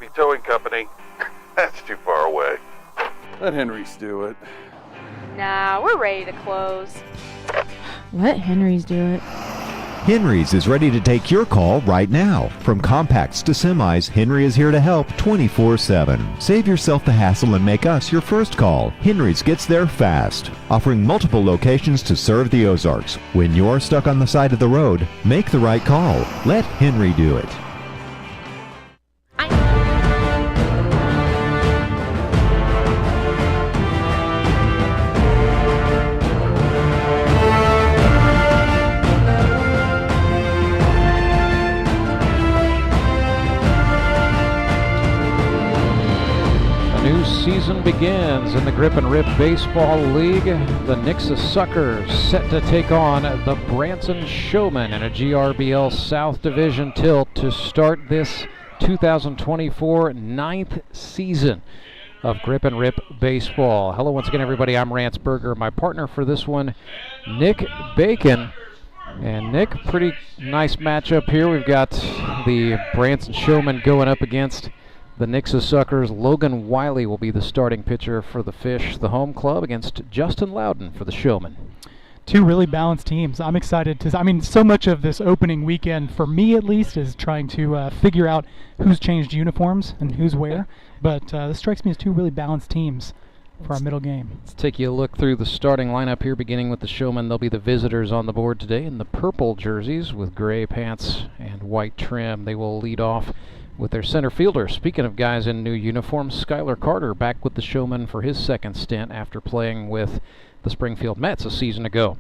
Safety Towing Company. That's too far away. Let Henry's do it. Nah, we're ready to close. Let Henry's do it. Henry's is ready to take your call right now. From compacts to semis, Henry is here to help 24/7. Save yourself the hassle and make us your first call. Henry's gets there fast, offering multiple locations to serve the Ozarks. When you're stuck on the side of the road, make the right call. Let Henry do it. Season begins in the Grip and Rip Baseball League. The Nixa Suckers set to take on the Branson Showmen in a GRBL South Division tilt to start this 2024 ninth season of Grip and Rip Baseball. Hello once again, everybody. I'm Rance Berger. My partner for this one, Nick Bacon. And Nick, pretty nice matchup here. We've got the Branson Showmen going up against the Nixa Suckers. Logan Wiley will be the starting pitcher for the Fish, the home club, against Justin Loudon for the Showman. Two really balanced teams. I'm excited to, so much of this opening weekend, for me at least, is trying to figure out who's changed uniforms and who's where. But this strikes me as two really balanced teams for our middle game. Let's take you a look through the starting lineup here, beginning with the Showmen. They'll be the visitors on the board today in the purple jerseys with gray pants and white trim. They will lead off with their center fielder. Speaking of guys in new uniforms, Skylar Carter back with the Showmen for his second stint after playing with the Springfield Mets a season ago.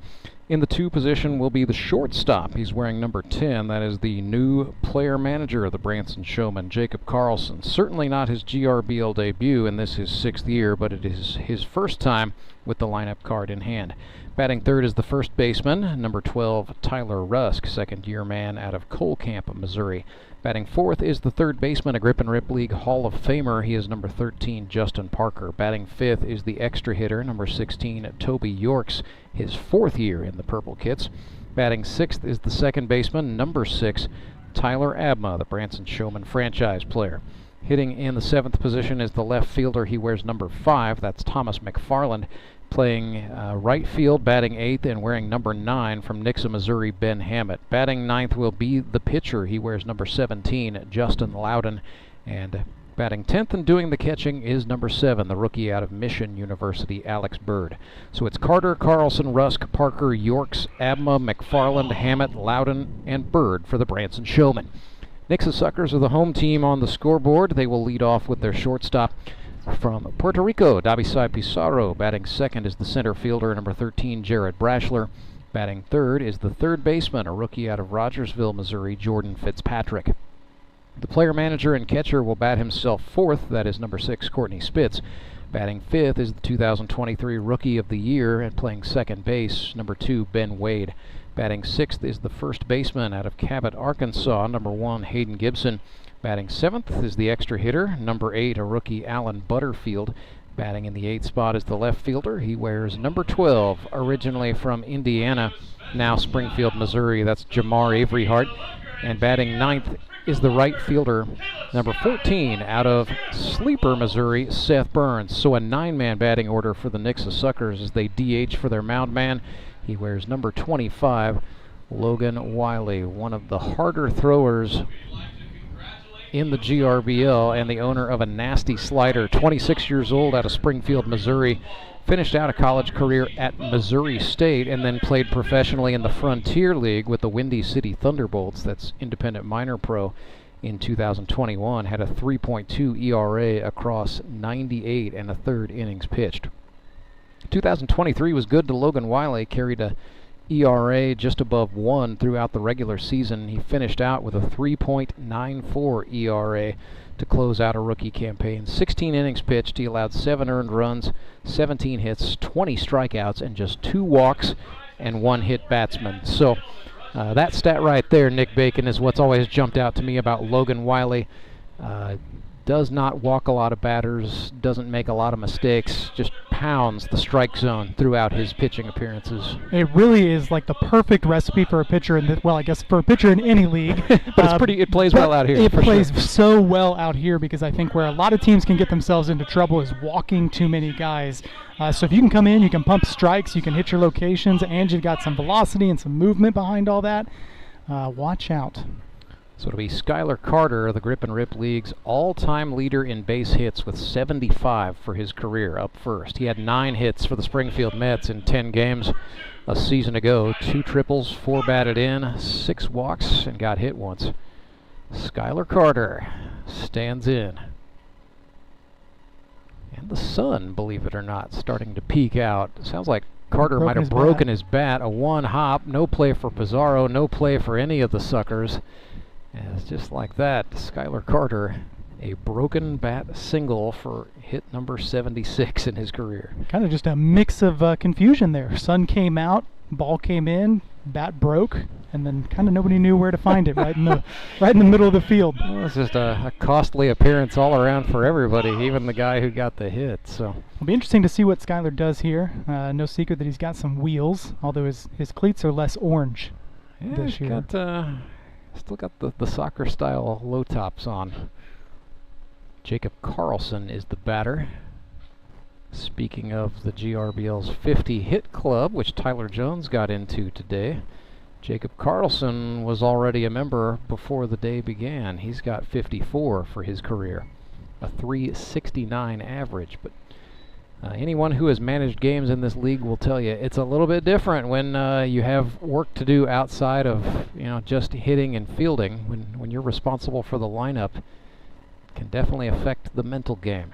In the 2 position will be the shortstop. He's wearing number 10. That is the new player manager of the Branson Showmen, Jacob Karlson. Certainly not his GRBL debut in this his 6th year, but it is his first time with the lineup card in hand. Batting third is the first baseman, number 12, Tyler Rusk, second-year man out of Cole Camp, Missouri. Batting fourth is the third baseman, a Grip and Rip League Hall of Famer. He is number 13, Justin Parker. Batting fifth is the extra hitter, number 16, Toby Yorks, his 4th year in the Purple Kits. Batting sixth is the second baseman, number 6, Tyler Abma, the Branson Showman franchise player. Hitting in the 7th position is the left fielder. He wears number 5. That's Thomas McFarland. Playing right field, batting 8th, and wearing number 9 from Nixa, Missouri, Ben Hammett. Batting 9th will be the pitcher. He wears number 17, Justin Loudon. And batting 10th and doing the catching is number 7, the rookie out of Mission University, Alex Bird. So it's Carter, Karlson, Rusk, Parker, Yorks, Abma, McFarland, Hammett, Loudon, and Bird for the Branson Showmen. Nixa Suckers are the home team on the scoreboard. They will lead off with their shortstop from Puerto Rico, Davisai Pizarro. Batting second is the center fielder, number 13, Jared Brashler. Batting third is the third baseman, a rookie out of Rogersville, Missouri, Jordan Fitzpatrick. The player manager and catcher will bat himself fourth. That is number 6, Courtney Spitz. Batting fifth is the 2023 Rookie of the Year, and playing second base, number 2, Ben Wade. Batting sixth is the first baseman out of Cabot, Arkansas, number 1, Hayden Gibson. Batting 7th is the extra hitter, number 8, a rookie, Alan Butterfield. Batting in the 8th spot is the left fielder. He wears number 12, originally from Indiana, now Springfield, Missouri. That's Jamar Averyhart. And batting 9th is the right fielder, number 14, out of Sleeper, Missouri, Seth Burns. So a 9-man batting order for the Nixa Suckers as they DH for their mound man. He wears number 25, Logan Wiley, one of the harder throwers in the GRBL and the owner of a nasty slider. 26 years old, out of Springfield, Missouri. Finished out a college career at Missouri State and then played professionally in the Frontier League with the Windy City Thunderbolts, that's independent minor pro, in 2021. Had a 3.2 ERA across 98 and a third innings pitched. 2023 was good to Logan Wiley, carried a ERA just above 1 throughout the regular season. He finished out with a 3.94 ERA to close out a rookie campaign. 16 innings pitched. He allowed 7 earned runs, 17 hits, 20 strikeouts, and just 2 walks and 1 hit batsman. So that stat right there, Nick Bacon, is what's always jumped out to me about Logan Wiley. Does not walk a lot of batters, doesn't make a lot of mistakes, just pounds the strike zone throughout his pitching appearances. It really is like the perfect recipe for a pitcher in this, well, I guess for a pitcher in any league. But it plays well out here. It plays sure. so well out here because I think where a lot of teams can get themselves into trouble is walking too many guys. So if you can come in, you can pump strikes, you can hit your locations, and you've got some velocity and some movement behind all that, watch out. So it'll be Skylar Carter, the Grip and Rip League's all-time leader in base hits with 75 for his career up first. He had 9 hits for the Springfield Mets in 10 games a season ago. 2 triples, 4 batted in, 6 walks, and got hit once. Skylar Carter stands in. And the sun, believe it or not, starting to peek out. Sounds like Carter might have broken his bat. A 1 hop, no play for Pizarro, no play for any of the Suckers. And it's just like that, Skylar Carter, a broken bat single for hit number 76 in his career. Kind of just a mix of confusion there. Sun came out, ball came in, bat broke, and then kind of nobody knew where to find it right in the middle of the field. Well, it's just a costly appearance all around for everybody, even the guy who got the hit. So it'll be interesting to see what Skylar does here. No secret that he's got some wheels, although his cleats are less orange this year. Still got the soccer style low tops on. Jacob Karlson is the batter. Speaking of the GRBL's 50 hit club, which Tyler Jones got into today, Jacob Karlson was already a member before the day began. He's got 54 for his career, a .369 average. But anyone who has managed games in this league will tell you it's a little bit different when you have work to do outside of just hitting and fielding. When you're responsible for the lineup, it can definitely affect the mental game.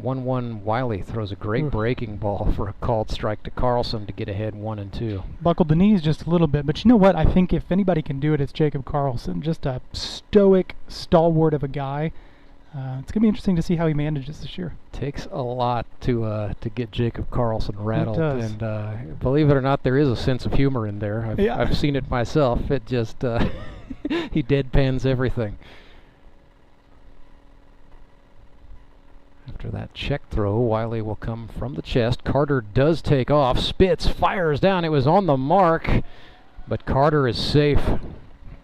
1-1 Wiley throws a great breaking ball for a called strike to Karlson to get ahead 1-2. Buckled the knees just a little bit, but you know what? I think if anybody can do it, it's Jacob Karlson. Just a stoic, stalwart of a guy. It's going to be interesting to see how he manages this year. Takes a lot to get Jacob Karlson rattled. It does. And believe it or not, there is a sense of humor in there. I've seen it myself. It just, he deadpans everything. After that check throw, Wiley will come from the chest. Carter does take off. Spitz fires down. It was on the mark, but Carter is safe.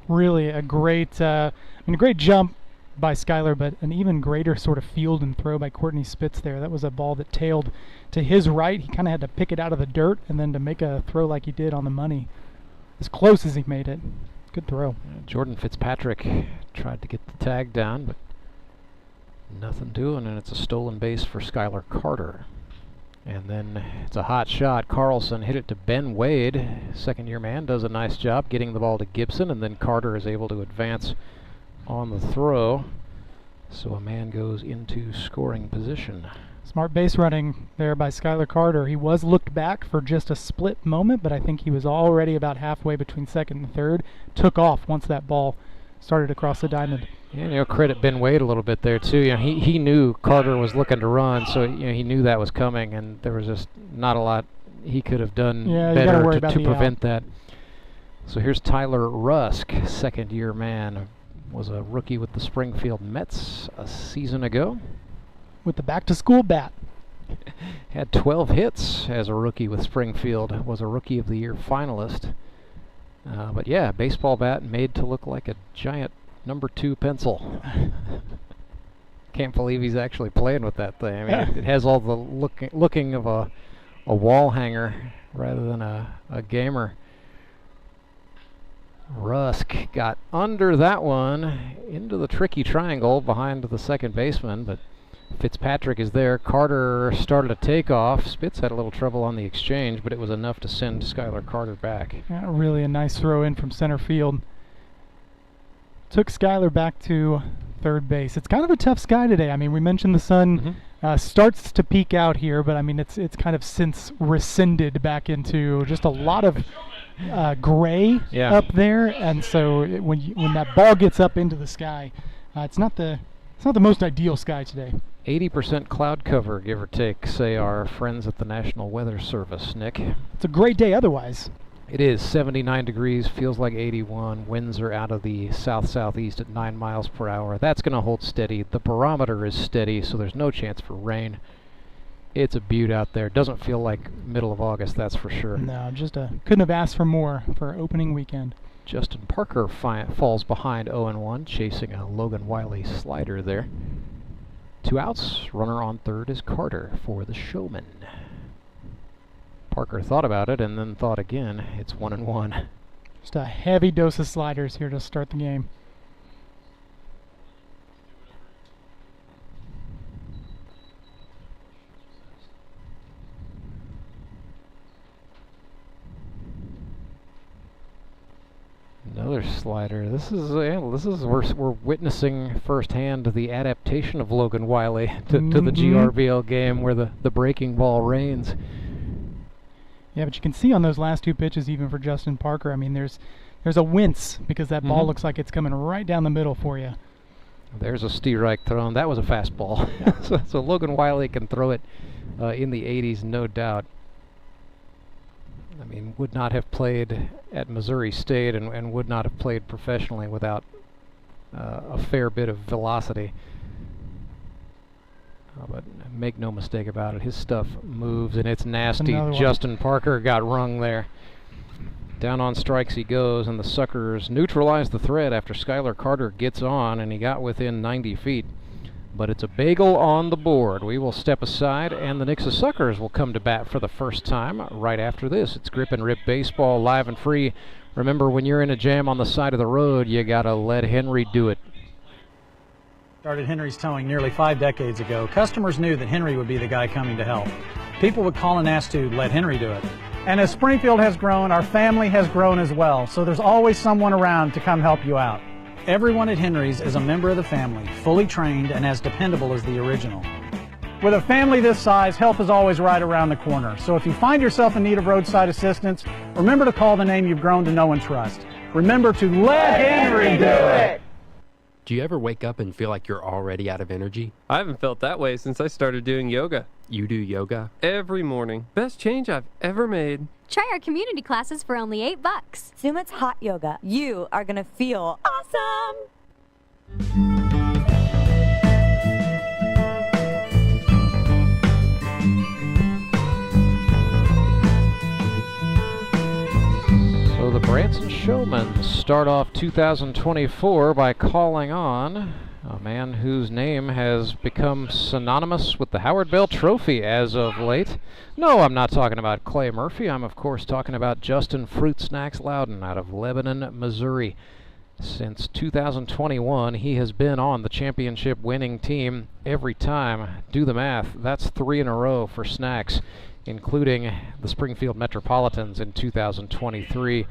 Really a great, great jump by Skylar, but an even greater sort of field and throw by Courtney Spitz there. That was a ball that tailed to his right. He kind of had to pick it out of the dirt and then to make a throw like he did on the money. As close as he made it. Good throw. Jordan Fitzpatrick tried to get the tag down, but nothing doing, and it's a stolen base for Skylar Carter. And then it's a hot shot. Karlson hit it to Ben Wade. Second-year man does a nice job getting the ball to Gibson, and then Carter is able to advance on the throw, so a man goes into scoring position. Smart base running there by Skylar Carter. He was looked back for just a split moment, but I think he was already about halfway between second and third. Took off once that ball started across the diamond. Yeah, credit Ben Wade a little bit there too. He knew Carter was looking to run, so he knew that was coming, and there was just not a lot he could have done better to prevent that. So here's Tyler Rusk, second-year man. Was a rookie with the Springfield Mets a season ago. With the back-to-school bat. Had 12 hits as a rookie with Springfield. Was a Rookie of the Year finalist. But yeah, baseball bat made to look like a giant number 2 pencil. Can't believe he's actually playing with that thing. I mean, it has all the looking of a wall hanger rather than a gamer. Rusk got under that one into the tricky triangle behind the second baseman, but Fitzpatrick is there. Carter started a takeoff. Spitz had a little trouble on the exchange, but it was enough to send Skylar Carter back. Yeah, really a nice throw in from center field. Took Skylar back to third base. It's kind of a tough sky today. I mean, we mentioned the sun starts to peek out here, but I mean, it's kind of since rescinded back into just a lot of gray up there, and so when that ball gets up into the sky, it's not the most ideal sky today. 80% cloud cover, give or take, say our friends at the National Weather Service, Nick. It's a great day otherwise. It is 79 degrees, feels like 81. Winds are out of the south-southeast at 9 miles per hour. That's going to hold steady. The barometer is steady, so there's no chance for rain. It's a beaut out there. Doesn't feel like middle of August, that's for sure. No, just couldn't have asked for more for opening weekend. Justin Parker falls behind 0-1, chasing a Logan Wiley slider there. 2 outs. Runner on third is Carter for the Showman. Parker thought about it and then thought again. It's 1-1. Just a heavy dose of sliders here to start the game. Another slider. This is we're witnessing firsthand the adaptation of Logan Wiley to the GRBL game, where the breaking ball reigns. Yeah, but you can see on those last 2 pitches, even for Justin Parker, I mean, there's a wince because that ball looks like it's coming right down the middle for you. There's a Steerreich thrown. That was a fastball. Yeah. so Logan Wiley can throw it in the 80s, no doubt. I mean, would not have played at Missouri State and would not have played professionally without a fair bit of velocity. But make no mistake about it, his stuff moves and it's nasty. Justin Parker got rung there. Down on strikes he goes, and the Suckers neutralize the threat after Skylar Carter gets on, and he got within 90 feet. But it's a bagel on the board. We will step aside, and the Nixa Suckers will come to bat for the first time right after this. It's Grip and Rip Baseball, live and free. Remember, when you're in a jam on the side of the road, you gotta let Henry do it. Started Henry's Towing nearly 5 decades ago. Customers knew that Henry would be the guy coming to help. People would call and ask to let Henry do it. And as Springfield has grown, our family has grown as well, so there's always someone around to come help you out. Everyone at Henry's is a member of the family, fully trained and as dependable as the original. With a family this size, help is always right around the corner. So if you find yourself in need of roadside assistance, remember to call the name you've grown to know and trust. Remember to let Henry do it! Do you ever wake up and feel like you're already out of energy? I haven't felt that way since I started doing yoga. You do yoga? Every morning. Best change I've ever made. Try our community classes for only $8. Sumit's hot yoga. You are gonna feel awesome! So the Branson Showmen start off 2024 by calling on a man whose name has become synonymous with the Howard Bell Trophy as of late. No, I'm not talking about Clay Murphy. I'm, of course, talking about Justin Fruit Snacks Loudon out of Lebanon, Missouri. Since 2021, he has been on the championship winning team every time. Do the math. That's 3 in a row for Snacks, including the Springfield Metropolitans in 2023.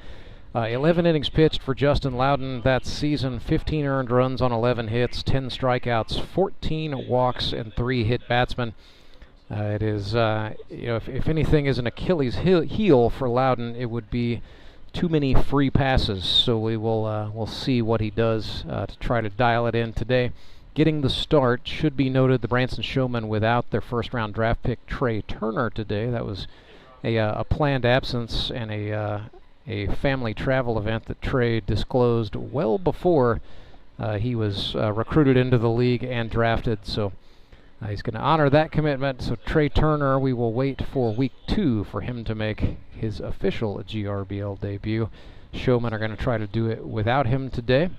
11 innings pitched for Justin Loudon that season, 15 earned runs on 11 hits, 10 strikeouts, 14 walks, and 3 hit batsmen. It is, if anything is an Achilles heel for Loudon, it would be too many free passes. So we'll see what he does to try to dial it in today. Getting the start, should be noted, the Branson Showmen without their first-round draft pick Trey Turner today. That was a planned absence and a family travel event that Trey disclosed well before he was recruited into the league and drafted. So he's going to honor that commitment. So Trey Turner, we will wait for week 2 for him to make his official GRBL debut. Showmen are going to try to do it without him today.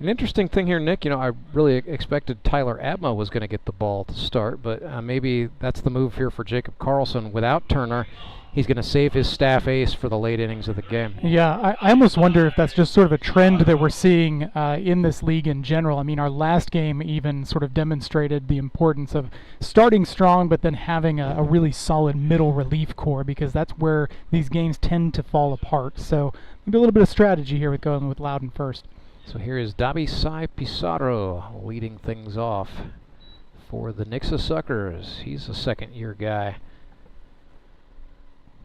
An interesting thing here, Nick, I really expected Tyler Abma was going to get the ball to start, but maybe that's the move here for Jacob Karlson. Without Turner, he's going to save his staff ace for the late innings of the game. Yeah, I almost wonder if that's just sort of a trend that we're seeing in this league in general. I mean, our last game even sort of demonstrated the importance of starting strong, but then having a really solid middle relief core, because that's where these games tend to fall apart. So maybe a little bit of strategy here with going with Loudon first. So here is Dabi Sai Pizarro leading things off for the Nixa Suckers. He's a second-year guy.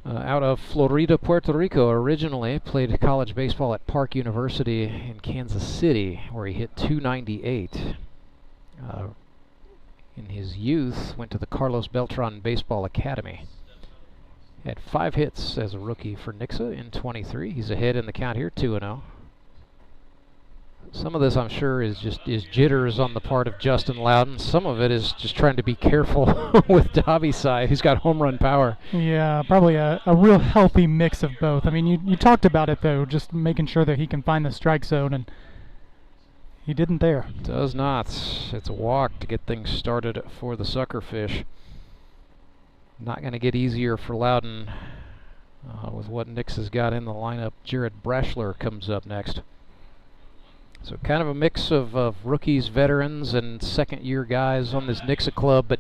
Out of Florida, Puerto Rico originally, played college baseball at Park University in Kansas City, where he hit .298. In his youth, went to the Carlos Beltran Baseball Academy. Had 5 hits as a rookie for Nixa in 23. He's ahead in the count here, 2-0. Some of this, I'm sure, is jitters on the part of Justin Loudon. Some of it is just trying to be careful with Dobby-Sy, who's got home run power. Yeah, probably a real healthy mix of both. I mean, you talked about it, though, just making sure that he can find the strike zone, and he didn't there. Does not. It's a walk to get things started for the Suckerfish. Not going to get easier for Loudon with what Nix has got in the lineup. Jared Brashler comes up next. So kind of a mix of rookies, veterans, and second-year guys on this Nixa club, but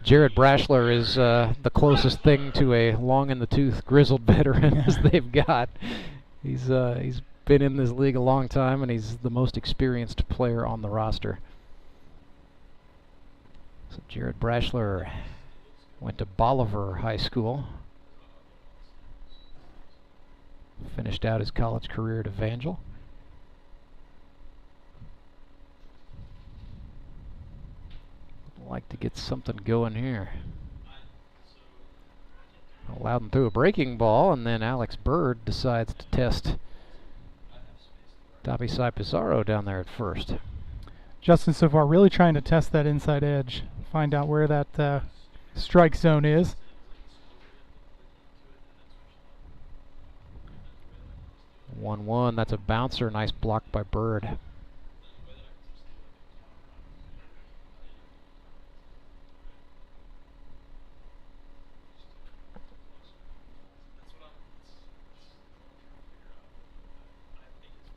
Jared Brashler is the closest thing to a long-in-the-tooth grizzled veteran as they've got. He's been in this league a long time, and he's the most experienced player on the roster. So Jared Brashler went to Bolivar High School. Finished out his college career at Evangel. Like to get something going here. Loudon threw a breaking ball, and then Alex Bird decides to test Dobby-Sy Pizarro down there at first. Justin so far really trying to test that inside edge, find out where that strike zone is. One, that's a bouncer, nice block by Bird.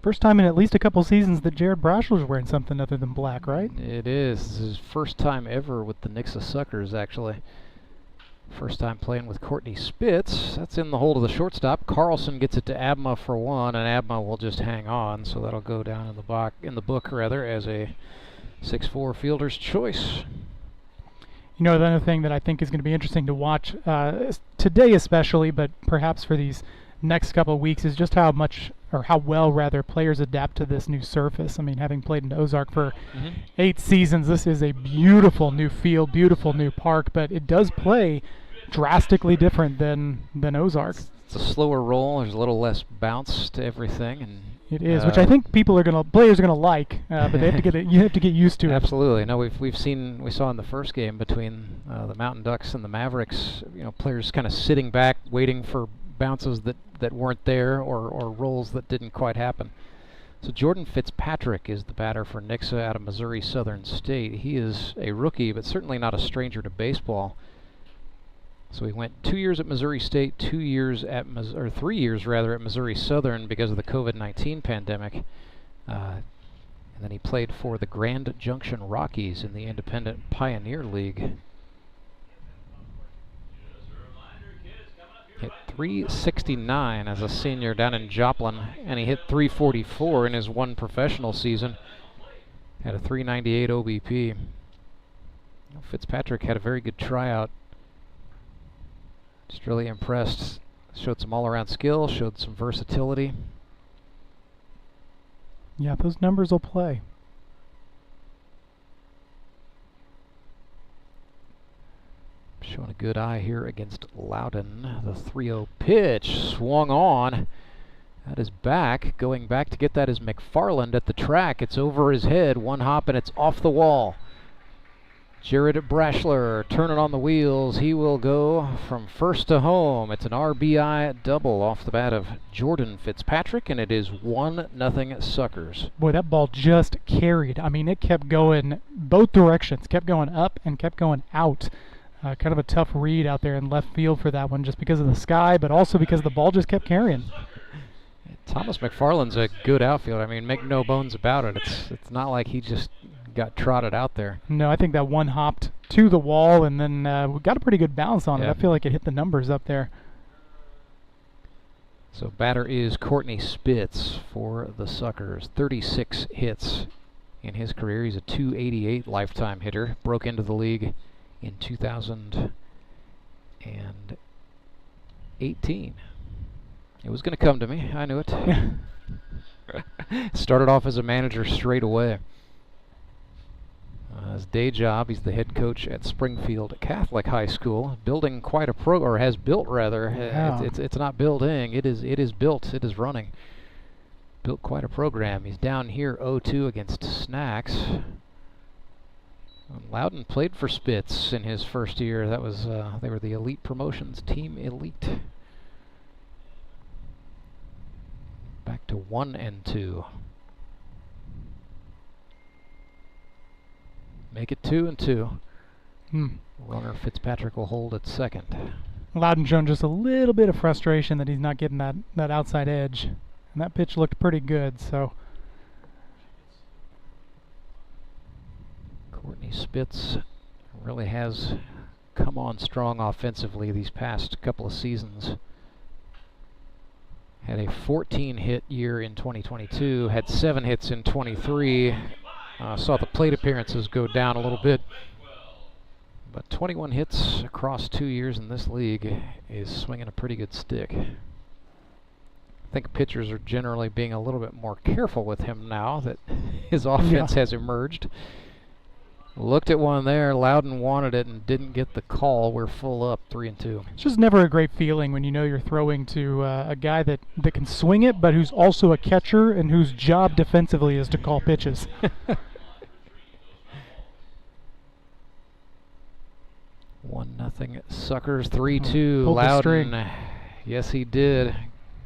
First time in at least a couple seasons that Jared Brashler's wearing something other than black, right? It is. This is his first time ever with the Nixa Suckers, actually. First time playing with Courtney Spitz. That's in the hold of the shortstop. Karlson gets it to Abma for one, and Abma will just hang on, so that'll go down in the book as a 6'4" fielder's choice. You know, another thing that I think is going to be interesting to watch today especially, but perhaps for these next couple of weeks, is just how well players adapt to this new surface. I mean, having played in Ozark for 8 seasons, this is a beautiful new field, beautiful new park, but it does play drastically different than Ozark. It's a slower roll. There's a little less bounce to everything, and it is, which I think players are going to like, but they have to get it. You have to get used to it. Absolutely. No, we saw in the first game between the Mountain Ducks and the Mavericks, players kind of sitting back, waiting for bounces that weren't there or rolls that didn't quite happen. So Jordan Fitzpatrick is the batter for Nixa out of Missouri Southern State. He is a rookie, but certainly not a stranger to baseball. So he went 2 years at Missouri State, 3 years at Missouri Southern because of the COVID-19 pandemic. And then he played for the Grand Junction Rockies in the Independent Pioneer League. Hit .369 as a senior down in Joplin, and he hit .344 in his one professional season. Had a .398 OBP. Fitzpatrick had a very good tryout. Just really impressed. Showed some all-around skill, showed some versatility. Yeah, those numbers will play. Showing a good eye here against Loudon. The 3-0 pitch swung on. That is back. Going back to get that is McFarland at the track. It's over his head. One hop and it's off the wall. Jared Brashler turning on the wheels. He will go from first to home. It's an RBI double off the bat of Jordan Fitzpatrick, and it is 1-0 Suckers. Boy, that ball just carried. I mean, it kept going both directions. Kept going up and kept going out. Kind of a tough read out there in left field for that one, just because of the sky, but also because the ball just kept carrying. Thomas McFarland's a good outfielder. I mean, make no bones about it. It's not like he just got trotted out there. No, I think that one hopped to the wall, and then we got a pretty good bounce on it. I feel like it hit the numbers up there. So batter is Courtney Spitz for the Suckers. 36 hits in his career. He's a .288 lifetime hitter. Broke into the league in 2018. It was going to come to me. I knew it. Started off as a manager straight away. His day job, he's the head coach at Springfield Catholic High School, building quite a has built rather. Yeah. It's not building. It is built. It is running. built quite a program. He's down here 0-2 against Snacks. Loudon played for Spitz in his first year. That was they were the Elite Promotions Team Elite. Back to 1-2. Make it 2-2. Runner Fitzpatrick will hold at second. Loudon showing just a little bit of frustration that he's not getting that outside edge. And that pitch looked pretty good, so. Courtney Spitz really has come on strong offensively these past couple of seasons. Had a 14-hit year in 2022, had 7 hits in 23. Saw the plate appearances go down a little bit. But 21 hits across 2 years in this league is swinging a pretty good stick. I think pitchers are generally being a little bit more careful with him now that his offense has emerged. Looked at one there, Loudon wanted it and didn't get the call. We're full up, 3-2. It's just never a great feeling when you know you're throwing to a guy that can swing it, but who's also a catcher and whose job defensively is to call pitches. 1-0 Suckers, 3-2. Loudon, yes he did.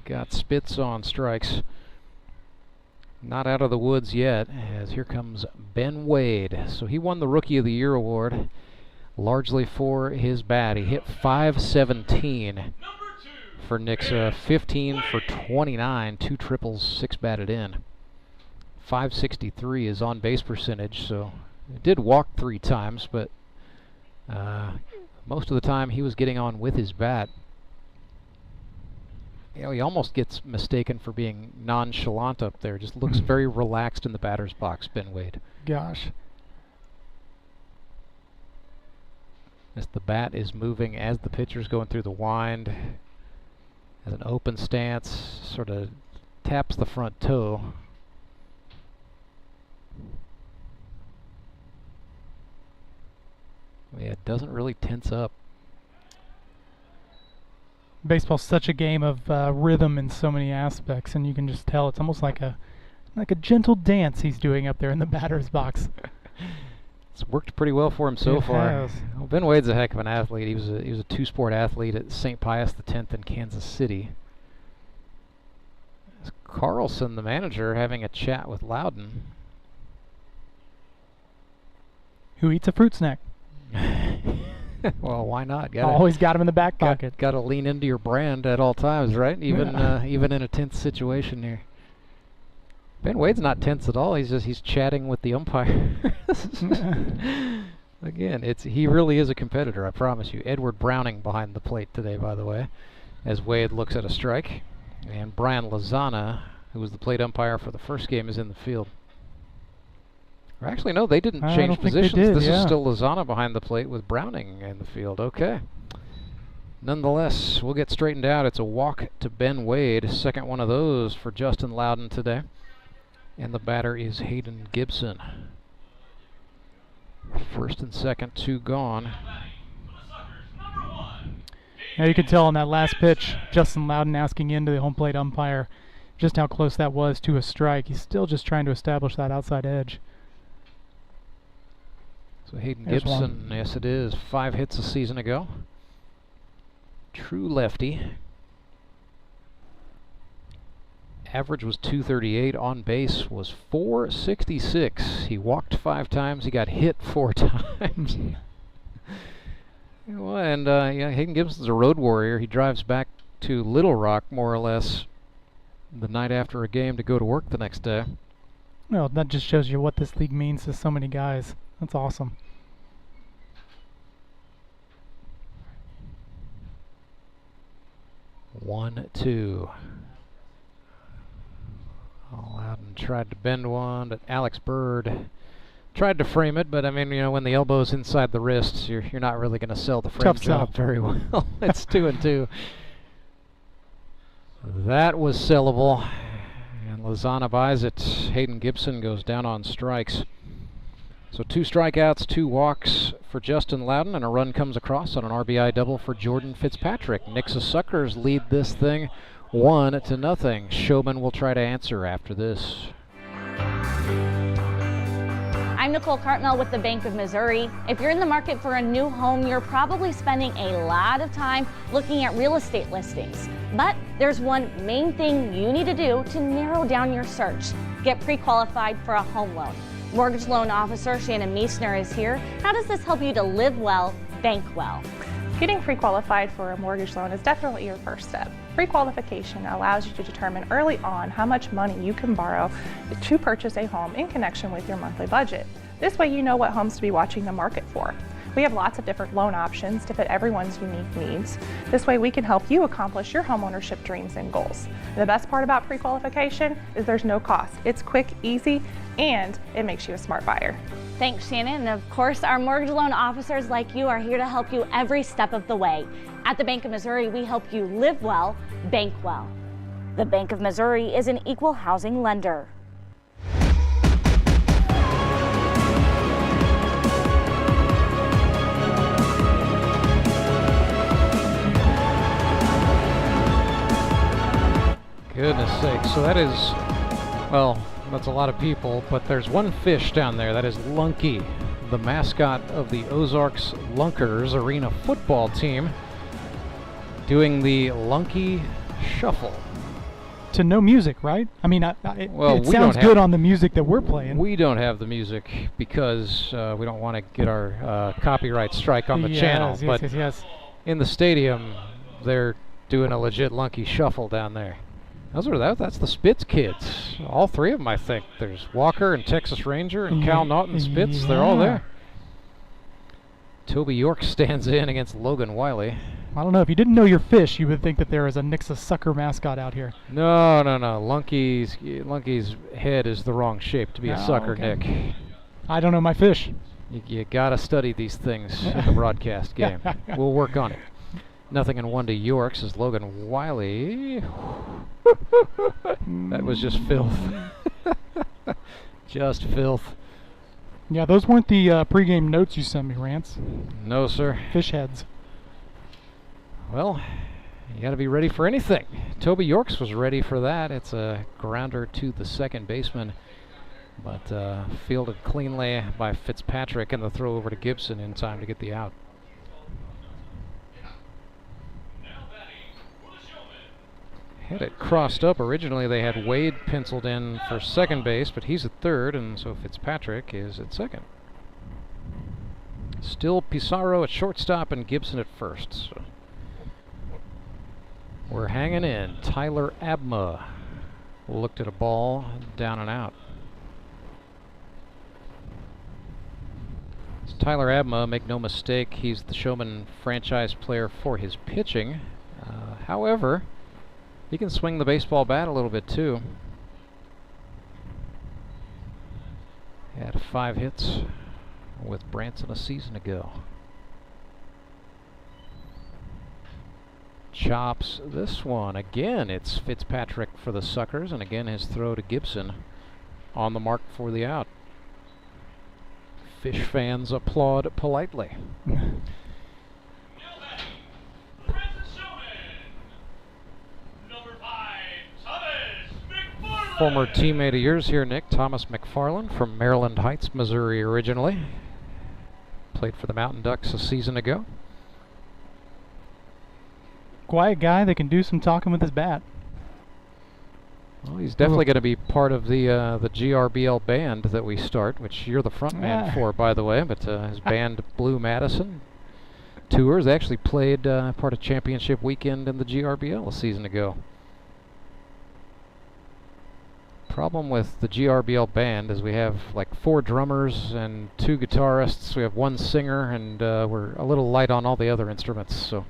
Got Spitz on strikes. Not out of the woods yet, as here comes Ben Wade. So he won the Rookie of the Year award, largely for his bat. He hit .517 for Nixa, 15 for 29, 2 triples, 6 batted in. .563 is on base percentage, so he did walk 3 times, but most of the time he was getting on with his bat. You know, he almost gets mistaken for being nonchalant up there. Just looks very relaxed in the batter's box, Ben Wade. Gosh. As the bat is moving, as the pitcher's going through the wind, as an open stance, sort of taps the front toe. Yeah, it doesn't really tense up. Baseball's such a game of rhythm in so many aspects, and you can just tell it's almost like a gentle dance he's doing up there in the batter's box. It's worked pretty well for him so far. Has. Well, Ben Wade's a heck of an athlete. He was a 2-sport athlete at St. Pius X in Kansas City. It's Karlson, the manager, having a chat with Loudon, who eats a fruit snack. Well, why not? Always got him in the back pocket. Got to lean into your brand at all times, right? Even even in a tense situation here. Ben Wade's not tense at all. He's chatting with the umpire. Again, he really is a competitor, I promise you. Edward Browning behind the plate today, by the way, as Wade looks at a strike. And Brian Lozana, who was the plate umpire for the first game, is in the field. Or actually, no, they didn't change positions. This is still Lozana behind the plate with Browning in the field. Okay. Nonetheless, we'll get straightened out. It's a walk to Ben Wade. Second one of those for Justin Loudon today. And the batter is Hayden Gibson. First and second, 2 gone. Now you can tell on that last pitch, Justin Loudon asking into the home plate umpire just how close that was to a strike. He's still just trying to establish that outside edge. So Hayden Gibson, yes it is, 5 hits a season ago. True lefty. Average was .238, on base was .466. He walked 5 times, he got hit 4 times. Well, and yeah, Hayden Gibson's a road warrior. He drives back to Little Rock, more or less, the night after a game to go to work the next day. Well, that just shows you what this league means to so many guys. That's awesome. One, 2. Loudon tried to bend one, but Alex Bird tried to frame it. But I mean, you know, when the elbow's inside the wrists, you're not really going to sell the frame job very well. It's 2-2. That was sellable, and Lozana buys it. Hayden Gibson goes down on strikes. So 2 strikeouts, 2 walks for Justin Loudon, and a run comes across on an RBI double for Jordan Fitzpatrick. Nixa Suckers lead this thing 1-0. Showman will try to answer after this. I'm Nicole Cartmel with the Bank of Missouri. If you're in the market for a new home, you're probably spending a lot of time looking at real estate listings. But there's one main thing you need to do to narrow down your search. Get pre-qualified for a home loan. Mortgage loan officer Shannon Meisner is here. How does this help you to live well, bank well? Getting pre-qualified for a mortgage loan is definitely your first step. Pre-qualification allows you to determine early on how much money you can borrow to purchase a home in connection with your monthly budget. This way you know what homes to be watching the market for. We have lots of different loan options to fit everyone's unique needs. This way we can help you accomplish your homeownership dreams and goals. The best part about pre-qualification is there's no cost. It's quick, easy, and it makes you a smart buyer. Thanks, Shannon. And of course, our mortgage loan officers like you are here to help you every step of the way. At the Bank of Missouri, we help you live well, bank well. The Bank of Missouri is an equal housing lender. Goodness sake. So that is, well, that's a lot of people, but there's one fish down there. That is Lunky, the mascot of the Ozark's Lunkers Arena football team, doing the Lunky Shuffle. To no music, right? I mean, it we sounds good on the music that we're playing. We don't have the music because we don't want to get our copyright strike on the channel. But in the stadium, they're doing a legit Lunky Shuffle down there. That's the Spitz kids. All three of them, I think. There's Walker and Texas Ranger and Cal Naughton Spitz. They're all there. Toby York stands in against Logan Wiley. I don't know. If you didn't know your fish, you would think that there is a Nixa Sucker mascot out here. No. Lunky's head is the wrong shape to be a sucker, okay. Nick. I don't know my fish. You gotta study these things in the broadcast game. We'll work on it. 0-1 to York, says Logan Wiley. That was just filth. Just filth. Yeah, those weren't the pregame notes you sent me, Rance. No, sir. Fish heads. Well, you got to be ready for anything. Toby Yorks was ready for that. It's a grounder to the second baseman, but fielded cleanly by Fitzpatrick, and the throw over to Gibson in time to get the out. Had it crossed up. Originally they had Wade penciled in for second base, but he's at third, and so Fitzpatrick is at second. Still Pizarro at shortstop and Gibson at first. So we're hanging in. Tyler Abma looked at a ball down and out. It's Tyler Abma, make no mistake, he's the Showman franchise player for his pitching. However, he can swing the baseball bat a little bit too. Had 5 hits with Branson a season ago. Chops this one. Again, it's Fitzpatrick for the Suckers, and again his throw to Gibson on the mark for the out. Fish fans applaud politely. Former teammate of yours here, Nick, Thomas McFarland from Maryland Heights, Missouri originally. Played for the Mountain Ducks a season ago. Quiet guy that can do some talking with his bat. Well, he's definitely going to be part of the GRBL band that we start, which you're the front man for, by the way. But his band, Blue Madison, tours. They actually played part of championship weekend in the GRBL a season ago. Problem with the GRBL band is we have like 4 drummers and 2 guitarists. We have 1 singer, and we're a little light on all the other instruments. So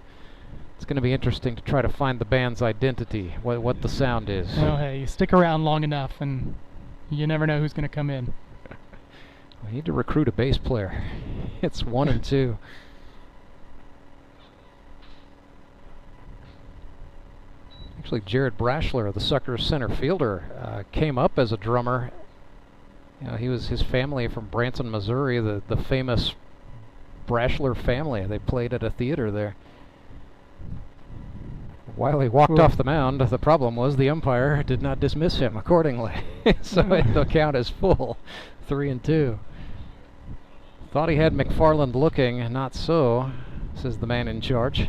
it's going to be interesting to try to find the band's identity, what the sound is. Well, hey, you stick around long enough, and you never know who's going to come in. We need to recruit a bass player. It's 1 and 2. Actually, Jared Brashler, the Suckers center fielder, came up as a drummer. You know, his family from Branson, Missouri, the famous Brashler family. They played at a theater there. Wiley walked off the mound. The problem was the umpire did not dismiss him accordingly. So the count is full, 3-2. Thought he had McFarland looking, not so, says the man in charge.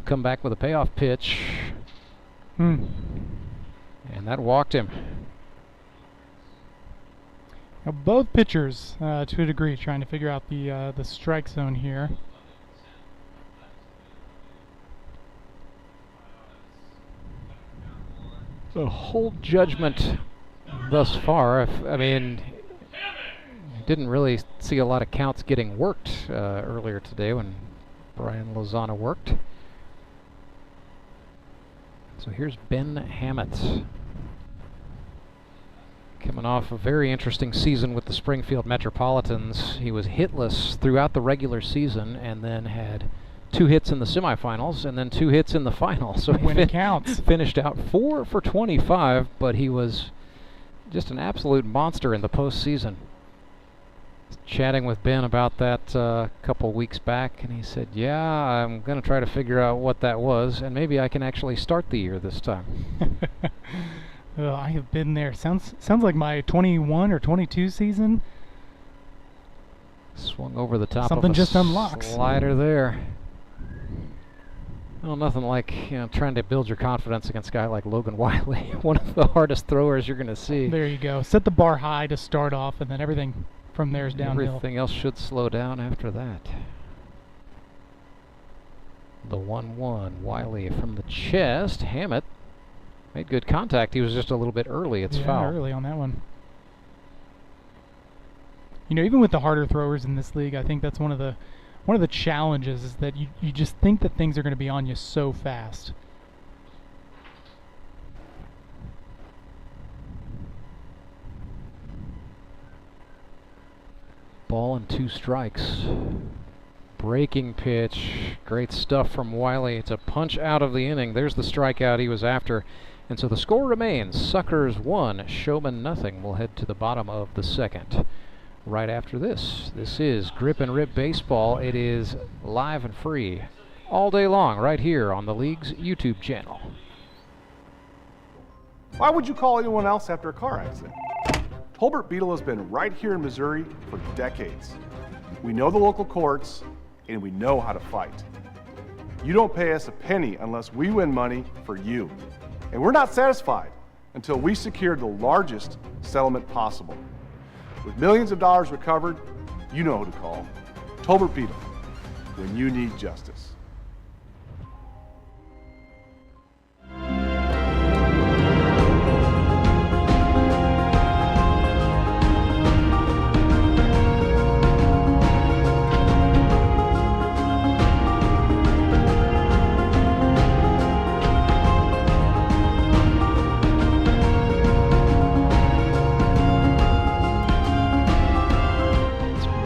Come back with a payoff pitch. And that walked him. Now both pitchers, to a degree, trying to figure out the strike zone here. The whole judgment thus far, I mean, didn't really see a lot of counts getting worked earlier today when Brian Lozano worked. So here's Ben Hammett. Coming off a very interesting season with the Springfield Metropolitans. He was hitless throughout the regular season and then had 2 hits in the semifinals and then 2 hits in the final. So when it counts. Finished out 4 for 25, but he was just an absolute monster in the postseason. Chatting with Ben about that a couple weeks back, and he said, yeah, I'm going to try to figure out what that was, and maybe I can actually start the year this time. I have been there. Sounds like my 21 or 22 season. Swung over the top Something of a just unlocks. Slider there. Well, nothing like trying to build your confidence against a guy like Logan Wiley, one of the hardest throwers you're going to see. There you go. Set the bar high to start off, and then everything from there is downhill. Everything else should slow down after that. The 1-1. Wiley from the chest. Hammett made good contact. He was just a little bit early. It's foul. Early on that one. You know, even with the harder throwers in this league, I think that's one of the challenges is that you just think that things are going to be on you so fast. Ball and 2 strikes. Breaking pitch. Great stuff from Wiley. It's a punch out of the inning. There's the strikeout he was after. And so the score remains Suckers 1, Showman nothing. We'll head to the bottom of the second. Right after this. This is Grip and Rip Baseball. It is live and free all day long right here on the league's YouTube channel. Why would you call anyone else after a car accident? Tolbert Beetle has been right here in Missouri for decades. We know the local courts, and we know how to fight. You don't pay us a penny unless we win money for you. And we're not satisfied until we secure the largest settlement possible. With millions of dollars recovered, you know who to call. Tolbert Beetle, when you need justice.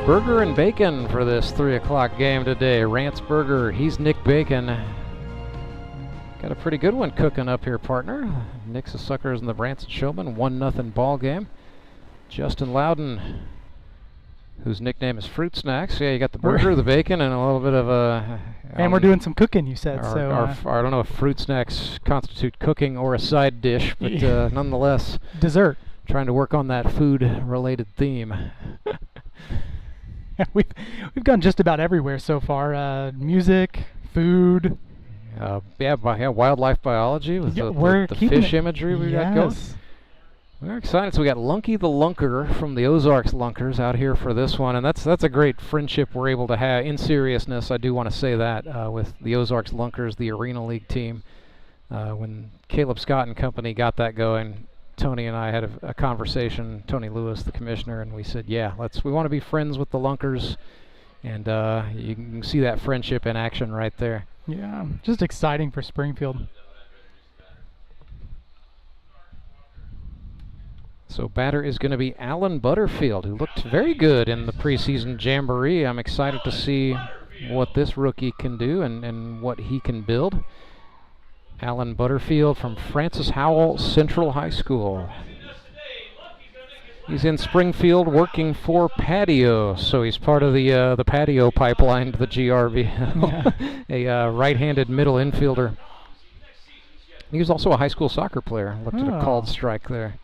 Burger and bacon for this 3 o'clock game today. Rance Burger, he's Nick Bacon. Got a pretty good one cooking up here, partner. Nixa Suckers and the Branson Showmen, 1-0 ball game. Justin Loudon, whose nickname is Fruit Snacks. Yeah, you got the burger, the bacon, and a little bit of a... And we're doing some cooking, you said. I don't know if Fruit Snacks constitute cooking or a side dish, but nonetheless... Dessert. Trying to work on that food-related theme. We've gone just about everywhere so far. Music, food. Wildlife biology with the fish imagery we got going. We're excited. So we got Lunky the Lunker from the Ozarks Lunkers out here for this one, and that's a great friendship we're able to have. In seriousness, I do want to say that with the Ozarks Lunkers, the Arena League team, when Caleb Scott and company got that going, Tony and I had a conversation, Tony Lewis, the commissioner, and we said, yeah, we want to be friends with the Lunkers, and you can see that friendship in action right there. Yeah, just exciting for Springfield. So batter is going to be Alan Butterfield, who looked very good in the preseason jamboree. I'm excited to see what this rookie can do and what he can build. Alan Butterfield from Francis Howell Central High School. He's in Springfield working for Patio, so he's part of the Patio pipeline to the GRBL. A right-handed middle infielder. He was also a high school soccer player. Looked at a called strike there.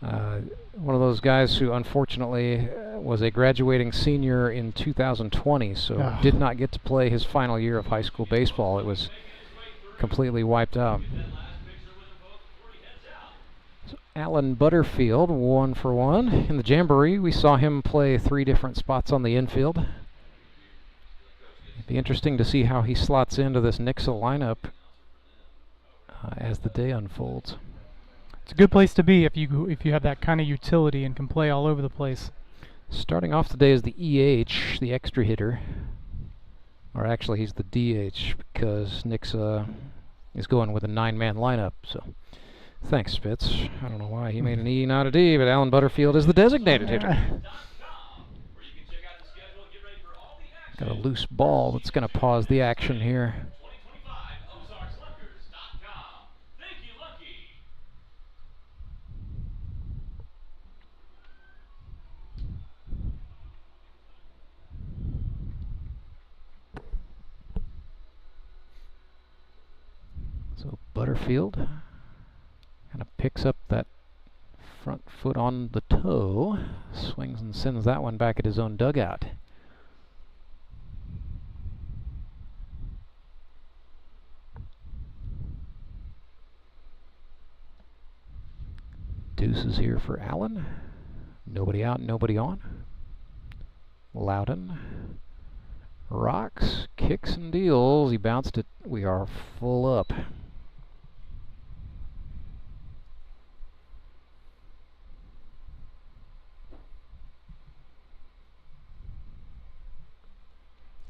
One of those guys who unfortunately was a graduating senior in 2020, so did not get to play his final year of high school baseball. It was completely wiped out. So Alan Butterfield, 1 for 1. In the Jamboree, we saw him play 3 different spots on the infield. It'd be interesting to see how he slots into this Nixa lineup as the day unfolds. It's a good place to be if you have that kind of utility and can play all over the place. Starting off today is the EH, the extra hitter. Or actually, he's the DH because Nixa is going with a 9-man lineup. So, thanks, Spitz. I don't know why he made an E, not a D, but Alan Butterfield is the designated hitter. Got a loose ball that's going to pause the action here. So Butterfield kind of picks up that front foot on the toe, swings and sends that one back at his own dugout. Deuce is here for Allen. Nobody out, nobody on. Loudon rocks, kicks and deals. He bounced it. We are full up.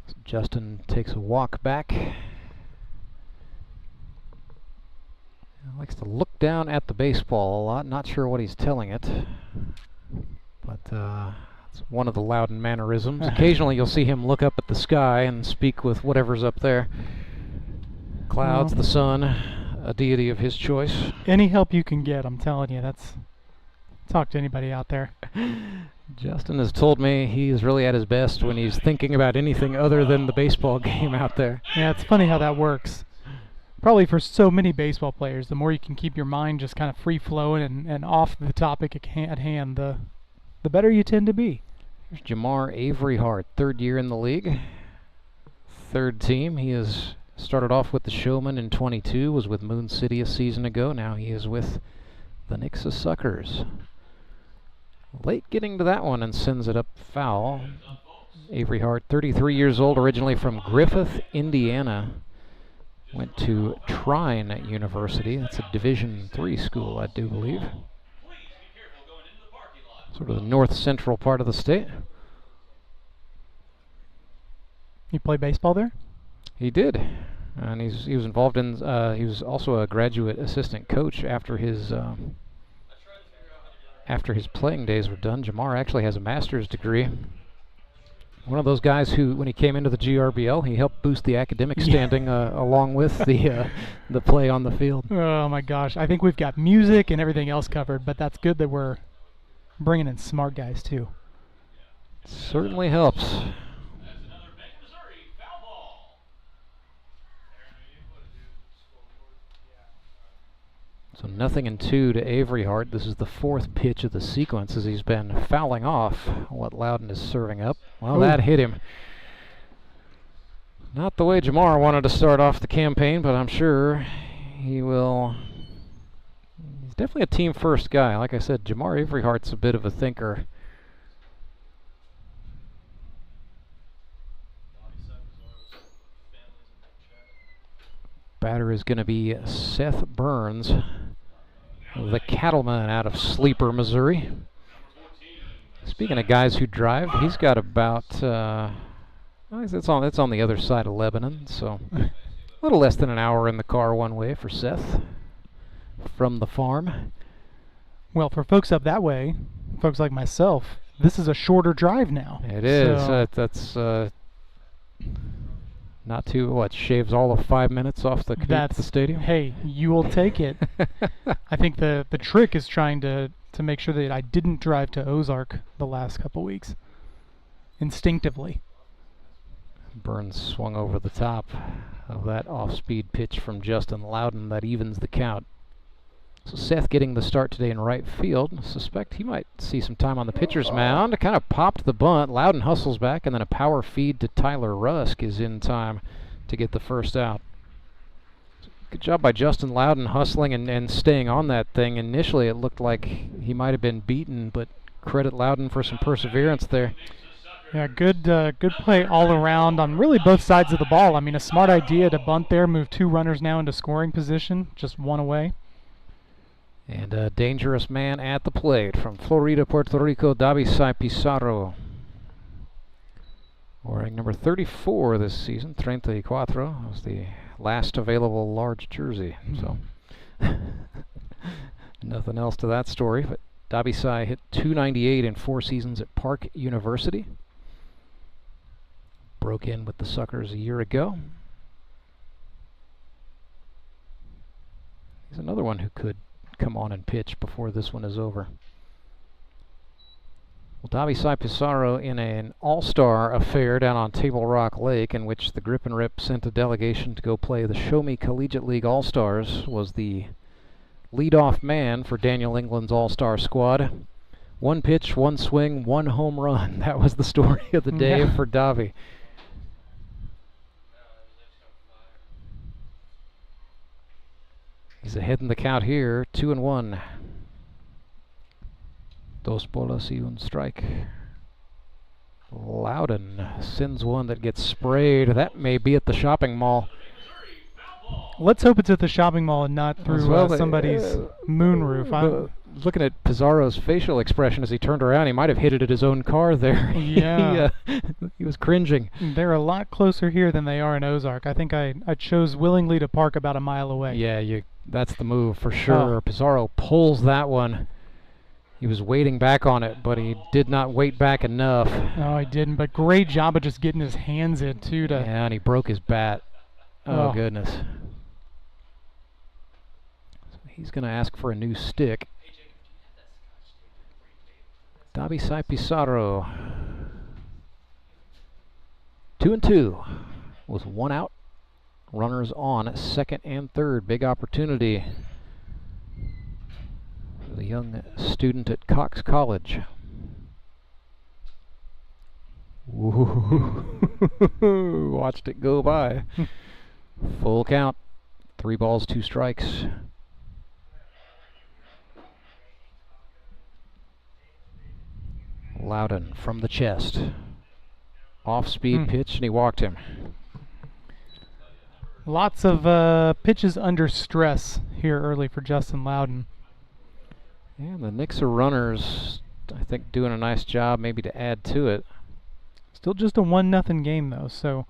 So Justin takes a walk back. Likes to look down at the baseball a lot. Not sure what he's telling it, but it's one of the Loudon mannerisms. Occasionally you'll see him look up at the sky and speak with whatever's up there. Clouds, the sun, a deity of his choice. Any help you can get, I'm telling you. Talk to anybody out there. Justin has told me he's really at his best when he's thinking about anything other than the baseball game out there. Yeah, it's funny how that works. Probably for so many baseball players, the more you can keep your mind just kind of free-flowing and off the topic at hand, the better you tend to be. Here's Jamar Averyhart, 3rd year in the league. 3rd team. He has started off with the Showman in 22, was with Moon City a season ago. Now he is with the Nixa Suckers. Late getting to that one and sends it up foul. Averyhart, 33 years old, originally from Griffith, Indiana. Went to Trine University. That's a Division III school, I do believe. Sort of the north-central part of the state. You play baseball there? He did. And he was involved in, he was also a graduate assistant coach after his playing days were done. Jamar actually has a master's degree. One of those guys who, when he came into the GRBL, he helped boost the academic standing along with the play on the field. Oh my gosh, I think we've got music and everything else covered, but that's good that we're bringing in smart guys too. Certainly helps. So 0-2 to Averyhart. This is the 4th pitch of the sequence as he's been fouling off what Loudon is serving up. Well, that hit him. Not the way Jamar wanted to start off the campaign, but I'm sure he will. He's definitely a team-first guy. Like I said, Jamar Averyhart's a bit of a thinker. Batter is going to be Seth Burns, the cattleman out of Sleeper, Missouri. Speaking of guys who drive, he's got about, it's on the other side of Lebanon, so a little less than an hour in the car one way for Seth from the farm. Well, for folks up that way, folks like myself, this is a shorter drive now. It is. That's not too, shaves all of 5 minutes off the commute to the stadium? Hey, you will take it. I think the trick is trying to make sure that I didn't drive to Ozark the last couple weeks. Instinctively. Burns swung over the top. of that off-speed pitch from Justin Loudon that evens the count. So Seth getting the start today in right field. Suspect he might see some time on the pitcher's mound. Kind of popped the bunt. Loudon hustles back, and then a power feed to Tyler Rusk is in time to get the first out. Good job by Justin Loudon hustling and staying on that thing. Initially it looked like he might have been beaten, but credit Loudon for some perseverance there. Yeah, good play all around on really both sides of the ball. I mean, a smart idea to bunt there, move 2 runners now into scoring position, just 1 away. And a dangerous man at the plate from Florida, Puerto Rico, Davisai Pizarro. Wearing number 34 this season, 34, was the last available large jersey. So nothing else to that story, but Davisai hit .298 in 4 seasons at Park University. Broke in with the Suckers a year ago. He's another one who could come on and pitch before this one is over. Well, Davisai Pizarro in an all-star affair down on Table Rock Lake, in which the Grip and Rip sent a delegation to go play the Show Me Collegiate League All-Stars, was the leadoff man for Daniel England's all-star squad. 1 pitch, 1 swing, 1 home run. That was the story of the day for Davi. He's ahead in the count here, 2-1. 2 bolas y un strike. Loudon sends one that gets sprayed. That may be at the shopping mall. Let's hope it's at the shopping mall and not through somebody's moonroof. Looking at Pizarro's facial expression as he turned around, he might have hit it at his own car there. Yeah. He was cringing. They're a lot closer here than they are in Ozark. I think I chose willingly to park about a mile away. Yeah, that's the move for sure. Pizarro pulls that one. He was waiting back on it, but he did not wait back enough. No, he didn't, but great job of just getting his hands in, too. Yeah, and he broke his bat. Oh, goodness. So he's going to ask for a new stick. Davisai Pizarro. 2-2 with 1 out. Runners on 2nd and 3rd. Big opportunity for the young student at Cox College. Ooh, watched it go by. Full count. 3 balls, 2 strikes. Loudon from the chest. Off-speed pitch, and he walked him. Lots of pitches under stress here early for Justin Loudon. And the Nixa runners, I think, doing a nice job maybe to add to it. Still just a 1-0 game, though, so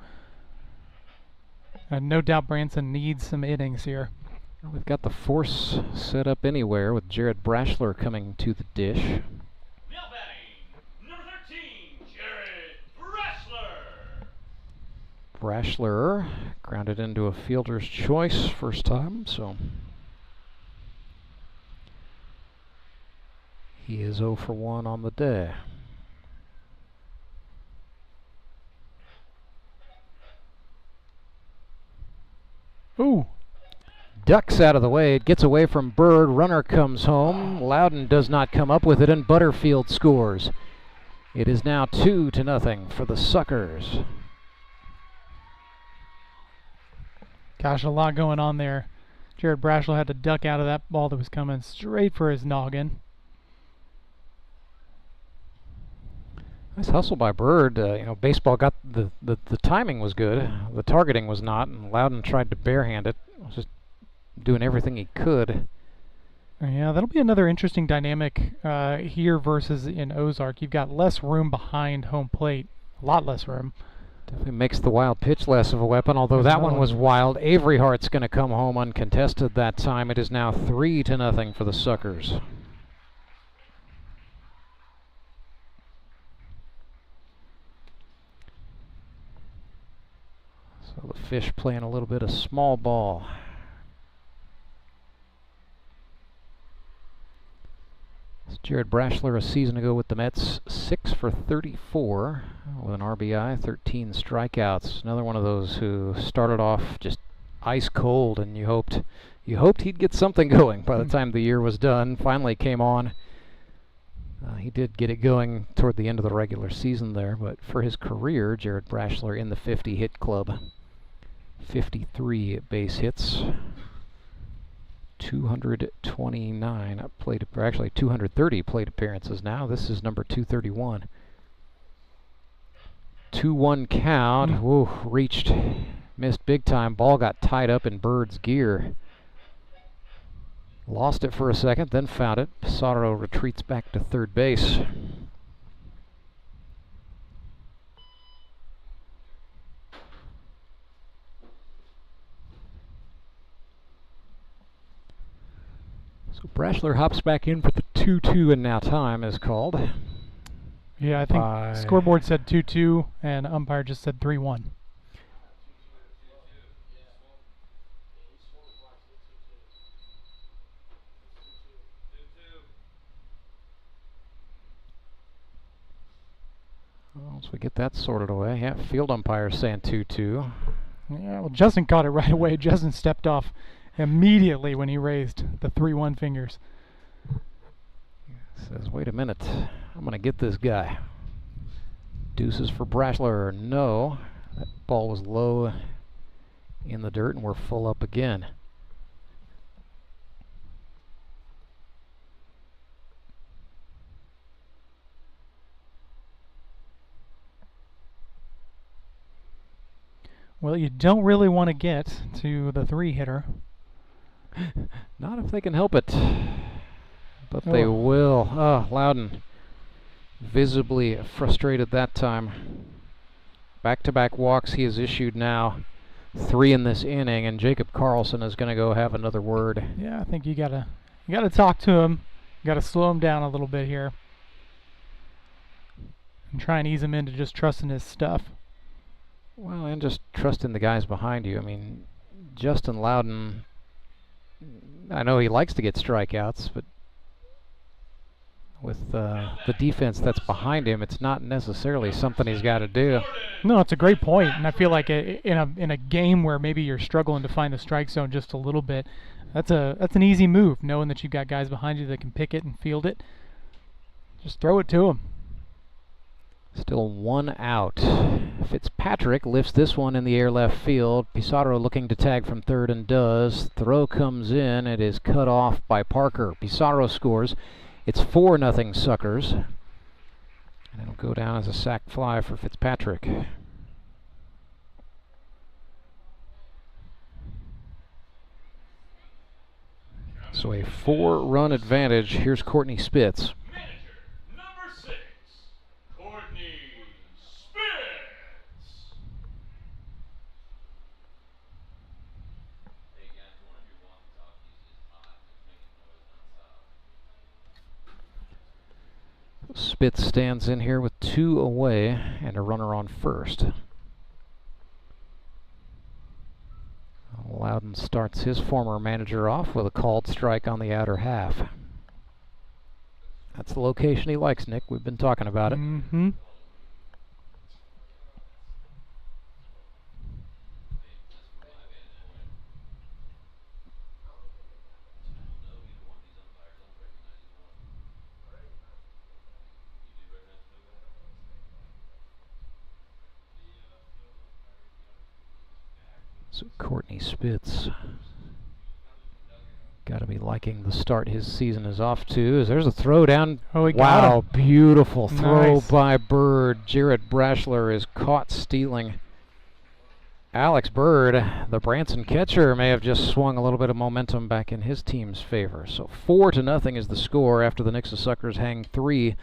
no doubt Branson needs some innings here. Well, we've got the force set up anywhere with Jared Brashler coming to the dish. Brashler grounded into a fielder's choice first time, so he is 0 for 1 on the day. Ooh. Ducks out of the way. It gets away from Bird. Runner comes home. Loudon does not come up with it, and Butterfield scores. It is now 2-0 for the Suckers. Gosh, a lot going on there. Jared Brashler had to duck out of that ball that was coming straight for his noggin. Nice hustle by Bird. Baseball got the timing was good. The targeting was not, and Loudon tried to barehand it. Was just doing everything he could. Yeah, that'll be another interesting dynamic here versus in Ozark. You've got less room behind home plate. A lot less room. Definitely makes the wild pitch less of a weapon, although that one was wild. Avery Hart's going to come home uncontested that time. It is now 3-0 for the Suckers. So the Fish playing a little bit of small ball. It's Jared Brashler a season ago with the Mets, 6 for 34 with an RBI, 13 strikeouts. Another one of those who started off just ice cold, and you hoped he'd get something going by the time the year was done. Finally came on. He did get it going toward the end of the regular season there, but for his career, Jared Brashler in the 50 hit club. 53 base hits. 229 plate, or actually 230 plate appearances now. This is number 231. 2-1 count. Whoa, reached, missed big time. Ball got tied up in Bird's gear. Lost it for a second, then found it. Pissarro retreats back to third base. So Brashler hops back in for the 2-2, and now time is called. Yeah, I think scoreboard said 2-2, and umpire just said 3-1. Once we get that sorted away, yeah, field umpire saying 2-2. Yeah, well, Justin caught it right away. Justin stepped off immediately when he raised the 3-1 fingers. Says, wait a minute, I'm going to get this guy. Deuces for Brashler, no. That ball was low in the dirt, and we're full up again. Well, you don't really want to get to the 3-hitter. Not if they can help it. But they will. Oh, Loudon visibly frustrated that time. Back-to-back walks he has issued now. 3 in this inning, and Jacob Karlson is going to go have another word. Yeah, I think you gotta talk to him. You gotta slow him down a little bit here. And try and ease him into just trusting his stuff. Well, and just trusting the guys behind you. I mean, Justin Loudon, I know he likes to get strikeouts, but with the defense that's behind him, it's not necessarily something he's got to do. No, it's a great point, and I feel like in a game where maybe you're struggling to find the strike zone just a little bit, that's an easy move, knowing that you've got guys behind you that can pick it and field it. Just throw it to them. Still 1 out. Fitzpatrick lifts this one in the air left field. Pissarro looking to tag from third and does. Throw comes in. It is cut off by Parker. Pissarro scores. It's 4-0 Suckers. And it'll go down as a sac fly for Fitzpatrick. So a 4-run advantage. Here's Courtney Spitz. Spitz stands in here with 2 away and a runner on first. Loudon starts his former manager off with a called strike on the outer half. That's the location he likes, Nick. We've been talking about it. Mm-hmm. So Courtney Spitz got to be liking the start his season is off to. There's a throw down. Oh, he got him. Beautiful throw Nice. by Bird. Jared Brashler is caught stealing. Alex Bird, the Branson catcher, may have just swung a little bit of momentum back in his team's favor. So 4-0 is the score after the Nixa Suckers hang 3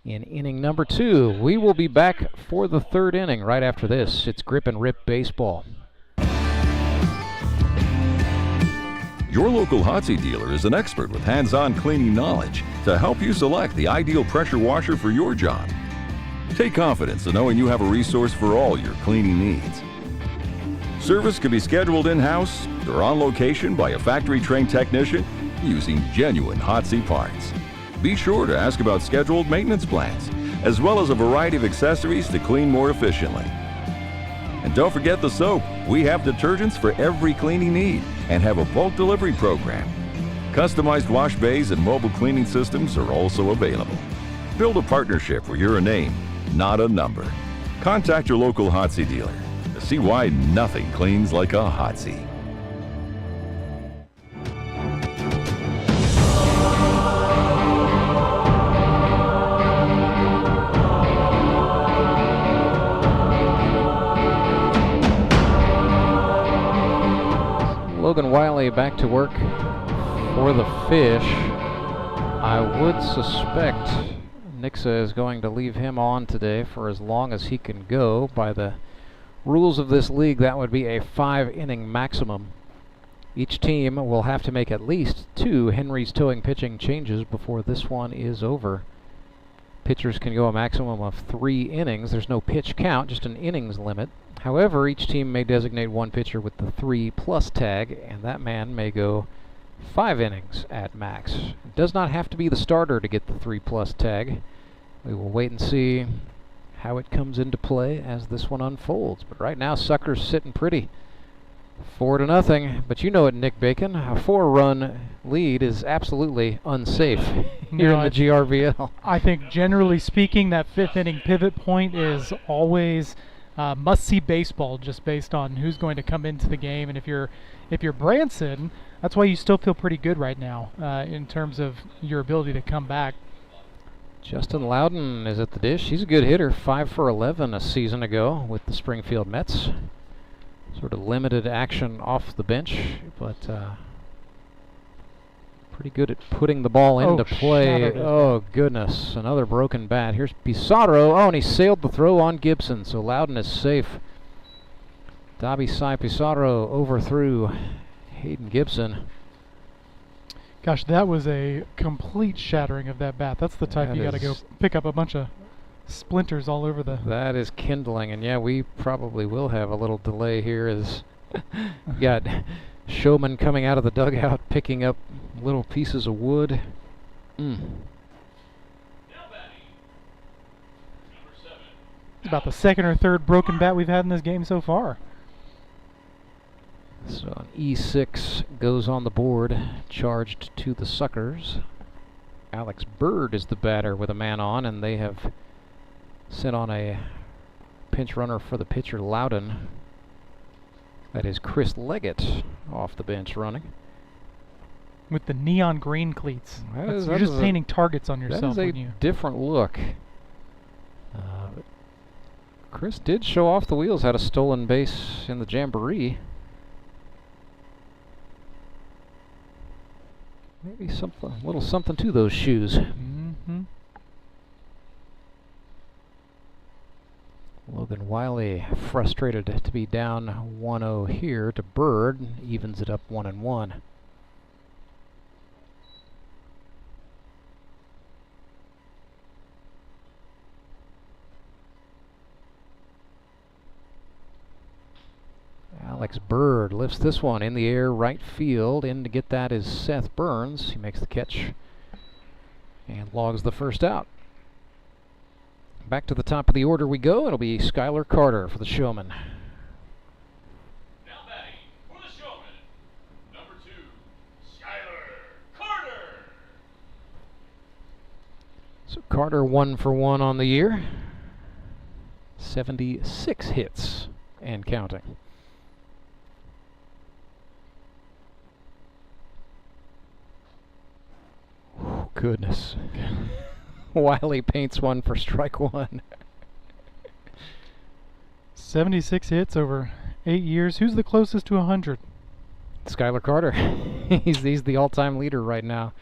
in inning number 2. We will be back for the 3rd inning right after this. It's Grip and Rip Baseball. Your local hot seat dealer is an expert with hands-on cleaning knowledge to help you select the ideal pressure washer for your job. Take confidence in knowing you have a resource for all your cleaning needs. Service can be scheduled in-house or on location by a factory-trained technician using genuine hot seat parts. Be sure to ask about scheduled maintenance plans, as well as a variety of accessories to clean more efficiently. And don't forget the soap. We have detergents for every cleaning need and have a bulk delivery program. Customized wash bays and mobile cleaning systems are also available. Build a partnership where you're a name, not a number. Contact your local Hotsy dealer to see why nothing cleans like a Hotsy. Logan Wiley back to work for the Fish. I would suspect Nixa is going to leave him on today for as long as he can go. By the rules of this league, that would be a 5-inning maximum. Each team will have to make at least 2 Henry's towing pitching changes before this one is over. Pitchers can go a maximum of 3 innings. There's no pitch count, just an innings limit. However, each team may designate one pitcher with the 3+ tag, and that man may go 5 innings at max. It does not have to be the starter to get the 3+ tag. We will wait and see how it comes into play as this one unfolds. But right now, Suckers sitting pretty. 4-0. But you know it, Nick Bacon. A 4-run lead is absolutely unsafe here in the GRBL. I think generally speaking, that 5th inning pivot point is always must-see baseball, just based on who's going to come into the game. And if you're Branson, that's why you still feel pretty good right now in terms of your ability to come back. Justin Loudon is at the dish. He's a good hitter, 5 for 11 a season ago with the Springfield Mets. Sort of limited action off the bench, but pretty good at putting the ball into play. Oh, goodness. Another broken bat. Here's Pizarro. Oh, and he sailed the throw on Gibson, so Loudon is safe. Dobby Sai Pizarro overthrew Hayden Gibson. Gosh, that was a complete shattering of that bat. That's the type you got to go pick up a bunch of splinters all over the... That is kindling, and yeah, we probably will have a little delay here as you got Showman coming out of the dugout, picking up little pieces of wood. It's about the 2nd or 3rd broken bat we've had in this game so far. So an E6 goes on the board, charged to the Suckers. Alex Bird is the batter with a man on, and they have sent on a pinch runner for the pitcher Loudon. That is Chris Leggett off the bench running. With the neon green cleats. You're just painting targets on yourself. That is a different look. Chris did show off the wheels, had a stolen base in the Jamboree. Maybe something, a little something to those shoes. Logan Wiley frustrated to be down 1-0 here to Bird, evens it up 1-1. Alex Bird lifts this one in the air, right field. In to get that is Seth Burns. He makes the catch and logs the first out. Back to the top of the order we go. It'll be Skylar Carter for the Showman. Now batting for the Showman, number 2, Skylar Carter. So Carter 1 for 1 on the year. 76 hits and counting. Oh, goodness. Wiley paints one for strike 1. 76 hits over 8 years. Who's the closest to 100? Skylar Carter. he's the all-time leader right now.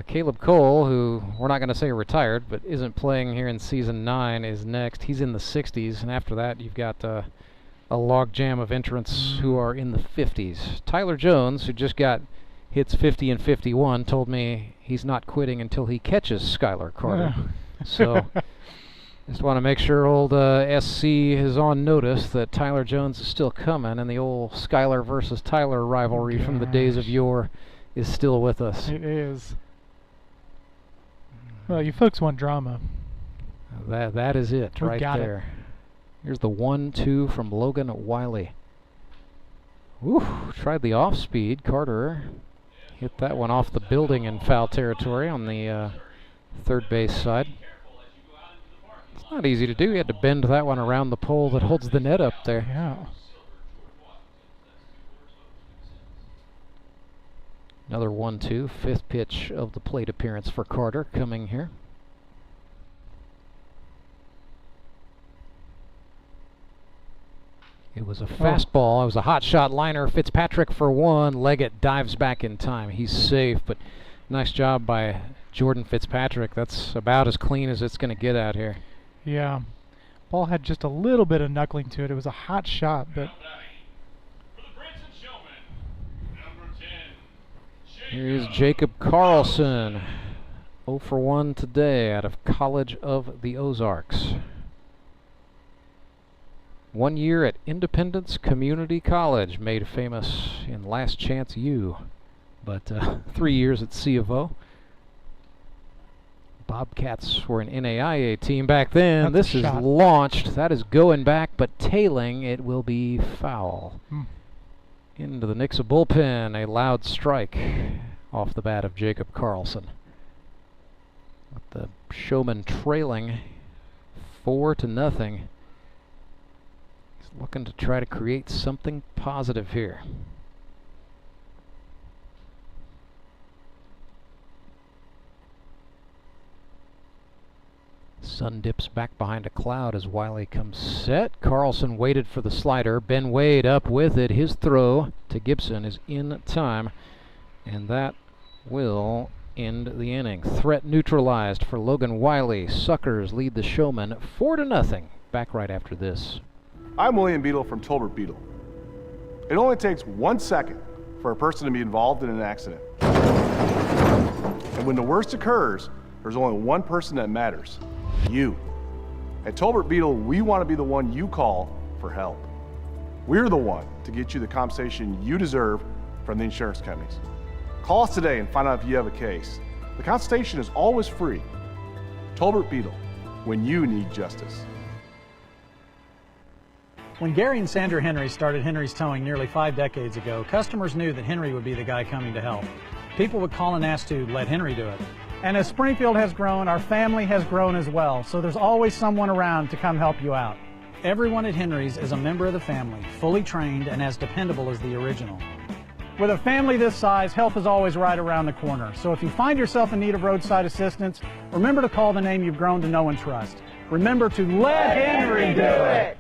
Caleb Cole, who we're not going to say retired, but isn't playing here in season 9, is next. He's in the 60s, and after that you've got a log jam of entrants who are in the 50s. Tyler Jones, who just got hits 50 and 51, told me he's not quitting until he catches Skylar Carter. So just want to make sure old SC is on notice that Tyler Jones is still coming, and the old Skylar versus Tyler rivalry from the days of yore is still with us. It is. Well, you folks want drama. That is it We right got it. there. Here's the 1-2 from Logan Wiley. Woo, tried the off speed. Carter hit that one off the building in foul territory on the third base side. It's not easy to do. He had to bend that one around the pole that holds the net up there. Yeah. Another 1-2, fifth pitch of the plate appearance for Carter coming here. It was a fastball. It was a hot shot liner. Fitzpatrick for one. Leggett dives back in time. He's safe, but nice job by Jordan Fitzpatrick. That's about as clean as it's going to get out here. Yeah. Ball had just a little bit of knuckling to it. It was a hot shot, but here's Jacob Karlson. 0 for 1 today out of College of the Ozarks. 1 year at Independence Community College, made famous in Last Chance U, but 3 years at C of O. Bobcats were an NAIA team back then. That's This is launched. That is going back, but tailing. It will be foul. Into the Nixa bullpen. A loud strike off the bat of Jacob Karlson. With the Showman trailing 4-0. Looking to try to create something positive here. Sun dips back behind a cloud as Wiley comes set. Karlson waited for the slider. Ben Wade up with it. His throw to Gibson is in time, and that will end the inning. Threat neutralized for Logan Wiley. Suckers lead the Showman 4-0. Back right after this. I'm William Beadle from Tolbert Beadle. It only takes 1 second for a person to be involved in an accident. And when the worst occurs, there's only one person that matters, you. At Tolbert Beadle, we want to be the one you call for help. We're the one to get you the compensation you deserve from the insurance companies. Call us today and find out if you have a case. The consultation is always free. Tolbert Beadle, when you need justice. When Gary and Sandra Henry started Henry's Towing nearly 5 decades ago, customers knew that Henry would be the guy coming to help. People would call and ask to let Henry do it. And as Springfield has grown, our family has grown as well, so there's always someone around to come help you out. Everyone at Henry's is a member of the family, fully trained and as dependable as the original. With a family this size, help is always right around the corner. So if you find yourself in need of roadside assistance, remember to call the name you've grown to know and trust. Remember to let Henry do it!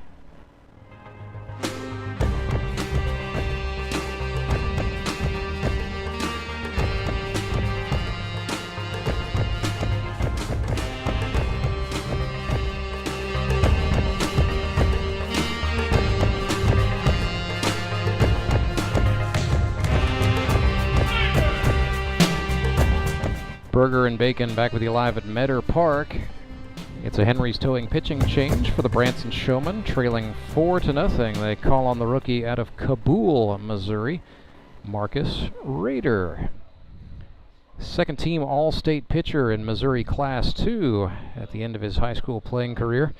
Burger and Bacon back with you live at Meador Park. It's a Henry's Towing pitching change for the Branson Showmen, trailing 4-0. They call on the rookie out of Kabul, Missouri, Marcus Rader. Second team All-State pitcher in Missouri Class 2 at the end of his high school playing career.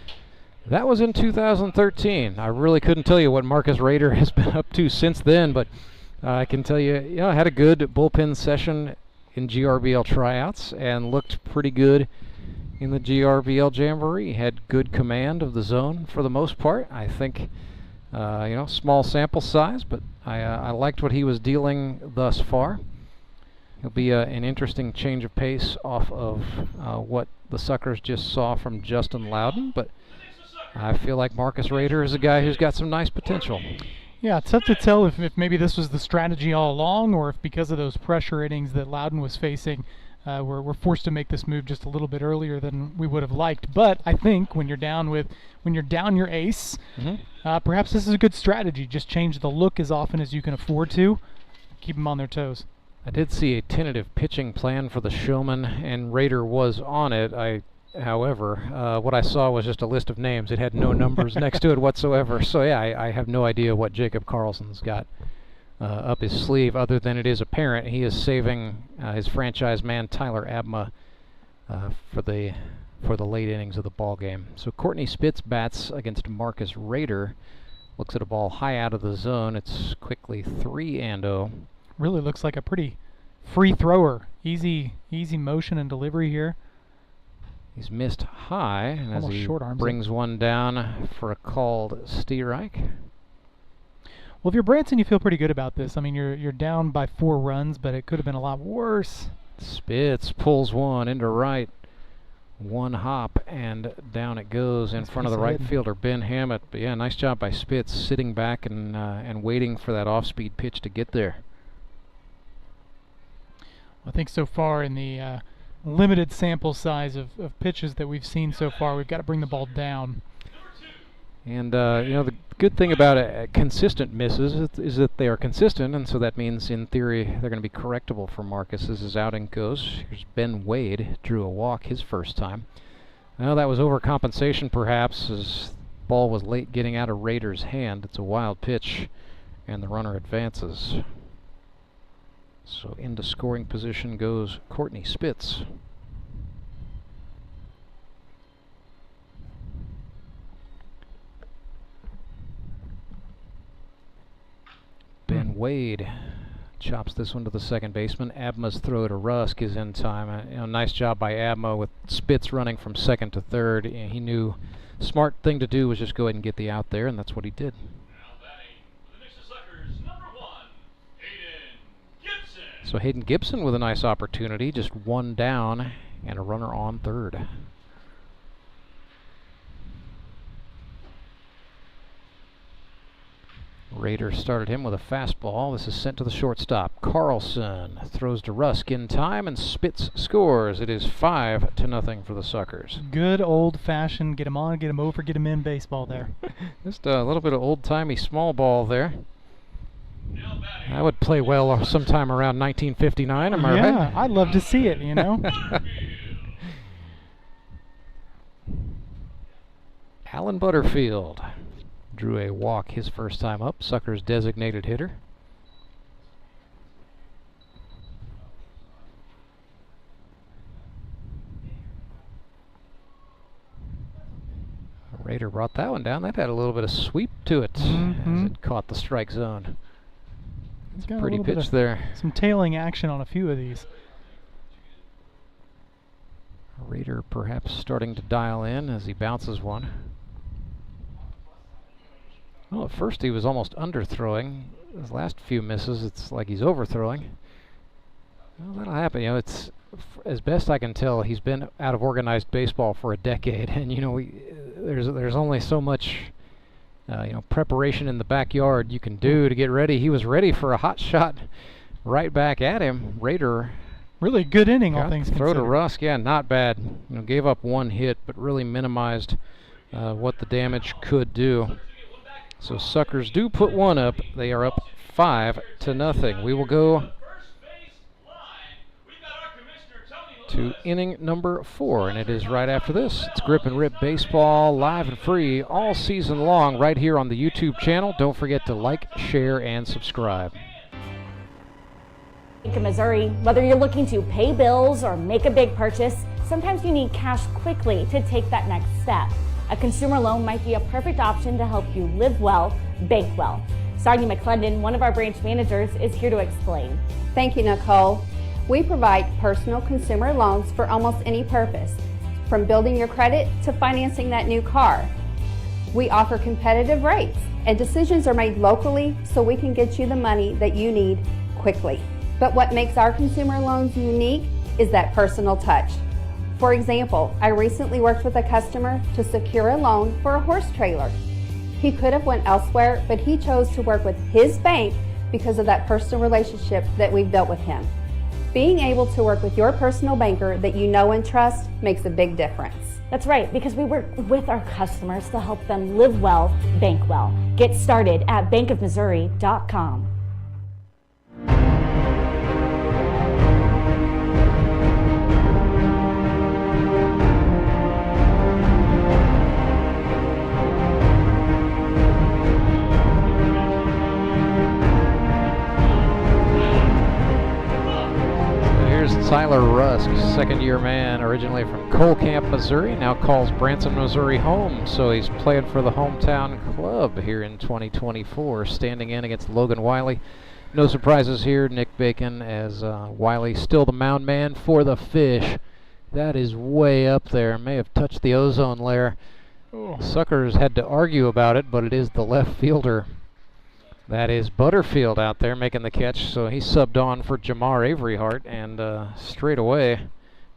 That was in 2013. I really couldn't tell you what Marcus Rader has been up to since then, but I can tell you, had a good bullpen session in GRBL tryouts and looked pretty good in the GRBL Jamboree. Had good command of the zone for the most part. I think, small sample size, but I liked what he was dealing thus far. It'll be an interesting change of pace off of what the Suckers just saw from Justin Loudon, but I feel like Marcus Rader is a guy who's got some nice potential. Yeah, it's tough to tell if maybe this was the strategy all along, or if because of those pressure innings that Loudon was facing, we're forced to make this move just a little bit earlier than we would have liked. But I think when you're down your ace, perhaps this is a good strategy. Just change the look as often as you can afford to. Keep them on their toes. I did see a tentative pitching plan for the Showman, and Rader was on it. However, what I saw was just a list of names. It had no numbers next to it whatsoever. So yeah, I have no idea what Jacob Karlson's got up his sleeve, other than it is apparent he is saving his franchise man Tyler Abma for the late innings of the ball game. So Courtney Spitz bats against Marcus Rader. Looks at a ball high out of the zone. It's quickly 3-0. Really looks like a pretty free thrower. Easy motion and delivery here. He's missed high, and as he short arms brings one down for a called strike. Well, if you're Branson, you feel pretty good about this. I mean, you're down by 4 runs, but it could have been a lot worse. Spitz pulls one into right. One hop, and down it goes in front of the right fielder, Ben Hammett. But yeah, nice job by Spitz, sitting back and waiting for that off-speed pitch to get there. I think so far in the limited sample size of pitches that we've seen so far, we've got to bring the ball down. And the good thing about consistent misses is that they are consistent, and so that means in theory they're going to be correctable for Marcus as his outing goes. Here's Ben Wade, drew a walk his first time. Well, that was overcompensation perhaps, as the ball was late getting out of Rader's hand. It's a wild pitch, and the runner advances. So into scoring position goes Courtney Spitz. Ben Wade chops this one to the second baseman. Abma's throw to Rusk is in time. Nice job by Abma with Spitz running from second to third. He knew smart thing to do was just go ahead and get the out there, and that's what he did. Now batting for the Nixa Suckers, number 1, Hayden Gibson. So Hayden Gibson with a nice opportunity, just one down and a runner on third. Rader started him with a fastball. This is sent to the shortstop. Karlson throws to Rusk in time, and Spitz scores. It is 5-0 for the Suckers. Good old-fashioned get him on, get him over, get him in baseball there. Just a little bit of old-timey small ball there. That would play well sometime around 1959, am I right? Yeah, I'd love to see it, you know. Alan Butterfield drew a walk his first time up, Suckers' designated hitter. Rader brought that one down. That had a little bit of sweep to it as it caught the strike zone. It's a pretty pitch there. Some tailing action on a few of these. Rader perhaps starting to dial in as he bounces one. Well, at first he was almost underthrowing. His last few misses, it's like he's overthrowing. Well, that'll happen. You know, it's as best I can tell, he's been out of organized baseball for a decade, and you know, there's only so much preparation in the backyard you can do to get ready. He was ready for a hot shot right back at him. Rader, really good inning, all things considered. Throw to Rusk, yeah, not bad. Gave up one hit, but really minimized what the damage could do. So Suckers do put one up. They are up 5-0. We will go to inning number 4, and it is right after this. It's Grip and Rip Baseball, live and free all season long right here on the YouTube channel. Don't forget to like, share, and subscribe. In Missouri, whether you're looking to pay bills or make a big purchase, sometimes you need cash quickly to take that next step. A consumer loan might be a perfect option to help you live well, bank well. Sonia McClendon, one of our branch managers, is here to explain. Thank you, Nicole. We provide personal consumer loans for almost any purpose, from building your credit to financing that new car. We offer competitive rates, and decisions are made locally so we can get you the money that you need quickly. But what makes our consumer loans unique is that personal touch. For example, I recently worked with a customer to secure a loan for a horse trailer. He could have went elsewhere, but he chose to work with his bank because of that personal relationship that we've built with him. Being able to work with your personal banker that you know and trust makes a big difference. That's right, because we work with our customers to help them live well, bank well. Get started at bankofmissouri.com. here's Tyler Rusk, second-year man, originally from Cole Camp, Missouri, now calls Branson, Missouri home. So he's playing for the hometown club here in 2024, standing in against Logan Wiley. No surprises here. Nick Bacon as Wiley still the mound man for the Fish. That is way up there. May have touched the ozone layer. Suckers had to argue about it, but it is the left fielder. That is Butterfield out there making the catch, so he subbed on for Jamar Averyhart, and straight away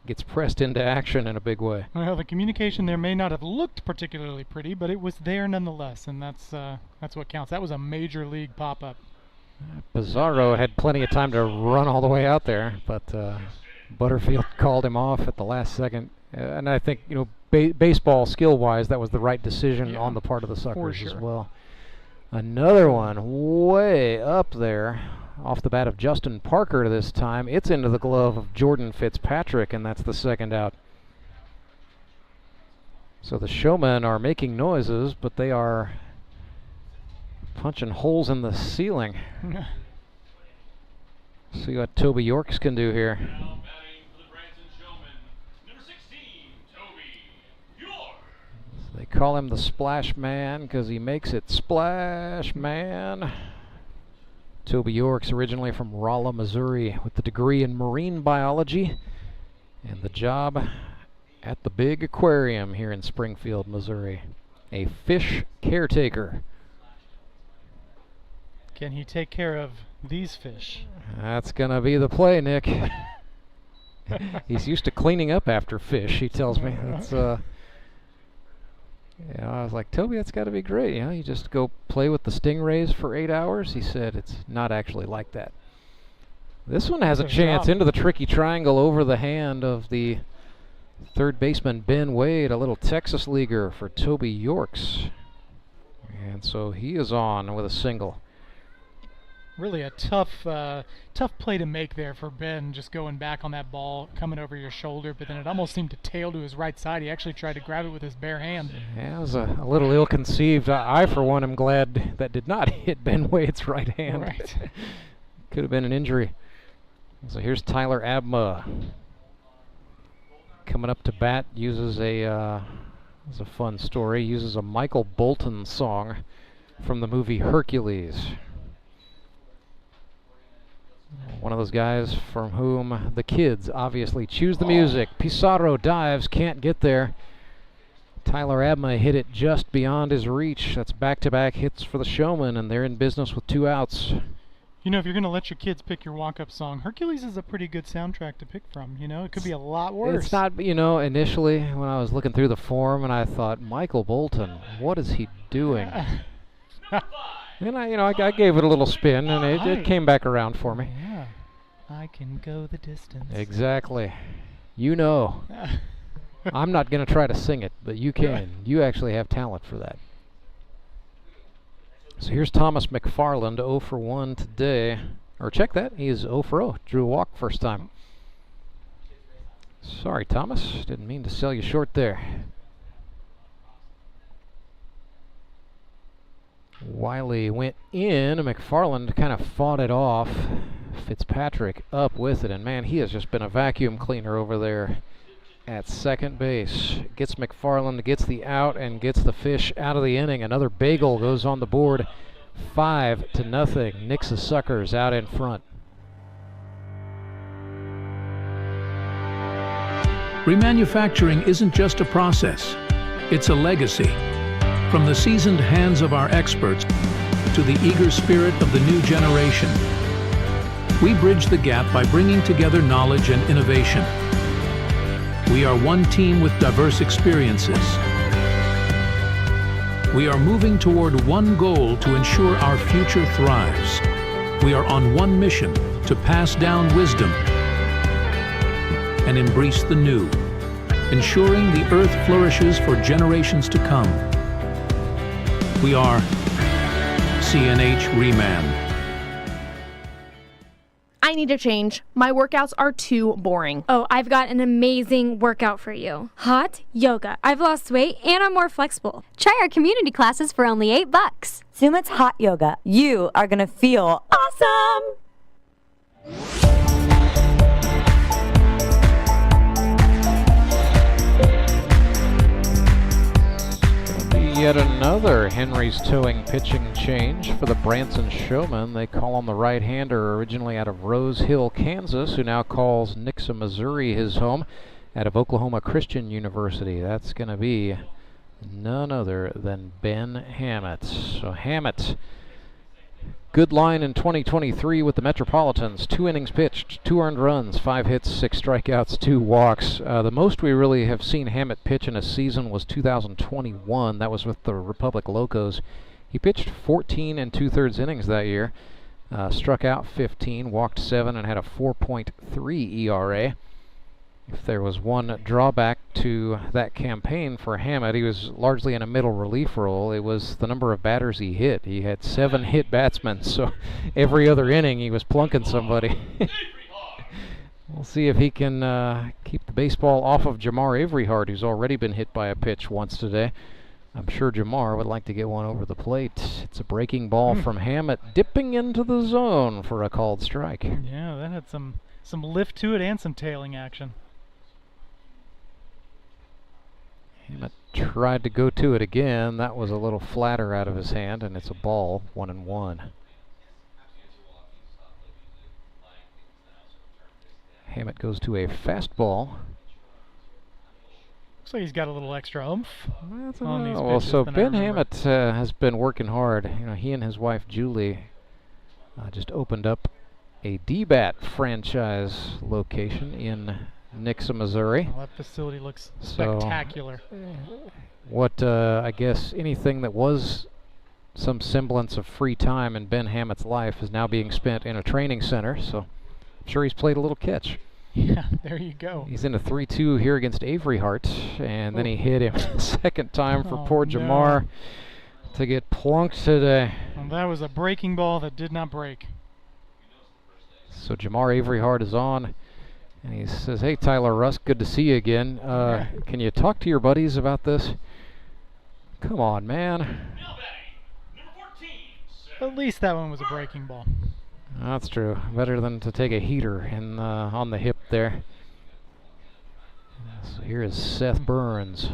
gets pressed into action in a big way. Well, the communication there may not have looked particularly pretty, but it was there nonetheless, and that's what counts. That was a major league pop-up. Pizarro had plenty of time to run all the way out there, but Butterfield called him off at the last second. And I think, baseball skill-wise, that was the right decision on the part of the Suckers as well. Another one way up there, off the bat of Justin Parker this time. It's into the glove of Jordan Fitzpatrick, and that's the second out. So the Showmen are making noises, but they are punching holes in the ceiling. See what Toby Yorks can do here. Now batting for the Branson Showmen, number 16, Toby Yorks. They call him the Splash Man because he makes it Splash Man. Toby Yorks, originally from Rolla, Missouri, with the degree in marine biology and the job at the big aquarium here in Springfield, Missouri. A fish caretaker. Can he take care of these fish? That's going to be the play, Nick. He's used to cleaning up after fish, he tells me. That's, I was like, Toby, that's got to be great. You just go play with the stingrays for 8 hours. He said it's not actually like that. This one has a chance into the tricky triangle over the hand of the third baseman, Ben Wade, a little Texas leaguer for Toby Yorks. And so he is on with a single. Really a tough play to make there for Ben, just going back on that ball, coming over your shoulder, but then it almost seemed to tail to his right side. He actually tried to grab it with his bare hand. Yeah, it was a little ill-conceived. I, for one, am glad that did not hit Ben Wade's right hand. Right. Could have been an injury. So here's Tyler Abma. Coming up to bat, uses it's a fun story, uses a Michael Bolton song from the movie Hercules. One of those guys from whom the kids obviously choose the music. Pizarro dives, can't get there. Tyler Abma hit it just beyond his reach. That's back-to-back hits for the Showman, and they're in business with 2 outs. If you're going to let your kids pick your walk-up song, Hercules is a pretty good soundtrack to pick from. It could be a lot worse. It's not, initially when I was looking through the form and I thought, Michael Bolton, what is he doing? And I gave it a little spin, and it came back around for me. Yeah, I can go the distance. Exactly. I'm not going to try to sing it, but you can. You actually have talent for that. So here's Thomas McFarland, 0 for 1 today. Or check that, he is 0 for 0. Drew a walk first time. Sorry, Thomas. Didn't mean to sell you short there. Wiley went in, and McFarland kind of fought it off. Fitzpatrick up with it, and man, he has just been a vacuum cleaner over there at second base. Gets McFarland, gets the out, and gets the Fish out of the inning. Another bagel goes on the board, 5-0. Nixa Suckers out in front. Remanufacturing isn't just a process, it's a legacy. From the seasoned hands of our experts to the eager spirit of the new generation, we bridge the gap by bringing together knowledge and innovation. We are one team with diverse experiences. We are moving toward one goal to ensure our future thrives. We are on one mission to pass down wisdom and embrace the new, ensuring the earth flourishes for generations to come. We are CNH Reman. I need a change. My workouts are too boring. Oh, I've got an amazing workout for you. Hot yoga. I've lost weight and I'm more flexible. Try our community classes for only $8. Sumit's Hot Yoga. You are going to feel awesome! Henry's towing pitching change for the Branson Showmen. They call on the right-hander originally out of Rose Hill, Kansas, who now calls Nixa, Missouri his home out of Oklahoma Christian University. That's going to be none other than Ben Hammett. So Hammett, good line in 2023 with the Metropolitans. 2 innings pitched, 2 earned runs, 5 hits, 6 strikeouts, 2 walks. The most we really have seen Hammett pitch in a season was 2021. That was with the Republic Locos. He pitched 14 2/3 innings that year. Struck out 15, walked 7, and had a 4.3 ERA. If there was one drawback to that campaign for Hammett, he was largely in a middle relief role. It was the number of batters he hit. He had 7 hit batsmen, so every other inning he was plunking somebody. We'll see if he can keep the baseball off of Jamar Averyhart, who's already been hit by a pitch once today. I'm sure Jamar would like to get one over the plate. It's a breaking ball from Hammett, dipping into the zone for a called strike. Yeah, that had some lift to it and some tailing action. Hammett tried to go to it again. That was a little flatter out of his hand, and it's a ball, 1-1. Hammett goes to a fastball. Looks like he's got a little extra oomph on these Well, pitches so than I Ben remember. Hammett has been working hard. You know, he and his wife Julie just opened up a D-Bat franchise location in Nixa, Missouri. Well, that facility looks spectacular. What I guess anything that was some semblance of free time in Ben Hammett's life is now being spent in a training center, so I'm sure he's played a little catch. Yeah, there you go. He's in a 3-2 here against Averyhart, and then he hit him a second time for poor Jamar to get plunked today. Well, that was a breaking ball that did not break. So Jamar Averyhart is on, and he says, "Hey, Tyler Rusk, good to see you again. Can you talk to your buddies about this?" Come on, man. At least that one was a breaking ball. That's true. Better than to take a heater in, on the hip there. So here is Seth Burns,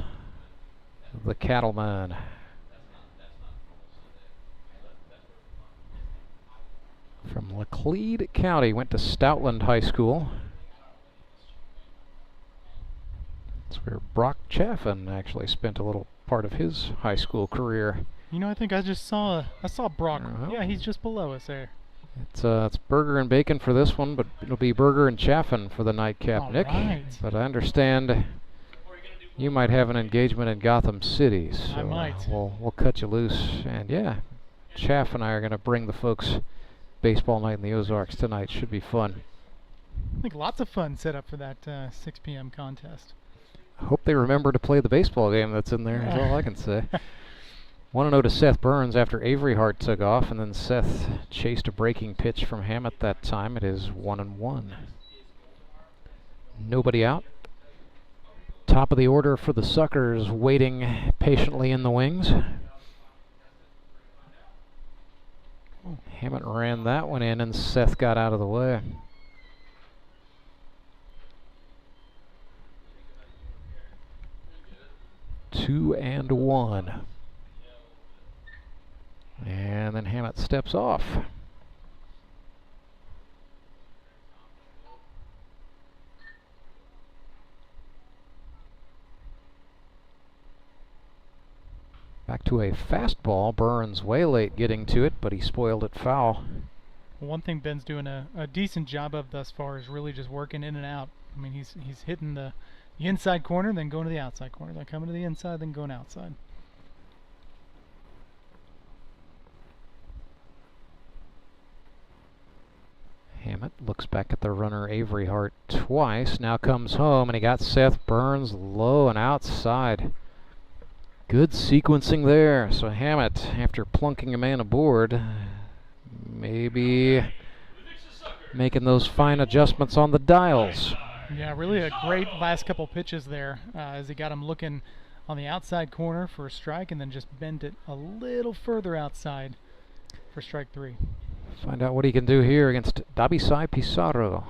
the cattleman. From Laclede County, went to Stoutland High School. That's where Brock Chaffin actually spent a little part of his high school career. You know, I think I saw Brock. Yeah, he's just below us there. It's burger and bacon for this one, but it'll be burger and Chaffin for the nightcap, Nick. Right. But I understand you might have an engagement in Gotham City, so I might. We'll cut you loose. And yeah, Chaff and I are going to bring the folks baseball night in the Ozarks tonight. Should be fun. I think lots of fun set up for that 6 p.m. contest. I hope they remember to play the baseball game that's in there, is all I can say. 1-0 to Seth Burns after Averyhart took off, and then Seth chased a breaking pitch from Hammett that time. It is 1-1. Nobody out. Top of the order for the Suckers, waiting patiently in the wings. Hammett ran that one in, and Seth got out of the way. Two and one. And then Hammett steps off. Back to a fastball. Burns way late getting to it, but he spoiled it foul. One thing Ben's doing a decent job of thus far is really just working in and out. I mean, he's hitting the inside corner, then going to the outside corner, then coming to the inside, then going outside. Hammett looks back at the runner Averyhart twice, now comes home, and he got Seth Burns low and outside. Good sequencing there. So Hammett, after plunking a man aboard, maybe making those fine adjustments on the dials. Yeah, really a great last couple pitches there as he got him looking on the outside corner for a strike and then just bent it a little further outside for strike 3. Find out what he can do here against Dabisai Pizarro.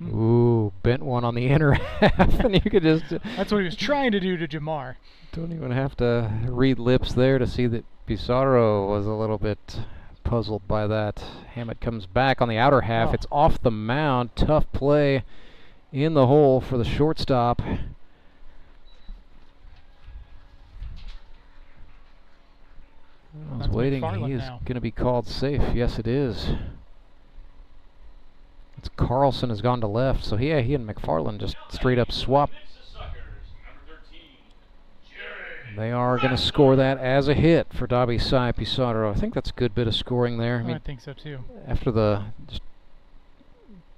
Ooh, bent one on the inner half, and you could just... That's what he was trying to do to Jamar. Don't even have to read lips there to see that Pizarro was a little bit puzzled by that. Hammett comes back on the outer half. Oh. It's off the mound. Tough play in the hole for the shortstop. I was waiting. He is going to be called safe. Yes, it is. It's Karlson has gone to left, so he and McFarland just straight up swap. They are going to score that as a hit for Dobby Sai Pizarro. I think that's a good bit of scoring there. I mean, I think so too. After the just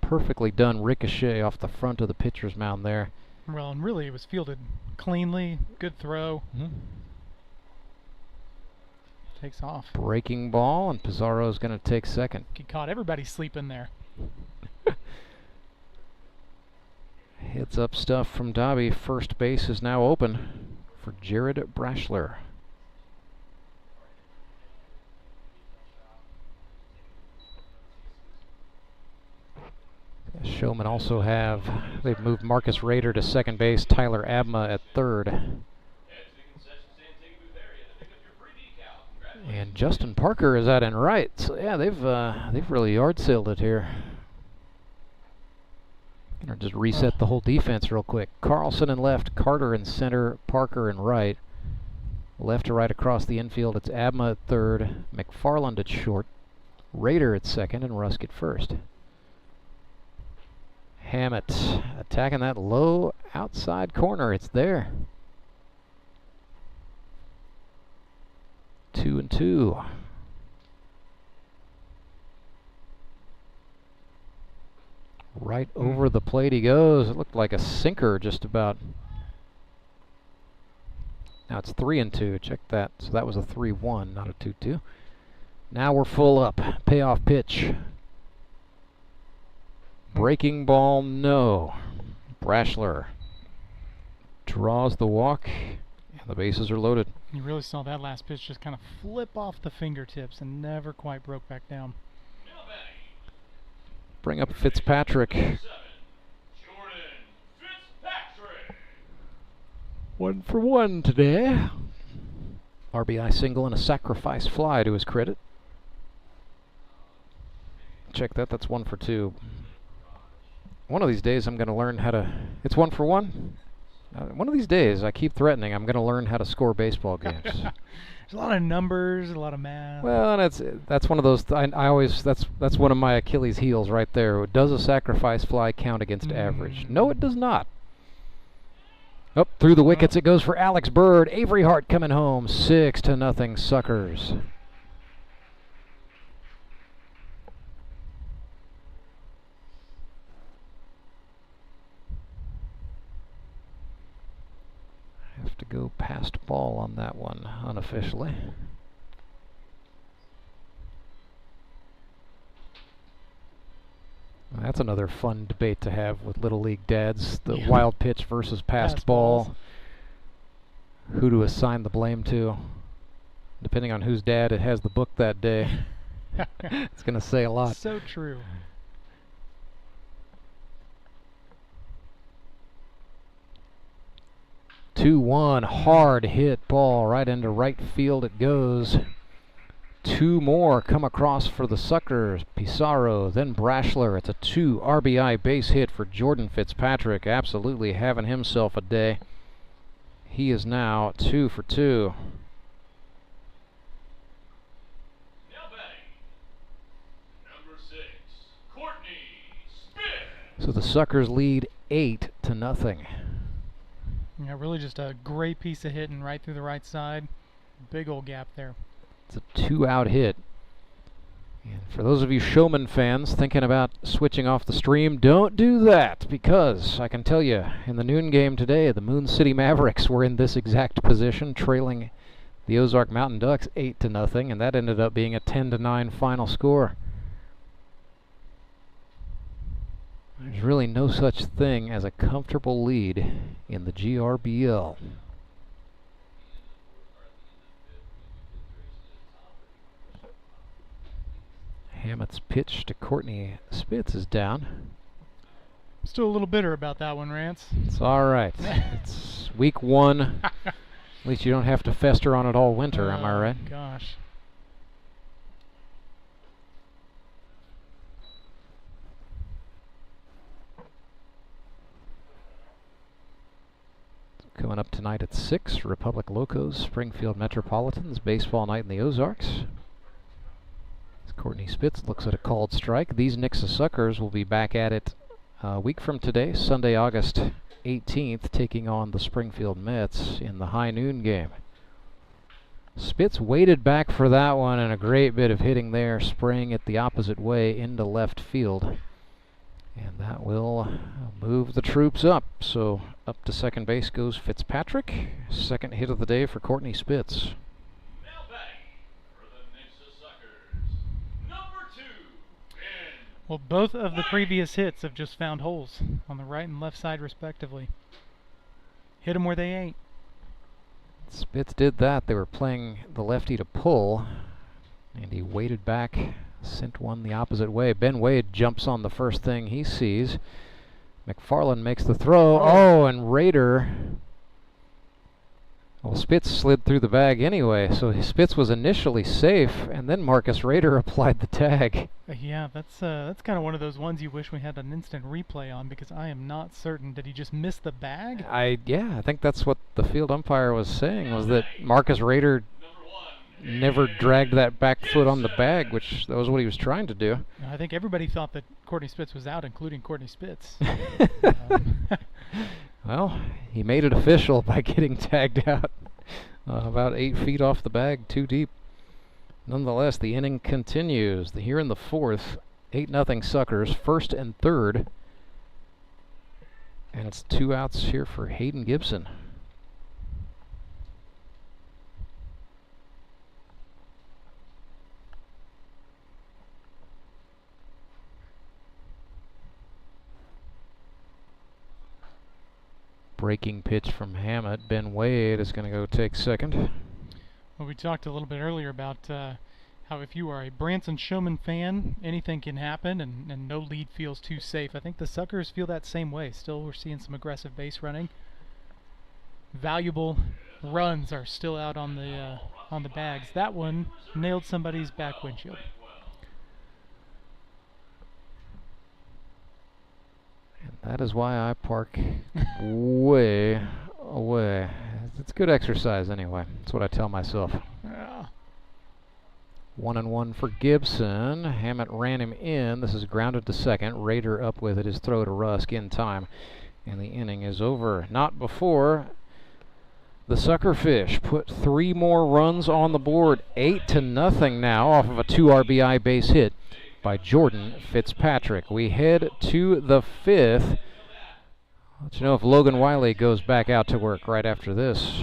perfectly done ricochet off the front of the pitcher's mound there. Well, and really it was fielded cleanly. Good throw. Takes off. Breaking ball, and Pizarro is going to take second. He caught everybody sleeping there. Heads up stuff from Dobby. First base is now open for Jared Brashler. Showman also they've moved Marcus Rader to second base, Tyler Abma at third. And Justin Parker is out in right. So yeah, they've really yard sailed it here. Or just reset the whole defense real quick. Karlson in left, Carter in center, Parker in right. Left to right across the infield, it's Abma at third, McFarland at short, Rader at second, and Rusk at first. Hammett attacking that low outside corner. It's there. 2-2. Right over the plate he goes. It looked like a sinker just about. Now it's 3-2. Check that. So that was a 3-1, not a 2-2. Now we're full up. Payoff pitch. Breaking ball, no. Brashler draws the walk, and the bases are loaded. You really saw that last pitch just kind of flip off the fingertips and never quite broke back down. Bring up Fitzpatrick. 1 for 1 today. RBI single and a sacrifice fly to his credit. Check that, that's 1 for 2. One of these days I'm going to learn how to... It's 1 for 1? One of these days, I keep threatening, I'm going to learn how to score baseball games. There's a lot of numbers, a lot of math. Well, that's one of those. I always that's one of my Achilles' heels right there. Does a sacrifice fly count against average? No, it does not. Up through the wickets it goes for Alex Bird. Avery Hart coming home, 6-0 Suckers. Have to go past ball on that one unofficially. That's another fun debate to have with Little League dads, the wild pitch versus past ball. Who to assign the blame to, depending on whose dad it has the book that day. It's going to say a lot. So true. Two-one, hard hit ball right into right field it goes. 2 more come across for the Suckers. Pizarro, then Brashler. It's a 2 RBI base hit for Jordan Fitzpatrick. Absolutely having himself a day. He is now 2 for 2. Number 6, Courtney Spitz. So the Suckers lead 8-0. Yeah, really just a great piece of hitting right through the right side. Big old gap there. It's a 2-out hit. And for those of you Showman fans thinking about switching off the stream, don't do that, because I can tell you, in the noon game today, the Moon City Mavericks were in this exact position, trailing the Ozark Mountain Ducks 8-0, and that ended up being a 10-9 final score. There's really no such thing as a comfortable lead in the GRBL. Hammett's pitch to Courtney Spitz is down. Still a little bitter about that one, Rance. It's all right. It's week 1. At least you don't have to fester on it all winter, am I right? Gosh. Coming up tonight at 6, Republic Locos, Springfield Metropolitans, baseball night in the Ozarks. As Courtney Spitz looks at a called strike. These Nixa Suckers will be back at it a week from today, Sunday, August 18th, taking on the Springfield Mets in the high noon game. Spitz waited back for that one, and a great bit of hitting there, spraying it the opposite way into left field. And that will move the troops up. So up to second base goes Fitzpatrick. Second hit of the day for Courtney Spitz. Now batting for the Nixa Suckers, number 2, Ben. Well, both of the previous hits have just found holes on the right and left side respectively. Hit them where they ain't. Spitz did that. They were playing the lefty to pull, and he waited back, sent one the opposite way. Ben Wade jumps on the first thing he sees. McFarland makes the throw. Oh, and Rader. Well, Spitz slid through the bag anyway, so Spitz was initially safe, and then Marcus Rader applied the tag. Yeah, that's kind of one of those ones you wish we had an instant replay on, because I am not certain. Did he just miss the bag? I think that's what the field umpire was saying, was that Marcus Rader never dragged that back foot on the bag, which that was what he was trying to do. I think everybody thought that Courtney Spitz was out, including Courtney Spitz. Well, he made it official by getting tagged out about 8 feet off the bag, too deep. Nonetheless, the inning continues. Here in the 4th, 8-0 Suckers, first and third. And it's 2 outs here for Hayden Gibson. Breaking pitch from Hammett. Ben Wade is going to go take second. Well, we talked a little bit earlier about how if you are a Branson Showmen fan, anything can happen, and no lead feels too safe. I think the Suckers feel that same way. Still, we're seeing some aggressive base running. Valuable runs are still out on the bags. That one nailed somebody's back windshield. And that is why I park way away. It's good exercise anyway. That's what I tell myself. Yeah. 1-1 for Gibson. Hammett ran him in. This is grounded to second. Rader up with it. His throw to Rusk in time. And the inning is over. Not before the Suckerfish put 3 more runs on the board. 8-0 now off of a 2 RBI base hit by Jordan Fitzpatrick. We head to the 5th. Let you know if Logan Wiley goes back out to work right after this.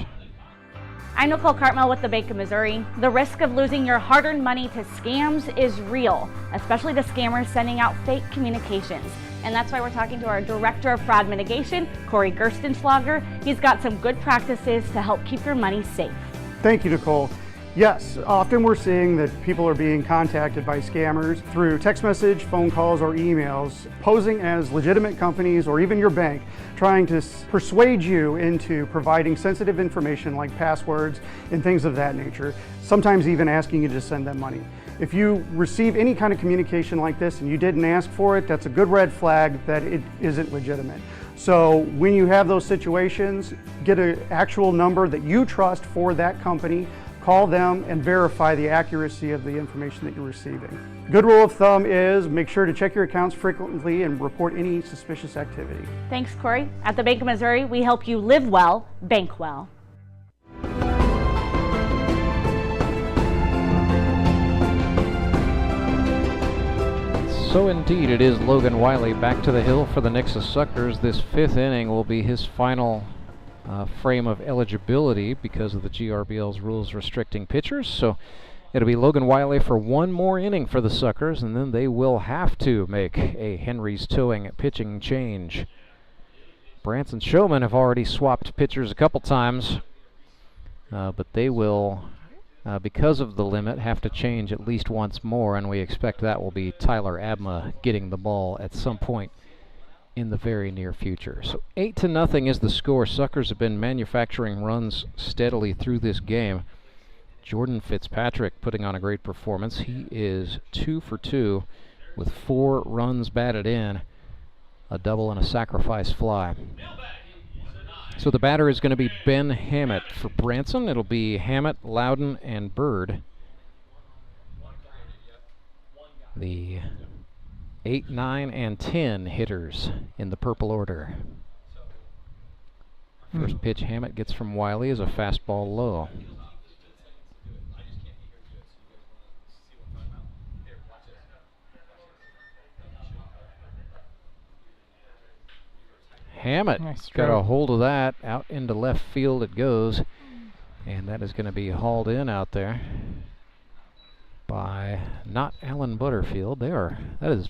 I'm Nicole Cartmel with the Bank of Missouri. The risk of losing your hard-earned money to scams is real, especially the scammers sending out fake communications. And that's why we're talking to our Director of Fraud Mitigation, Corey Gerstenschlager. He's got some good practices to help keep your money safe. Thank you, Nicole. Yes, often we're seeing that people are being contacted by scammers through text message, phone calls, or emails, posing as legitimate companies or even your bank, trying to persuade you into providing sensitive information like passwords and things of that nature, sometimes even asking you to send them money. If you receive any kind of communication like this and you didn't ask for it, that's a good red flag that it isn't legitimate. So when you have those situations, get an actual number that you trust for that company, call them and verify the accuracy of the information that you're receiving. Good rule of thumb is make sure to check your accounts frequently and report any suspicious activity. Thanks, Corey. At the Bank of Missouri, we help you live well, bank well. So indeed, it is Logan Wiley back to the hill for the Nixa Suckers. This 5th inning will be his final frame of eligibility because of the GRBL's rules restricting pitchers. So it'll be Logan Wiley for 1 more inning for the Suckers, and then they will have to make a Henry's Towing pitching change. Branson Showmen have already swapped pitchers a couple times, but they will, because of the limit, have to change at least once more, and we expect that will be Tyler Abma getting the ball at some point in the very near future. So 8-0 is the score. Suckers have been manufacturing runs steadily through this game. Jordan Fitzpatrick putting on a great performance. He is 2 for 2 with 4 runs batted in, a double and a sacrifice fly. So the batter is going to be Ben Hammett. For Branson, it'll be Hammett, Loudon, and Bird. The 8, 9, and 10 hitters in the purple order. First pitch Hammett gets from Wiley is a fastball low. Hammett got a hold of that. Out into left field it goes. And that is going to be hauled in out there by not Alan Butterfield. That is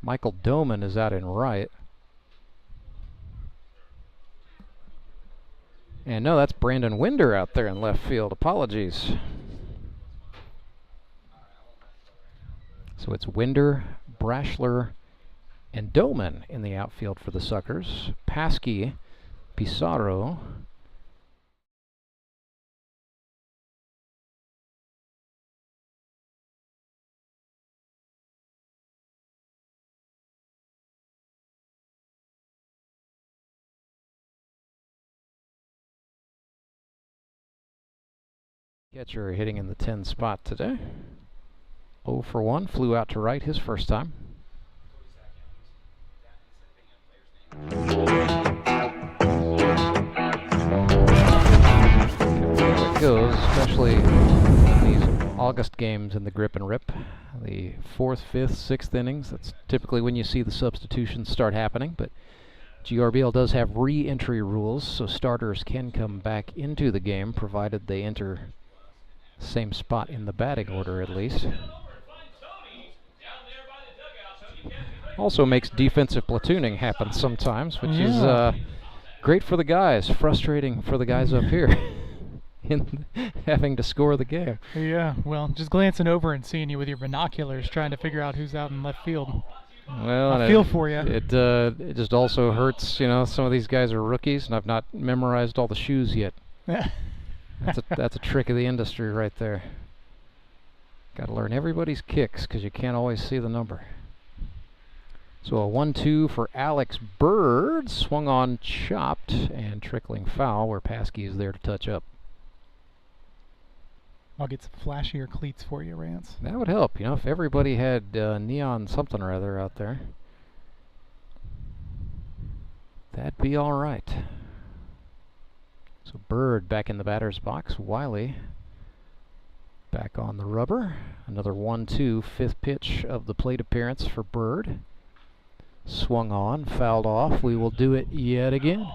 Michael Doman is out in right. And no, that's Brandon Winder out there in left field. Apologies. So it's Winder, Brashler, and Doman in the outfield for the Suckers. Paskey, Pizarro, catcher hitting in the 10 spot today. 0 for 1, flew out to right his first time. There it goes, especially in these August games in the grip and rip. The 4th, 5th, 6th innings, that's typically when you see the substitutions start happening, but GRBL does have re-entry rules, so starters can come back into the game provided they enter same spot in the batting order at least. Also makes defensive platooning happen sometimes, which is great for the guys, frustrating for the guys up here in having to score the game. Yeah, well, just glancing over and seeing you with your binoculars trying to figure out who's out in left field. Well, I feel for you. It just also hurts, you know, some of these guys are rookies and I've not memorized all the shoes yet. That's a trick of the industry right there. Got to learn everybody's kicks because you can't always see the number. So a 1-2 for Alex Bird. Swung on, chopped, and trickling foul where Paskey is there to touch up. I'll get some flashier cleats for you, Rance. That would help, you know, if everybody had neon something or other out there. That'd be all right. So Bird back in the batter's box. Wiley back on the rubber. Another 1-2, 5th pitch of the plate appearance for Bird. Swung on, fouled off. We will do it yet again.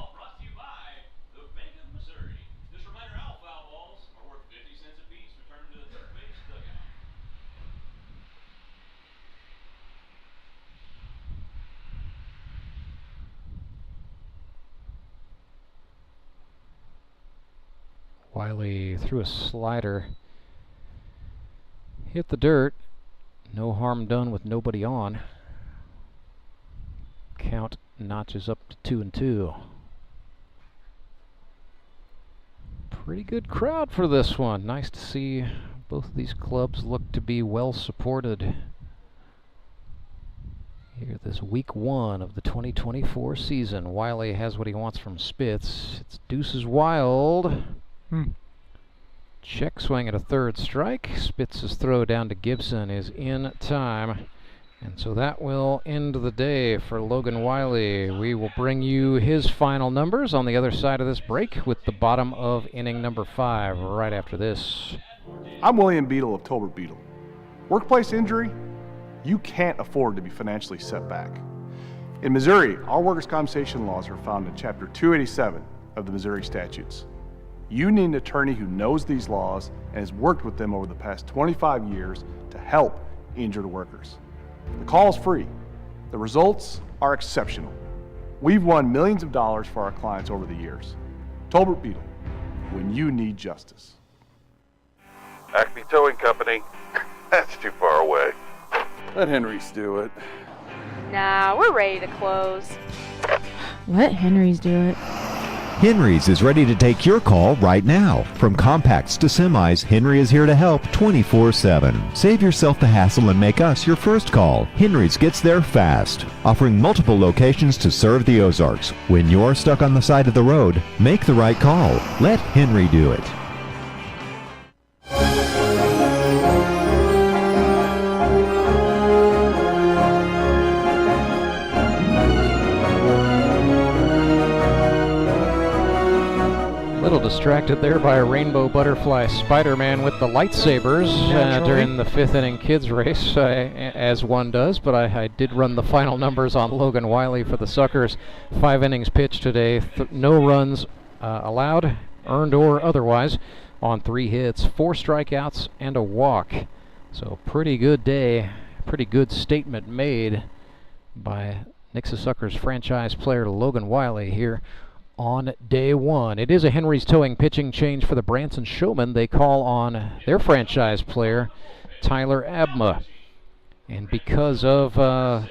Wiley threw a slider, hit the dirt, no harm done with nobody on. Count notches up to 2-2. Pretty good crowd for this one. Nice to see both of these clubs look to be well supported here this week 1 of the 2024 season. Wiley has what he wants from Spitz. It's deuces wild. Check swing at a 3rd strike. Spitz's throw down to Gibson is in time. And so that will end the day for Logan Wiley. We will bring you his final numbers on the other side of this break with the bottom of inning number 5 right after this. I'm William Beadle of Tolbert Beadle. Workplace injury? You can't afford to be financially set back. In Missouri, our workers' compensation laws are found in Chapter 287, of the Missouri statutes. You need an attorney who knows these laws and has worked with them over the past 25 years to help injured workers. The call is free. The results are exceptional. We've won millions of dollars for our clients over the years. Tolbert Beetle, when you need justice. Acme Towing Company. That's too far away. Let Henry's do it. Nah, we're ready to close. Let Henry's do it. Henry's is ready to take your call right now. From compacts to semis, Henry is here to help 24/7. Save yourself the hassle and make us your first call. Henry's gets there fast, offering multiple locations to serve the Ozarks. When you're stuck on the side of the road, make the right call. Let Henry do it. Little distracted there by a rainbow butterfly Spider-Man with the lightsabers during the 5th inning kids race, as one does, but I did run the final numbers on Logan Wiley for the Suckers. 5 innings pitched today, no runs allowed, earned or otherwise, on 3 hits, 4 strikeouts, and a walk. So pretty good day, pretty good statement made by Nixa Suckers franchise player Logan Wiley here on day 1. It is a Henry's Towing pitching change for the Branson Showmen. They call on their franchise player, Tyler Abma. And because of the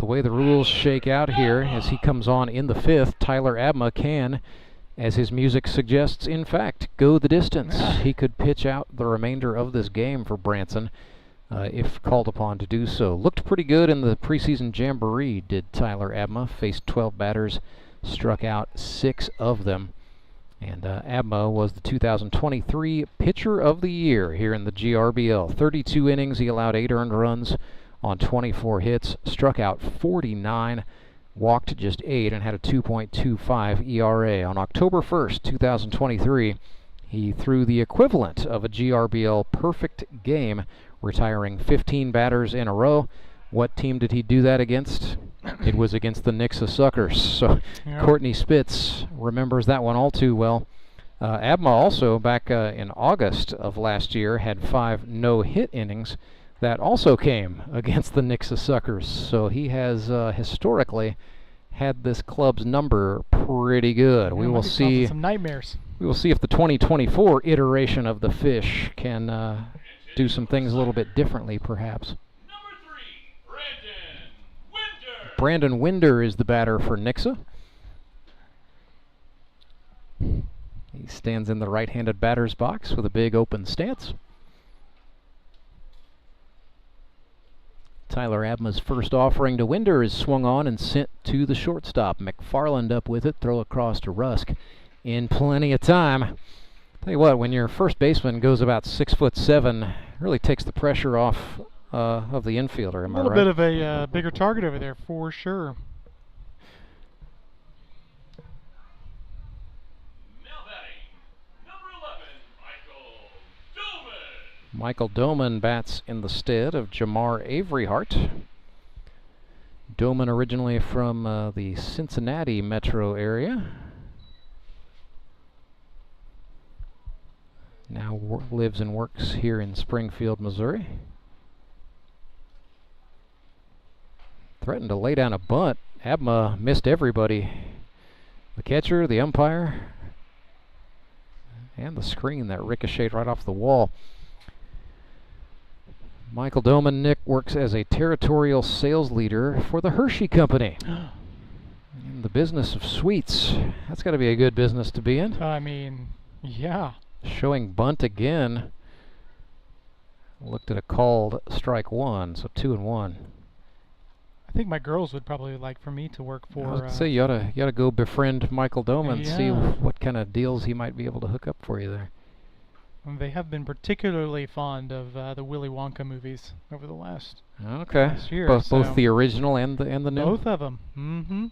way the rules shake out here, as he comes on in the 5th, Tyler Abma can, as his music suggests, in fact, go the distance. He could pitch out the remainder of this game for Branson if called upon to do so. Looked pretty good in the preseason jamboree, did Tyler Abma. Faced 12 batters, struck out 6 of them. And Abma was the 2023 Pitcher of the Year here in the GRBL. 32 innings, he allowed 8 earned runs on 24 hits, struck out 49, walked just 8, and had a 2.25 ERA. On October 1st, 2023, he threw the equivalent of a GRBL perfect game, retiring 15 batters in a row. What team did he do that against? It was against the Nixa Suckers. So yeah. Courtney Spitz remembers that one all too well. Abma also, back in August of last year, had 5 no-hit innings that also came against the Nixa Suckers. So he has historically had this club's number pretty good. Yeah, we will see some nightmares. We will see if the 2024 iteration of the Fish can do some things a little bit differently, perhaps. Brandon Winder is the batter for Nixa. He stands in the right-handed batter's box with a big open stance. Tyler Abma's first offering to Winder is swung on and sent to the shortstop. McFarland up with it, throw across to Rusk in plenty of time. Tell you what, when your first baseman goes about 6'7", it really takes the pressure off of the infielder, am I right? A little bit of a bigger target over there, for sure. Michael Doman bats in the stead of Jamar Averyhart. Doman originally from the Cincinnati metro area. Now lives and works here in Springfield, Missouri. Threatened to lay down a bunt. Abma missed everybody. The catcher, the umpire, and the screen that ricocheted right off the wall. Michael Doman, Nick, works as a territorial sales leader for the Hershey Company. In the business of sweets. That's got to be a good business to be in. I mean, yeah. Showing bunt again. Looked at a called strike 1, so 2-1. I think my girls would probably like for me to work for. I would say you ought to go befriend Michael Doman, yeah. See what kind of deals he might be able to hook up for you there. They have been particularly fond of the Willy Wonka movies over the last year. Both the original and the new. Both of them. Mm-hmm.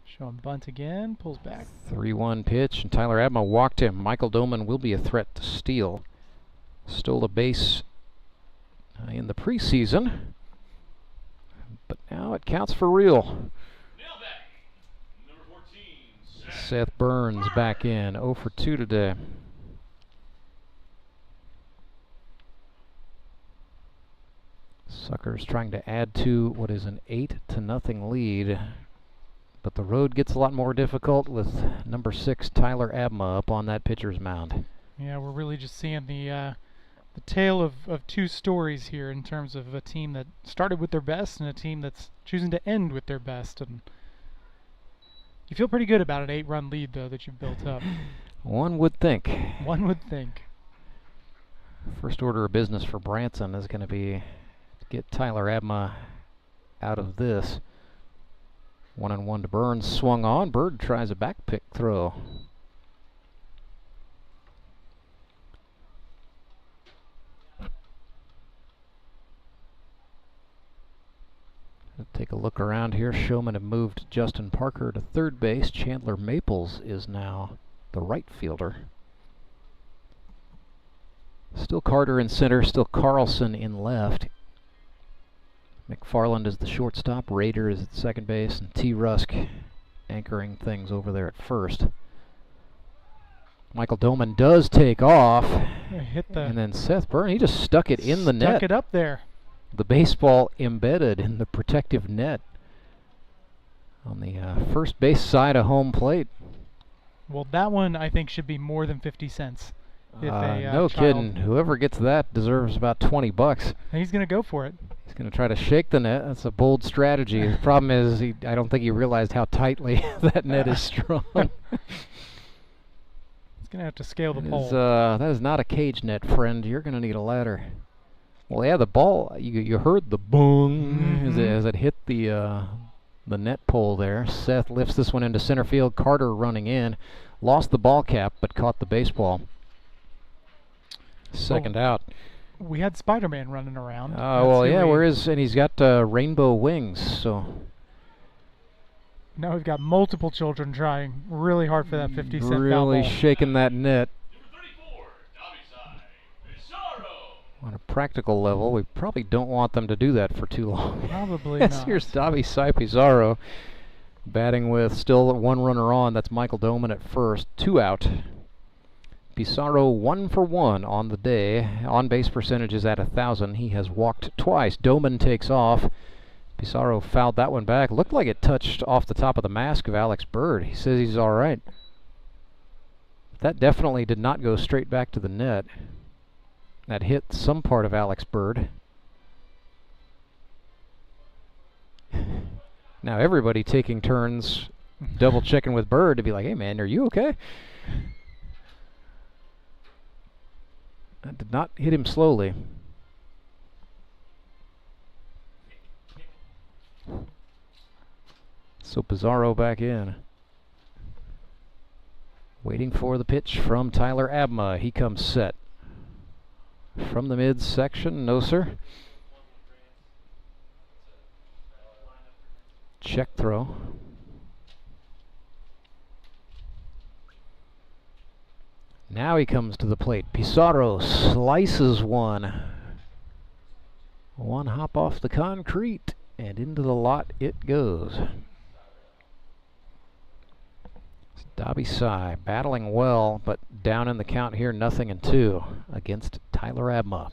Showing bunt again, pulls back. 3-1 pitch, and Tyler Abma walked him. Michael Doman will be a threat to steal. Stole a base in the preseason, but now it counts for real. Seth Burns back in, 0 for 2 today. Suckers trying to add to what is an 8-0 lead. But the road gets a lot more difficult with number 6 Tyler Abma up on that pitcher's mound. Yeah, we're really just seeing the tale of two stories here in terms of a team that started with their best and a team that's choosing to end with their best. And you feel pretty good about an 8-run lead, though, that you've built up. One would think. One would think. First order of business for Branson is going to be to get Tyler Abma out of this. 1-1 to Burns, swung on. Bird tries a back pick throw. Take a look around here. Showman have moved Justin Parker to third base. Chandler Maples is now the right fielder. Still Carter in center, still Karlson in left. McFarland is the shortstop, Rader is at second base, and T. Rusk anchoring things over there at first. Michael Doman does take off, and then Seth Burns, he just stuck it in the net. Stuck it up there. The baseball embedded in the protective net on the first base side of home plate. Well, that one I think should be more than 50 cents. No kidding. Whoever gets that deserves about 20 bucks. He's going to go for it. He's going to try to shake the net. That's a bold strategy. The problem is I don't think he realized how tightly that net is strung. He's going to have to scale the pole. That is not a cage net, friend. You're going to need a ladder. Well, yeah, the ball, you heard the boom as it hit the net pole there. Seth lifts this one into center field. Carter running in. Lost the ball cap, but caught the baseball. Second out. We had Spider-Man running around. Oh, well, yeah, and he's got rainbow wings, so. Now we've got multiple children trying really hard for that 50-cent foul ball. Really shaking that net. On a practical level, we probably don't want them to do that for too long. Probably not. Here's Davi Sai Pizarro batting with still one runner on. That's Michael Doman at first. 2 out. Pizarro 1 for 1 on the day. On base percentage is at 1,000. He has walked twice. Doman takes off. Pizarro fouled that one back. Looked like it touched off the top of the mask of Alex Bird. He says he's all right. That definitely did not go straight back to the net. That hit some part of Alex Bird. Now everybody taking turns double checking with Bird to be like, hey man, are you okay? That did not hit him slowly. So Pizarro back in. Waiting for the pitch from Tyler Abma. He comes set. From the midsection, no sir. Check throw. Now he comes to the plate. Pizarro slices one. One hop off the concrete and into the lot it goes. Davi Sai battling well, but down in the count here, 0-2 against Tyler Abma.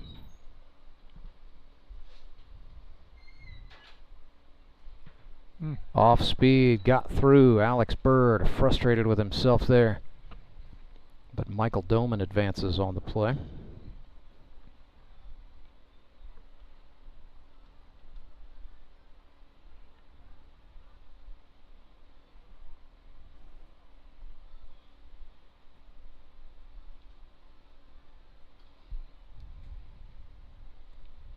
Off speed, got through. Alex Bird frustrated with himself there. But Michael Doman advances on the play.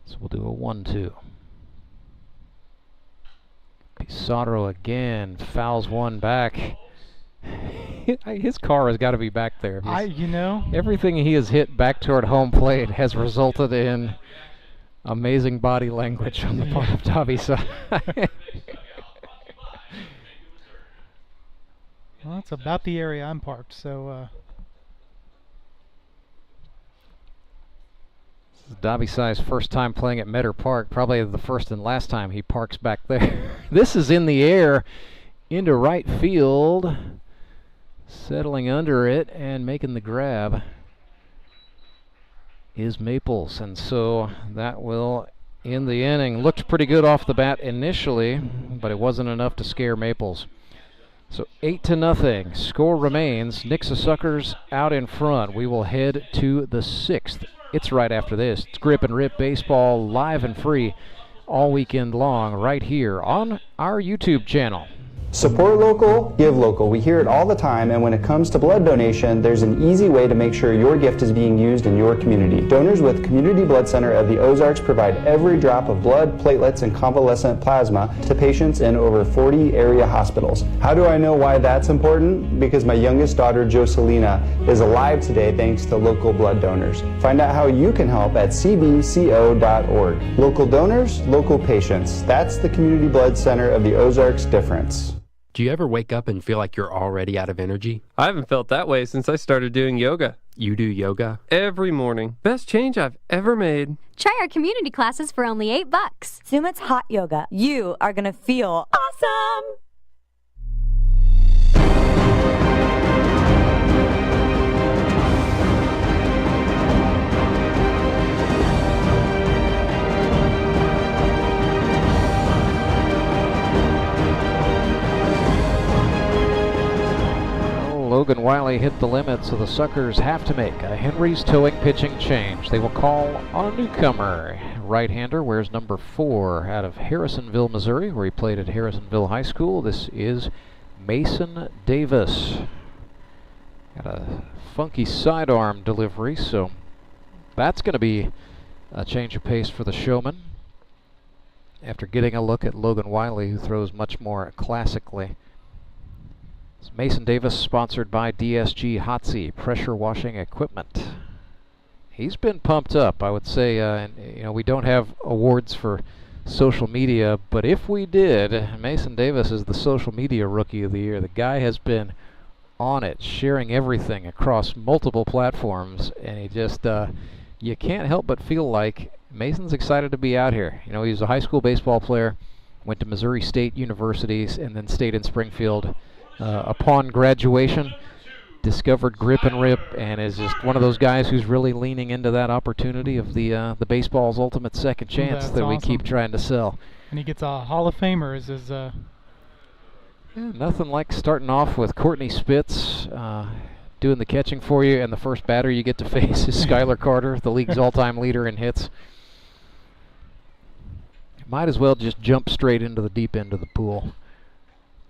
So we'll do a 1-2. Pizarro again fouls one back. His car has got to be back there. Everything he has hit back toward home plate has resulted in amazing body language on the part of Davi Sai. Well, that's about the area I'm parked, so. This is Davi Sai's first time playing at Meador Park, probably the first and last time he parks back there. This is in the air into right field. Settling under it and making the grab is Maples, and so that will end the inning. Looked pretty good off the bat initially, but it wasn't enough to scare Maples. So 8-0. Score remains. Nixa Suckers out in front. We will head to the 6th. It's right after this. It's Grip and Rip Baseball, live and free all weekend long, right here on our YouTube channel. Support local, give local. We hear it all the time, and when it comes to blood donation, there's an easy way to make sure your gift is being used in your community. Donors with Community Blood Center of the Ozarks provide every drop of blood, platelets, and convalescent plasma to patients in over 40 area hospitals. How do I know why that's important? Because my youngest daughter, Joselina, is alive today thanks to local blood donors. Find out how you can help at cbco.org. Local donors, local patients. That's the Community Blood Center of the Ozarks difference. Do you ever wake up and feel like you're already out of energy? I haven't felt that way since I started doing yoga. You do yoga? Every morning. Best change I've ever made. Try our community classes for only $8. Sumit's hot yoga. You are going to feel awesome. Logan Wiley hit the limit, so the Suckers have to make a Henry's towing pitching change. They will call on a newcomer. Right-hander wears number 4 out of Harrisonville, Missouri, where he played at Harrisonville High School. This is Mason Davis. Got a funky sidearm delivery, so that's going to be a change of pace for the Showman. After getting a look at Logan Wiley, who throws much more classically. Mason Davis, sponsored by DSG Hotsy Pressure Washing Equipment. He's been pumped up, I would say. You know, we don't have awards for social media, but if we did, Mason Davis is the social media rookie of the year. The guy has been on it, sharing everything across multiple platforms, and he just, you can't help but feel like Mason's excited to be out here. You know, he was a high school baseball player, went to Missouri State Universities, and then stayed in Springfield. Upon graduation, discovered Grip and Rip, and is just one of those guys who's really leaning into that opportunity of the baseball's ultimate second chance. That's that we keep trying to sell. And he gets a Hall of Famer as his. Yeah, nothing like starting off with Courtney Spitz doing the catching for you, and the first batter you get to face is Skylar Carter, the league's all-time leader in hits. Might as well just jump straight into the deep end of the pool.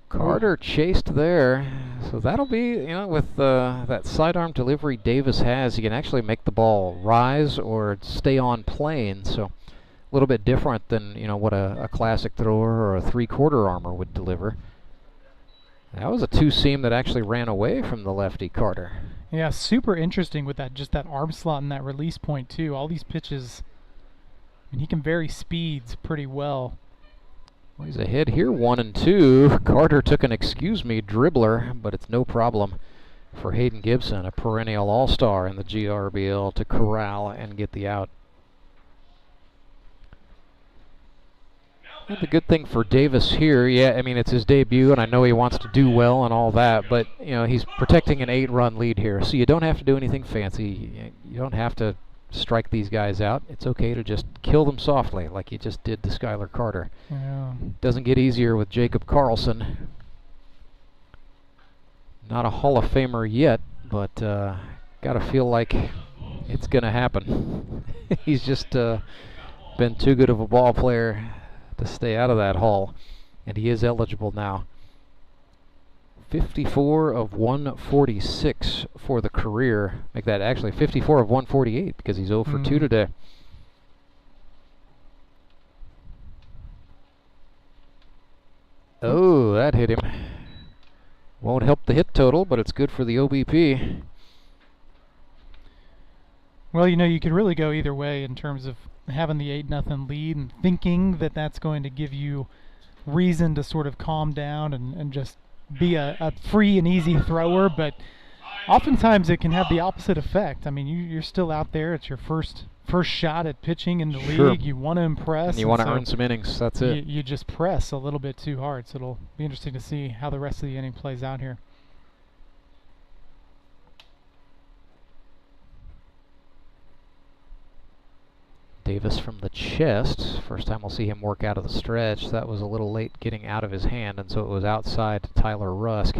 Carter chased there, so that'll be, you know, with that sidearm delivery Davis has, he can actually make the ball rise or stay on plane, so a little bit different than, you know, what a classic thrower or a three-quarter armor would deliver. That was a two-seam that actually ran away from the lefty Carter. Yeah, super interesting with that, just that arm slot and that release point too. All these pitches, I mean, he can vary speeds pretty well. Well, he's ahead here, 1-2. Carter took an excuse me dribbler, but it's no problem for Hayden Gibson, a perennial all-star in the GRBL, to corral and get the out. And the good thing for Davis here, yeah, I mean, it's his debut, and I know he wants to do well and all that, but, you know, he's protecting an 8-run lead here, so you don't have to do anything fancy. You don't have to strike these guys out. It's okay to just kill them softly, like you just did to Skylar Carter. Yeah. Doesn't get easier with Jacob Karlson. Not a Hall of Famer yet, but gotta feel like it's gonna happen. He's just been too good of a ball player to stay out of that hall, and he is eligible now. 54 of 146 for the career. Make that actually 54 of 148 because he's 0 for 2 today. Oh, that hit him. Won't help the hit total, but it's good for the OBP. Well, you know, you could really go either way in terms of having the 8-0 lead and thinking that that's going to give you reason to sort of calm down and just be a free and easy thrower, but oftentimes it can have the opposite effect. I mean, you're still out there. It's your first shot at pitching in the league. You want to impress. And you want to earn some innings. That's it. You just press a little bit too hard. So it'll be interesting to see how the rest of the inning plays out here. Davis from the chest. First time we'll see him work out of the stretch. That was a little late getting out of his hand, and so it was outside to Tyler Rusk.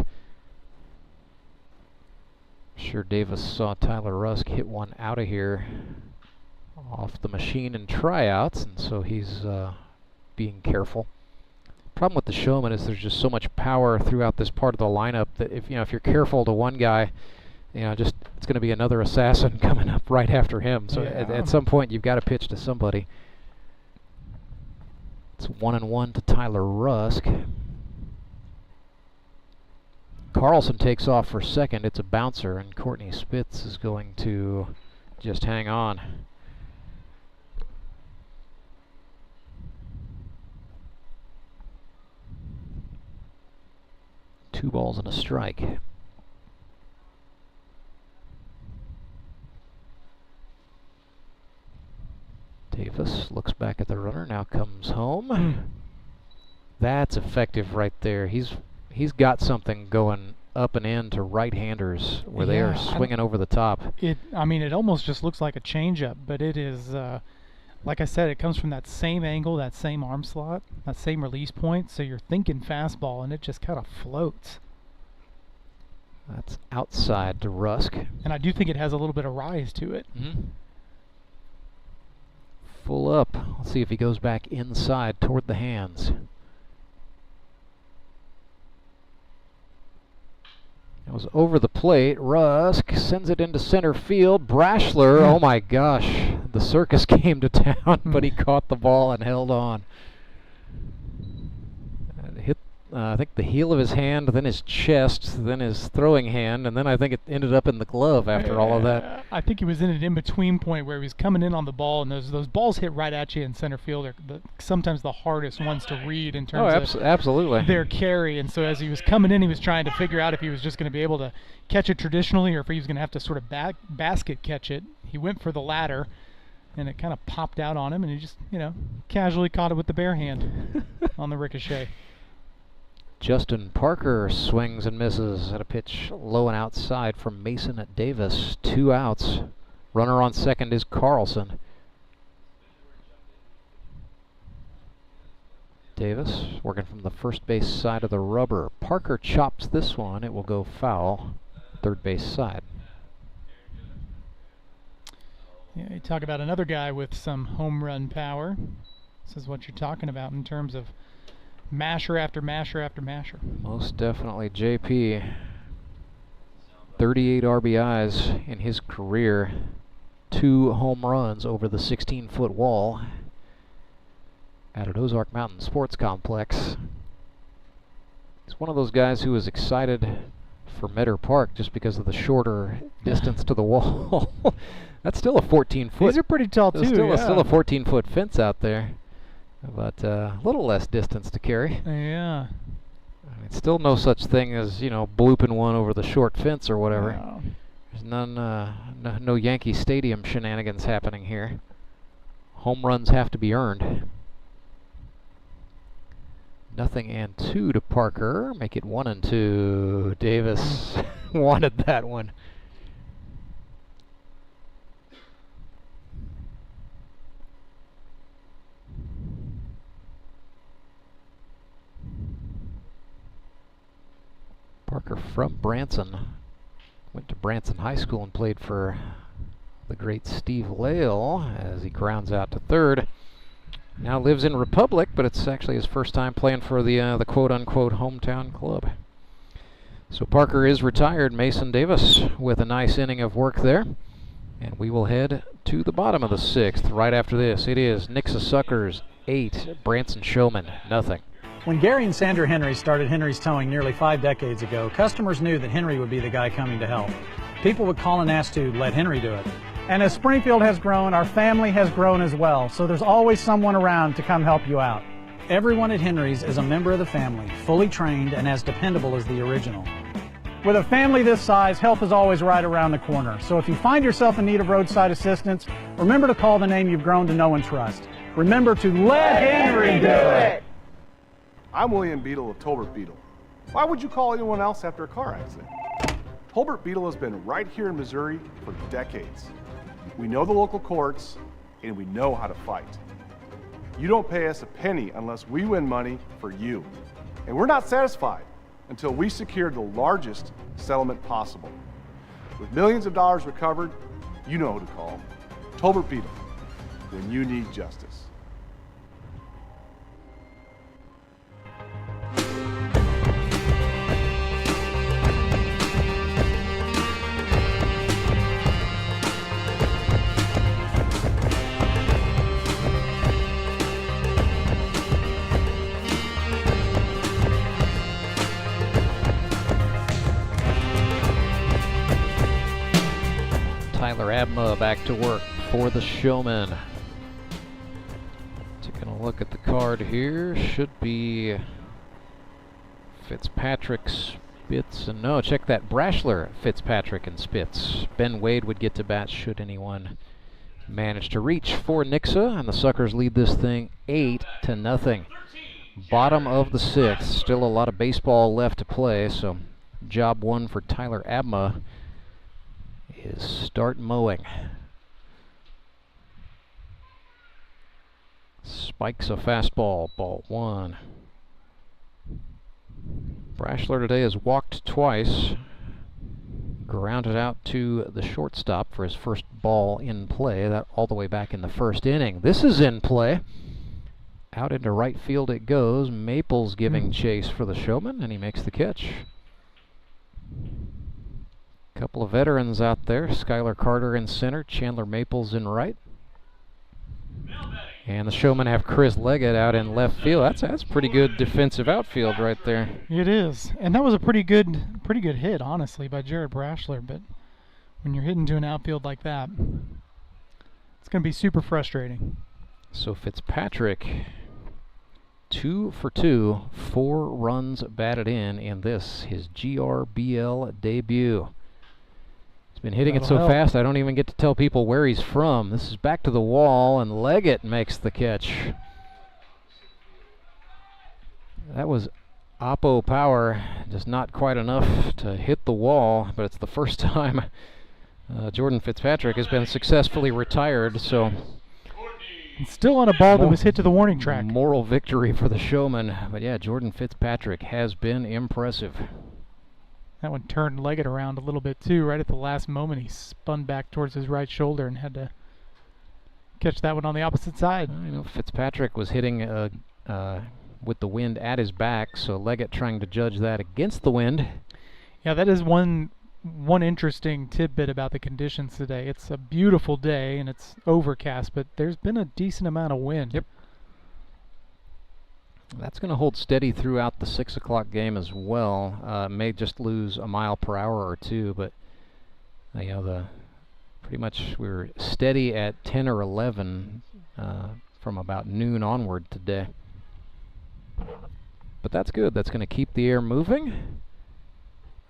Sure, Davis saw Tyler Rusk hit one out of here off the machine in tryouts, and so he's being careful. Problem with the Showman is there's just so much power throughout this part of the lineup that if you're careful to one guy, just it's going to be another assassin coming up right after him. So at some point you've got to pitch to somebody. It's 1-1 to Tyler Rusk. Karlson takes off for second. It's a bouncer, and Courtney Spitz is going to just hang on. Two balls and a strike. Davis looks back at the runner, now comes home. That's effective right there. He's got something going up and in to right-handers where they are swinging over the top. It almost just looks like a changeup, but it is, like I said, it comes from that same angle, that same arm slot, that same release point, so you're thinking fastball, and it just kind of floats. That's outside to Rusk. And I do think it has a little bit of rise to it. Full up. Let's see if he goes back inside toward the hands. It was over the plate. Rusk sends it into center field. Brashler, oh my gosh, the circus came to town, but he caught the ball and held on. And hit, I think, the heel of his hand, then his chest, then his throwing hand, and then I think it ended up in the glove after all of that. I think he was in an in-between point where he was coming in on the ball, and those balls hit right at you in center field are sometimes the hardest ones to read in terms of absolutely their carry. And so as he was coming in, he was trying to figure out if he was just going to be able to catch it traditionally or if he was going to have to sort of basket catch it. He went for the latter, and it kind of popped out on him, and he just, casually caught it with the bare hand on the ricochet. Justin Parker swings and misses at a pitch low and outside from Mason Davis. 2 outs. Runner on second is Karlson. Davis working from the first base side of the rubber. Parker chops this one. It will go foul. Third base side. Yeah, you talk about another guy with some home run power. This is what you're talking about in terms of masher after masher after masher. Most definitely JP. 38 RBIs in his career. 2 home runs over the 16-foot wall out at Ozark Mountain Sports Complex. He's one of those guys who was excited for Meador Park just because of the shorter distance to the wall. That's still a 14-foot. These are pretty tall too. Still a 14-foot fence out there. But a little less distance to carry. Yeah. I mean, still no such thing as, blooping one over the short fence or whatever. No. There's no Yankee Stadium shenanigans happening here. Home runs have to be earned. 0-2 to Parker. Make it 1-2. Davis wanted that one. Parker from Branson. Went to Branson High School and played for the great Steve Lale as he grounds out to third. Now lives in Republic, but it's actually his first time playing for the quote-unquote hometown club. So Parker is retired. Mason Davis with a nice inning of work there. And we will head to the bottom of the 6th right after this. It is Nixa Suckers 8, Branson Showmen 0. When Gary and Sandra Henry started Henry's Towing nearly 5 decades ago, customers knew that Henry would be the guy coming to help. People would call and ask to let Henry do it. And as Springfield has grown, our family has grown as well, so there's always someone around to come help you out. Everyone at Henry's is a member of the family, fully trained and as dependable as the original. With a family this size, help is always right around the corner. So if you find yourself in need of roadside assistance, remember to call the name you've grown to know and trust. Remember to let Henry do it! I'm William Beadle of Tolbert Beadle. Why would you call anyone else after a car accident? Tolbert Beadle has been right here in Missouri for decades. We know the local courts, and we know how to fight. You don't pay us a penny unless we win money for you. And we're not satisfied until we secure the largest settlement possible. With millions of dollars recovered, you know who to call. Tolbert Beetle, when you need justice. Tyler Abma back to work for the Showman. Taking a look at the card here, should be Fitzpatrick, Spitz, and no, check that, Brashler, Fitzpatrick, and Spitz. Ben Wade would get to bat should anyone manage to reach for Nixa, and the Suckers lead this thing 8-0. Bottom of the sixth, still a lot of baseball left to play, so job one for Tyler Abma is start mowing. Spikes a fastball, ball one. Brashler today has walked twice, grounded out to the shortstop for his first ball in play, that all the way back in the first inning. This is in play. Out into right field it goes. Maples giving chase for the Showman, and he makes the catch. Couple of veterans out there. Skylar Carter in center, Chandler Maples in right. And the Showmen have Chris Leggett out in left field. That's pretty good defensive outfield right there. It is. And that was a pretty good hit, honestly, by Jared Brashler. But when you're hitting to an outfield like that, it's going to be super frustrating. So Fitzpatrick, 2 for 2, 4 runs batted in this, his GRBL debut. He's been hitting it so fast I don't even get to tell people where he's from. This is back to the wall, and Leggett makes the catch. That was oppo power, just not quite enough to hit the wall, but it's the first time Jordan Fitzpatrick has been successfully retired, so it's still on a ball that was hit to the warning track. Moral victory for the Showman, but yeah, Jordan Fitzpatrick has been impressive. That one turned Leggett around a little bit too. Right at the last moment, he spun back towards his right shoulder and had to catch that one on the opposite side. You know, Fitzpatrick was hitting with the wind at his back, so Leggett trying to judge that against the wind. Yeah, that is one interesting tidbit about the conditions today. It's a beautiful day and it's overcast, but there's been a decent amount of wind. Yep. That's going to hold steady throughout the 6 o'clock game as well. May just lose a mile per hour or two, but you know, pretty much we were steady at 10 or 11 from about noon onward today. But that's good. That's going to keep the air moving.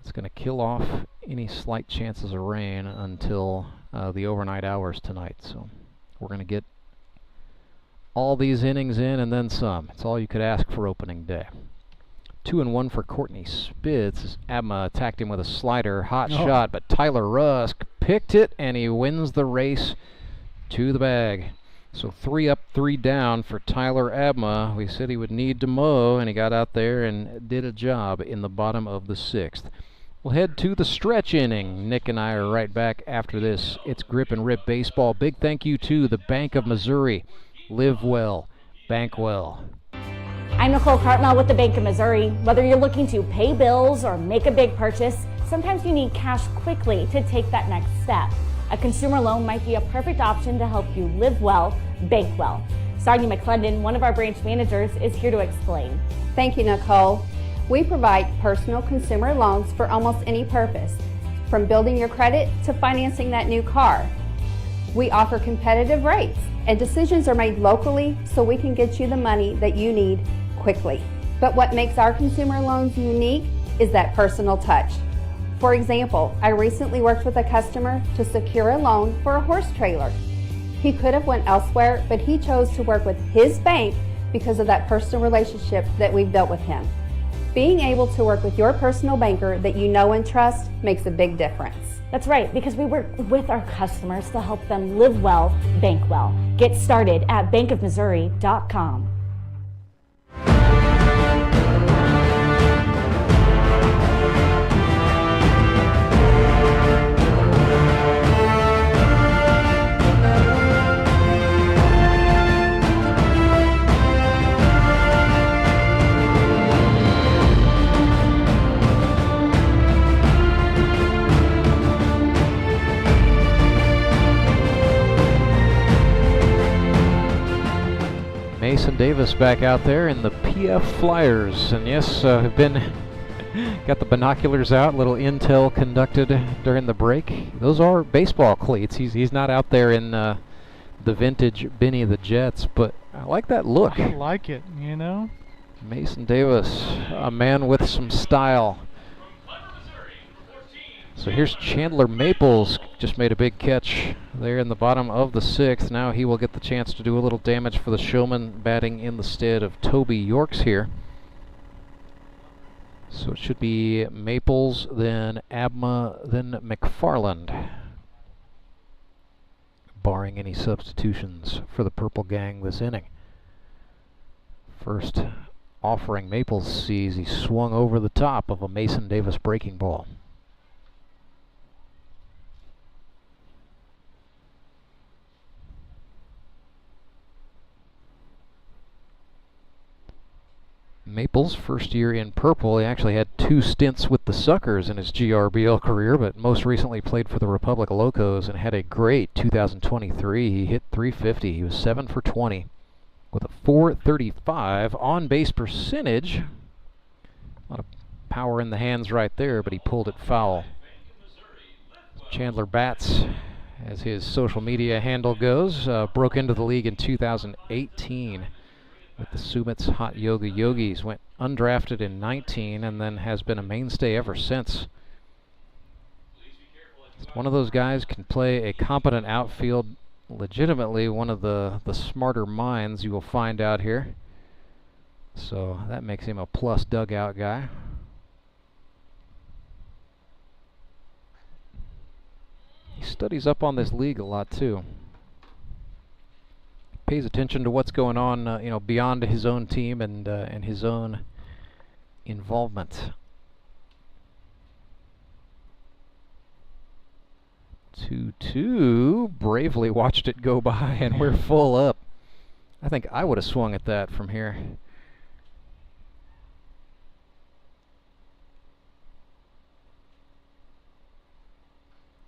It's going to kill off any slight chances of rain until the overnight hours tonight. So we're going to get all these innings in and then some. It's all you could ask for opening day. 2-1 for Courtney Spitz. Abma attacked him with a slider. Hot shot, but Tyler Rusk picked it, and he wins the race to the bag. So 3 up, 3 down for Tyler Abma. We said he would need to mow, and he got out there and did a job in the bottom of the 6th. We'll head to the stretch inning. Nick and I are right back after this. It's Grip and Rip Baseball. Big thank you to the Bank of Missouri. Live well, bank well. I'm Nicole Cartmel with the Bank of Missouri. Whether you're looking to pay bills or make a big purchase, sometimes you need cash quickly to take that next step. A consumer loan might be a perfect option to help you live well, bank well. Sonia McClendon, one of our branch managers, is here to explain. Thank you, Nicole. We provide personal consumer loans for almost any purpose, from building your credit to financing that new car. We offer competitive rates, and decisions are made locally so we can get you the money that you need quickly. But what makes our consumer loans unique is that personal touch. For example, I recently worked with a customer to secure a loan for a horse trailer. He could have went elsewhere, but he chose to work with his bank because of that personal relationship that we've built with him. Being able to work with your personal banker that you know and trust makes a big difference. That's right, because we work with our customers to help them live well, bank well. Get started at bankofmissouri.com. Mason Davis back out there in the PF Flyers, and yes, have been got the binoculars out. Little intel conducted during the break. Those are baseball cleats. He's not out there in the vintage Benny the Jets, but I like that look. I like it, you know. Mason Davis, a man with some style. So here's Chandler Maples, just made a big catch there in the bottom of the 6th. Now he will get the chance to do a little damage for the Showman, batting in the stead of Toby Yorks here. So it should be Maples, then Abma, then McFarland, barring any substitutions for the Purple Gang this inning. First offering Maples sees he swung over the top of a Mason Davis breaking ball. Maples, first year in purple. He actually had 2 stints with the Suckers in his GRBL career, but most recently played for the Republic Locos and had a great 2023. He hit .350. He was 7 for 20 with a .435 on-base percentage. A lot of power in the hands right there, but he pulled it foul. Chandler Bats, as his social media handle goes, broke into the league in 2018. With the Sumit's Hot Yoga Yogis, went undrafted in 19 and then has been a mainstay ever since. Just one of those guys, can play a competent outfield, legitimately one of the smarter minds you will find out here. So that makes him a plus dugout guy. He studies up on this league a lot too. Pays attention to what's going on, beyond his own team and his own involvement. 2-2, bravely watched it go by, and we're full up. I think I would have swung at that from here.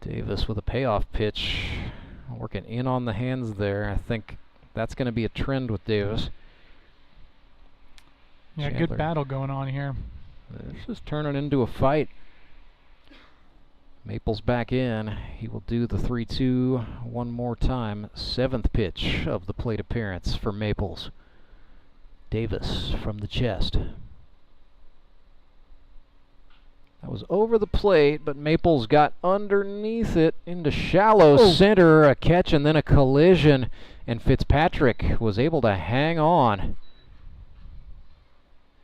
Davis with a payoff pitch, working in on the hands there. I think that's going to be a trend with Davis. Yeah, Chandler. good battle going on here. This is turning into a fight. Maples back in. He will do the 3-2 one more time. 7th pitch of the plate appearance for Maples. Davis from the chest. That was over the plate, but Maples got underneath it into shallow center. A catch and then a collision, and Fitzpatrick was able to hang on.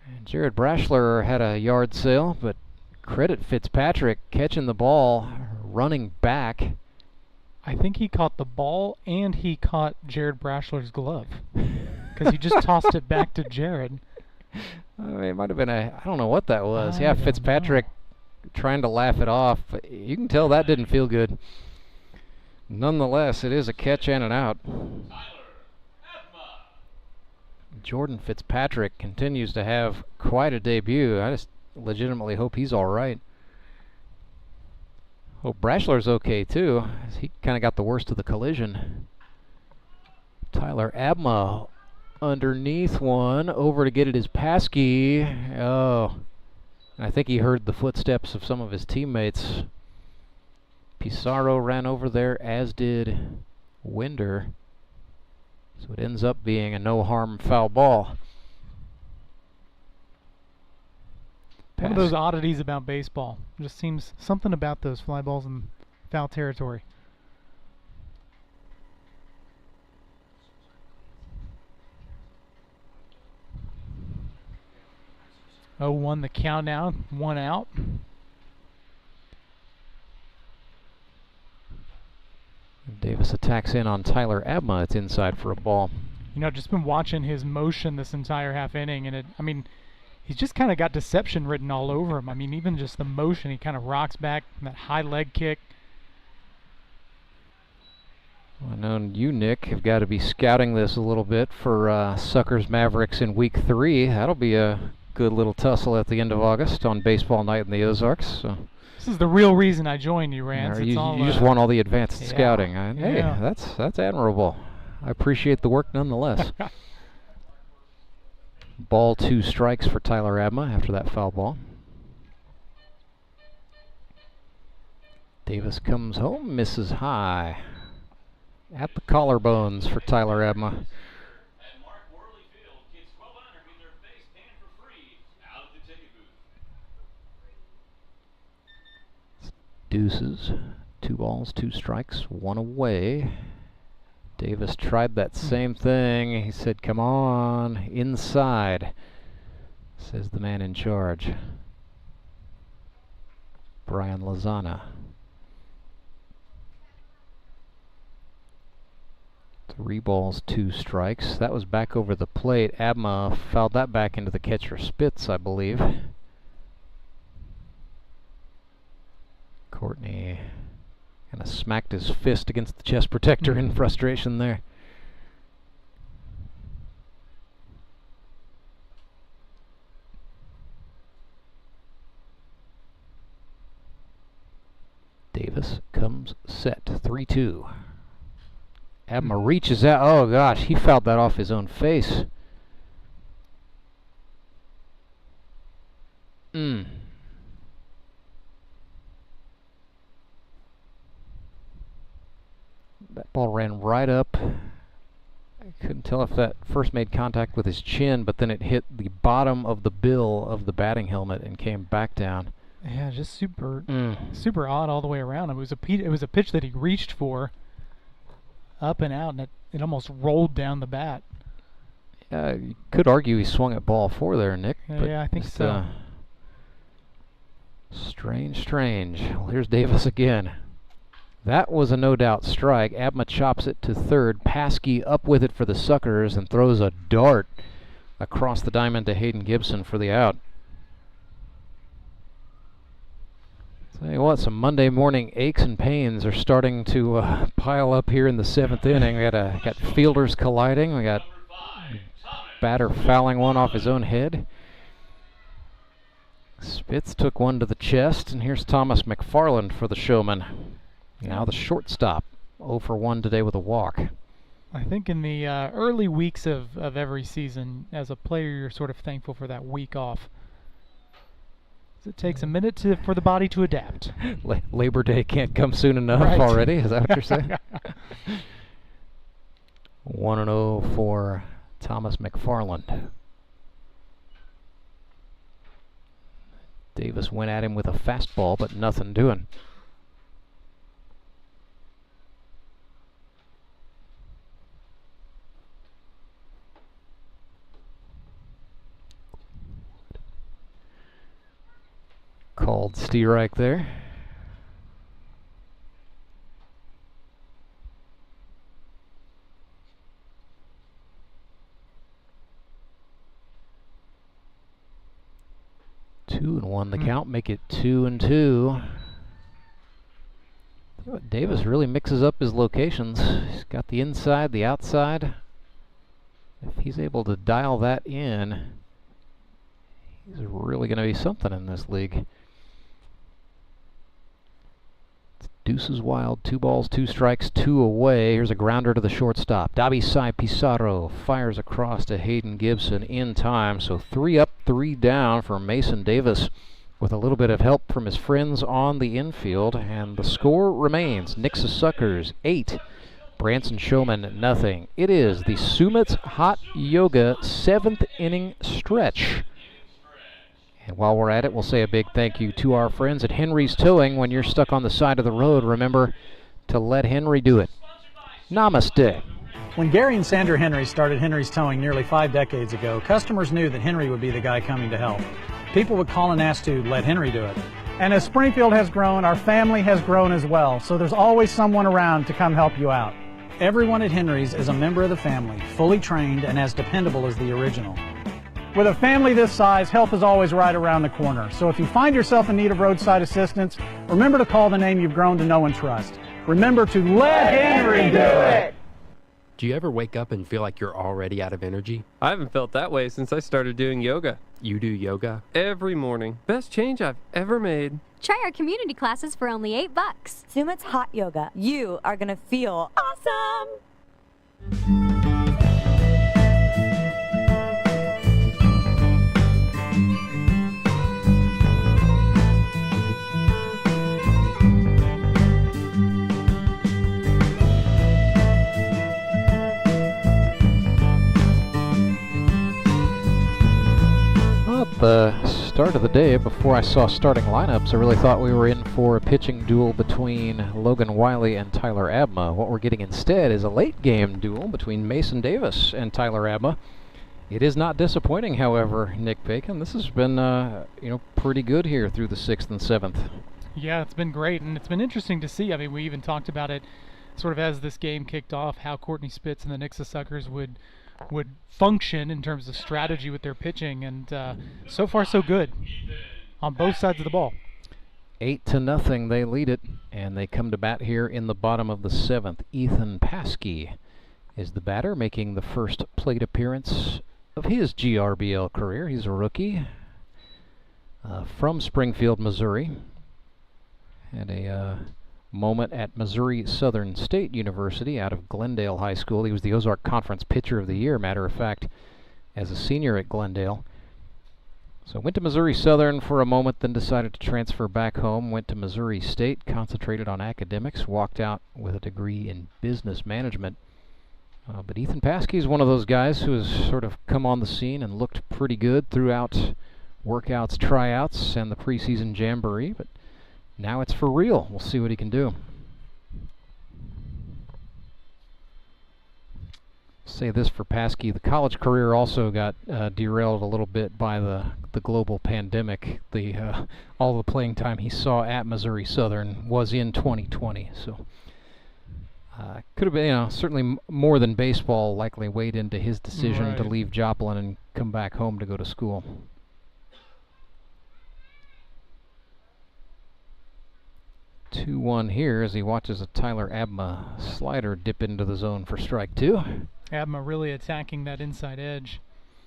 And Jared Brashler had a yard sale, but credit Fitzpatrick catching the ball, running back. I think he caught the ball and he caught Jared Brashler's glove because he just tossed it back to Jared. It might have been I don't know what that was. Yeah, Fitzpatrick trying to laugh it off, but you can tell that didn't feel good. Nonetheless, it is a catch and an out. Jordan Fitzpatrick continues to have quite a debut. I just legitimately hope he's all right. Hope Brashler's okay too. He kind of got the worst of the collision. Tyler Abma underneath one, over to get it is Paskey. Oh, I think he heard the footsteps of some of his teammates. Pizarro ran over there, as did Winder. So it ends up being a no-harm foul ball. One of those oddities about baseball. Just seems something about those fly balls in foul territory. 0-1 the count now, 1 out. Davis attacks in on Tyler Abma. It's inside for a ball. You know, just been watching his motion this entire half inning, and I mean, he's just kind of got deception written all over him. I mean, even just the motion, he kind of rocks back, that high leg kick. I know you, Nick, have got to be scouting this a little bit for Suckers Mavericks in Week 3. That'll be a good little tussle at the end of August on baseball night in the Ozarks. So. This is the real reason I joined you, Rance. You just want all the advanced scouting. Hey, that's admirable. I appreciate the work nonetheless. Ball 2 strikes for Tyler Abma after that foul ball. Davis comes home, misses high. At the collarbones for Tyler Abma. Deuces. 2 balls, 2 strikes, 1 away. Davis tried that same thing. He said, come on, inside, says the man in charge, Brian Lozana. 3 balls, 2 strikes. That was back over the plate. Abma fouled that back into the catcher Spitz, I believe. Courtney kind of smacked his fist against the chest protector in frustration there. Davis comes set, 3-2. Abma reaches out. Oh gosh, he fouled that off his own face. That ball ran right up. I couldn't tell if that first made contact with his chin, but then it hit the bottom of the bill of the batting helmet and came back down. Yeah, just super odd all the way around. It was a pitch that he reached for, up and out, and it almost rolled down the bat. You could argue he swung at ball 4 there, Nick. Yeah, I think so. Strange. Well, here's Davis again. That was a no-doubt strike. Abma chops it to third. Paskey up with it for the Suckers and throws a dart across the diamond to Hayden Gibson for the out. Tell you what, some Monday morning aches and pains are starting to pile up here in the 7th inning. We got fielders colliding. We got batter fouling one off his own head. Spitz took one to the chest, and here's Thomas McFarland for the Showman. Now the shortstop, 0 for 1 today with a walk. I think in the early weeks of every season, as a player, you're sort of thankful for that week off. It takes a minute for the body to adapt. Labor Day can't come soon enough already? Is that what you're saying? 1-0 for Thomas McFarland. Davis went at him with a fastball, but nothing doing. Called Steerike there. Two and one the count, make it 2-2. Davis really mixes up his locations. He's got the inside, the outside. If he's able to dial that in, he's really going to be something in this league. Deuces wild, 2 balls, 2 strikes, 2 away. Here's a grounder to the shortstop. Dabisai Pizarro fires across to Hayden Gibson in time. So 3 up, 3 down for Mason Davis with a little bit of help from his friends on the infield. And the score remains Nixa Suckers 8, Branson Showmen nothing. It is the Summits Hot Yoga 7th inning stretch. And while we're at it, we'll say a big thank you to our friends at Henry's Towing. When you're stuck on the side of the road, remember to let Henry do it. Namaste. When Gary and Sandra Henry started Henry's Towing nearly 5 decades ago, customers knew that Henry would be the guy coming to help. People would call and ask to let Henry do it. And as Springfield has grown, our family has grown as well, so there's always someone around to come help you out. Everyone at Henry's is a member of the family, fully trained and as dependable as the original. With a family this size, help is always right around the corner. So if you find yourself in need of roadside assistance, remember to call the name you've grown to know and trust. Remember to let Henry do it! Do you ever wake up and feel like you're already out of energy? I haven't felt that way since I started doing yoga. You do yoga? Every morning. Best change I've ever made. Try our community classes for only $8. Sumit's hot yoga. You are going to feel awesome! At the start of the day, before I saw starting lineups, I really thought we were in for a pitching duel between Logan Wiley and Tyler Abma. What we're getting instead is a late game duel between Mason Davis and Tyler Abma. It is not disappointing, however, Nick Bacon. This has been, pretty good here through the 6th and 7th. Yeah, it's been great, and it's been interesting to see. I mean, we even talked about it sort of as this game kicked off, how Courtney Spitz and the Nixa Suckers would function in terms of strategy with their pitching, and so far so good on both sides of the ball. 8-0 they lead it, and they come to bat here in the bottom of the 7th. Ethan Paskey is the batter, making the first plate appearance of his GRBL career. He's a rookie from Springfield, Missouri. Had a moment at Missouri Southern State University out of Glendale High School. He was the Ozark Conference Pitcher of the Year, matter of fact, as a senior at Glendale. So went to Missouri Southern for a moment, then decided to transfer back home, went to Missouri State, concentrated on academics, walked out with a degree in business management. But Ethan Paskey is one of those guys who has sort of come on the scene and looked pretty good throughout workouts, tryouts, and the preseason jamboree, but now it's for real. We'll see what he can do. Say this for Paskey. The college career also got derailed a little bit by the global pandemic. All the playing time he saw at Missouri Southern was in 2020. So could have been, certainly more than baseball likely weighed into his decision to leave Joplin and come back home to go to school. 2-1 here as he watches a Tyler Abma slider dip into the zone for strike 2. Abma really attacking that inside edge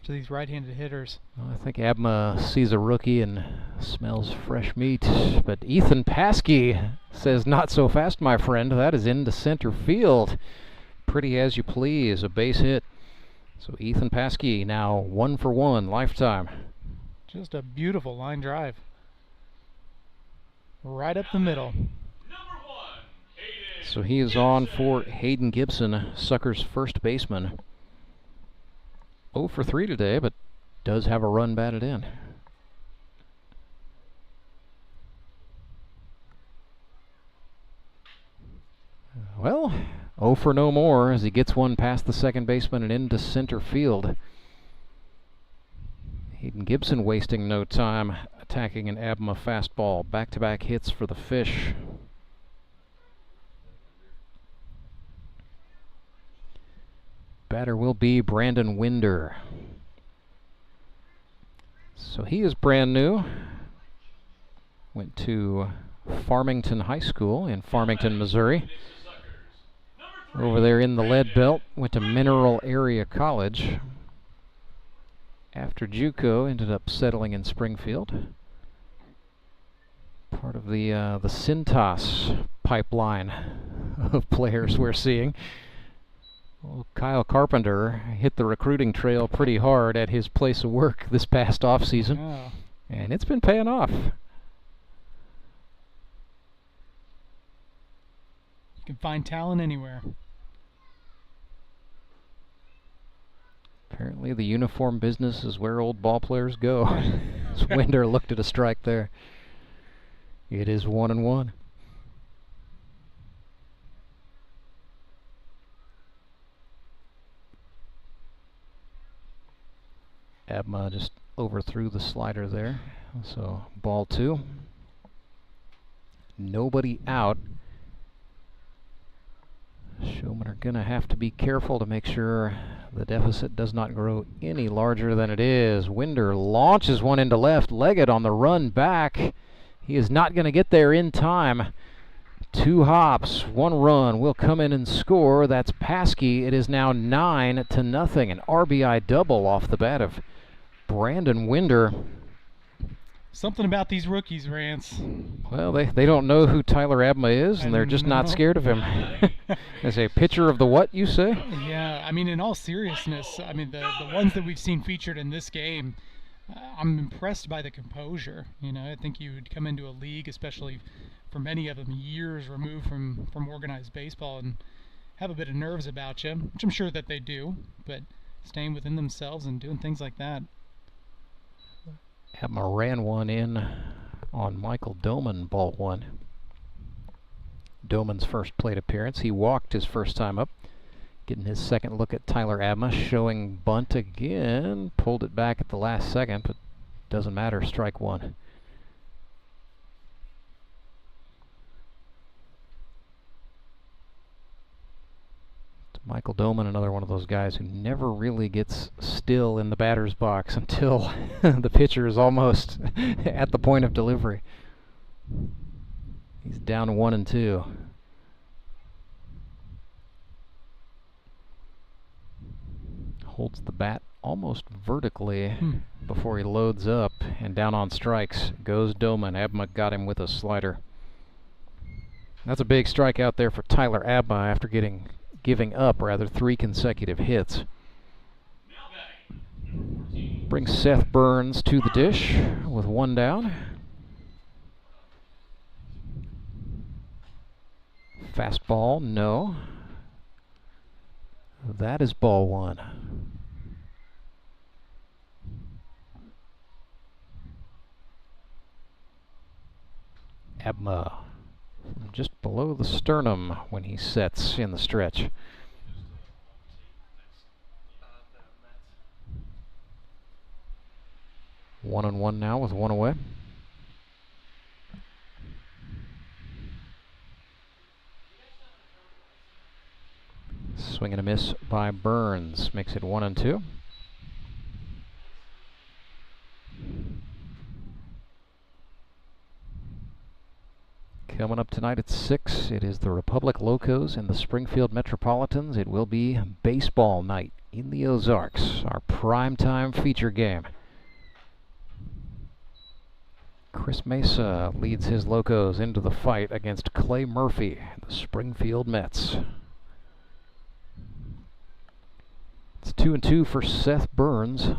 to these right-handed hitters. Well, I think Abma sees a rookie and smells fresh meat, but Ethan Paskey says, "Not so fast, my friend." That is into center field. Pretty as you please, a base hit. So Ethan Paskey now 1 for 1 lifetime. Just a beautiful line drive. Right up the middle. So he is on for Hayden Gibson, Suckers' first baseman. 0 for 3 today, but does have a run batted in. Well, 0 for no more as he gets one past the second baseman and into center field. Hayden Gibson wasting no time attacking an Abma fastball. Back-to-back hits for the Fish. Batter will be Brandon Winder. So he is brand new. Went to Farmington High School in Farmington, Missouri. Over there in the Lead Belt, went to Mineral Area College. After JUCO, ended up settling in Springfield. Part of the Cintas pipeline of players we're seeing. Well, Kyle Carpenter hit the recruiting trail pretty hard at his place of work this past offseason, and it's been paying off. You can find talent anywhere. Apparently the uniform business is where old ball players go. As Winder looked at a strike there. It is 1-1. Abma just overthrew the slider there. So ball 2. Nobody out. Showmen are going to have to be careful to make sure the deficit does not grow any larger than it is. Winder launches one into left. Leggett on the run back. He is not going to get there in time. 2 hops, 1 run will come in and score. That's Paskey. It is now 9-0. An RBI double off the bat of Brandon Winder. Something about these rookies, Rance. Well, they don't know who Tyler Abma is, and they're just not scared of him. As a pitcher of the what, you say? Yeah, I mean, in all seriousness, I mean, the ones that we've seen featured in this game, I'm impressed by the composure. You know, I think you would come into a league, especially for many of them years removed from organized baseball, and have a bit of nerves about you, which I'm sure that they do, but staying within themselves and doing things like that. Abma ran one in on Michael Doman, ball 1. Doman's first plate appearance. He walked his first time up. Getting his second look at Tyler Abma, showing bunt again. Pulled it back at the last second, but doesn't matter. Strike 1. Michael Doman, another one of those guys who never really gets still in the batter's box until the pitcher is almost at the point of delivery. He's down 1-2. Holds the bat almost vertically before he loads up, and down on strikes goes Doman. Abma got him with a slider. That's a big strikeout there for Tyler Abma after giving up 3 consecutive hits. Brings Seth Burns to the dish with 1 down. Fastball, no. That is ball 1. Abma just below the sternum when he sets in the stretch. One on one now with 1 away. Swing and a miss by Burns makes it 1-2. Coming up tonight at 6, it is the Republic Locos and the Springfield Metropolitans. It will be baseball night in the Ozarks, our primetime feature game. Chris Mesa leads his Locos into the fight against Clay Murphy, the Springfield Mets. It's 2-2 for Seth Burns.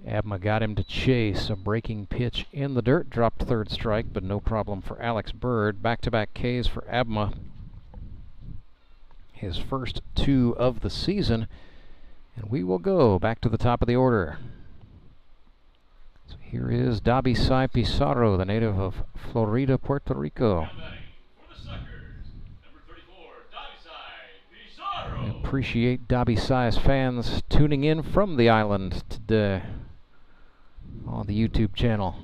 Abma got him to chase a breaking pitch in the dirt, dropped 3rd strike, but no problem for Alex Bird. Back-to-back Ks for Abma. His first 2 of the season, and we will go back to the top of the order. So here is Dabisai Pizarro, the native of Florida, Puerto Rico. I appreciate Dabisai's fans tuning in from the island today on the YouTube channel.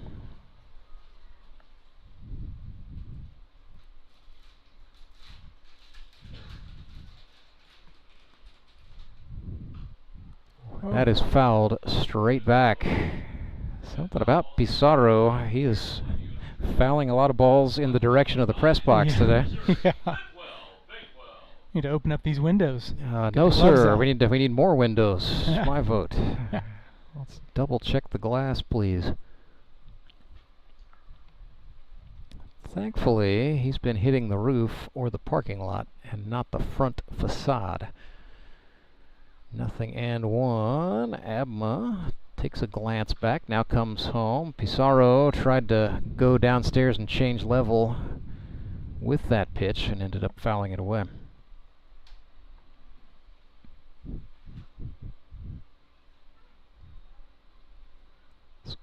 That is fouled straight back. Something about Pizarro. He is fouling a lot of balls in the direction of the press box today. Yeah. Need to open up these windows. No, sir. We need more windows. That's my vote. Let's double check the glass, please. Thankfully, he's been hitting the roof or the parking lot and not the front facade. 0-1. Abma takes a glance back, now comes home. Pizarro tried to go downstairs and change level with that pitch and ended up fouling it away. It's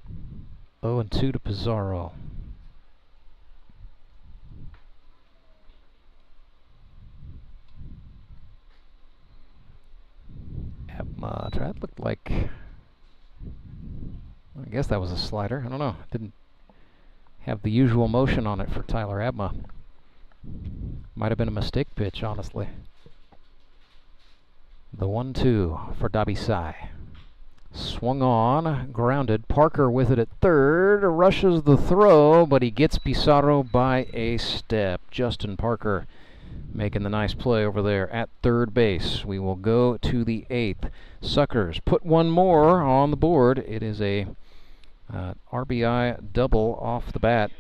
0-2 to Pizarro. That looked like, I guess that was a slider. I don't know. Didn't have the usual motion on it for Tyler Abma. Might have been a mistake pitch, honestly. The 1-2 for Dobby Sai. Swung on, grounded. Parker with it at third, rushes the throw, but he gets Pizarro by a step. Justin Parker making the nice play over there at third base. We will go to the 8th. Suckers put one more on the board. It is a RBI double off the bat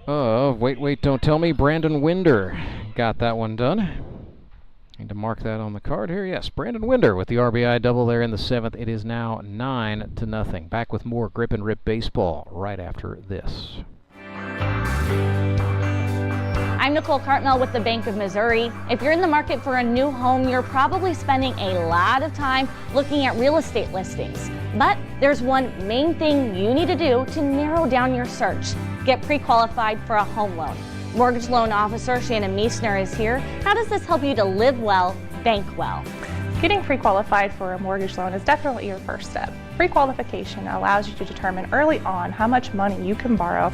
of, wait, don't tell me, Brandon Winder got that one done. Need to mark that on the card here. Yes, Brandon Winder with the RBI double there in the 7th. It is now 9-0. Back with more Grip and Rip baseball right after this. I'm Nicole Cartmel with the Bank of Missouri. If you're in the market for a new home, you're probably spending a lot of time looking at real estate listings. But there's one main thing you need to do to narrow down your search. Get pre-qualified for a home loan. Mortgage loan officer Shannon Meisner is here. How does this help you to live well, bank well? Getting pre-qualified for a mortgage loan is definitely your first step. Pre-qualification allows you to determine early on how much money you can borrow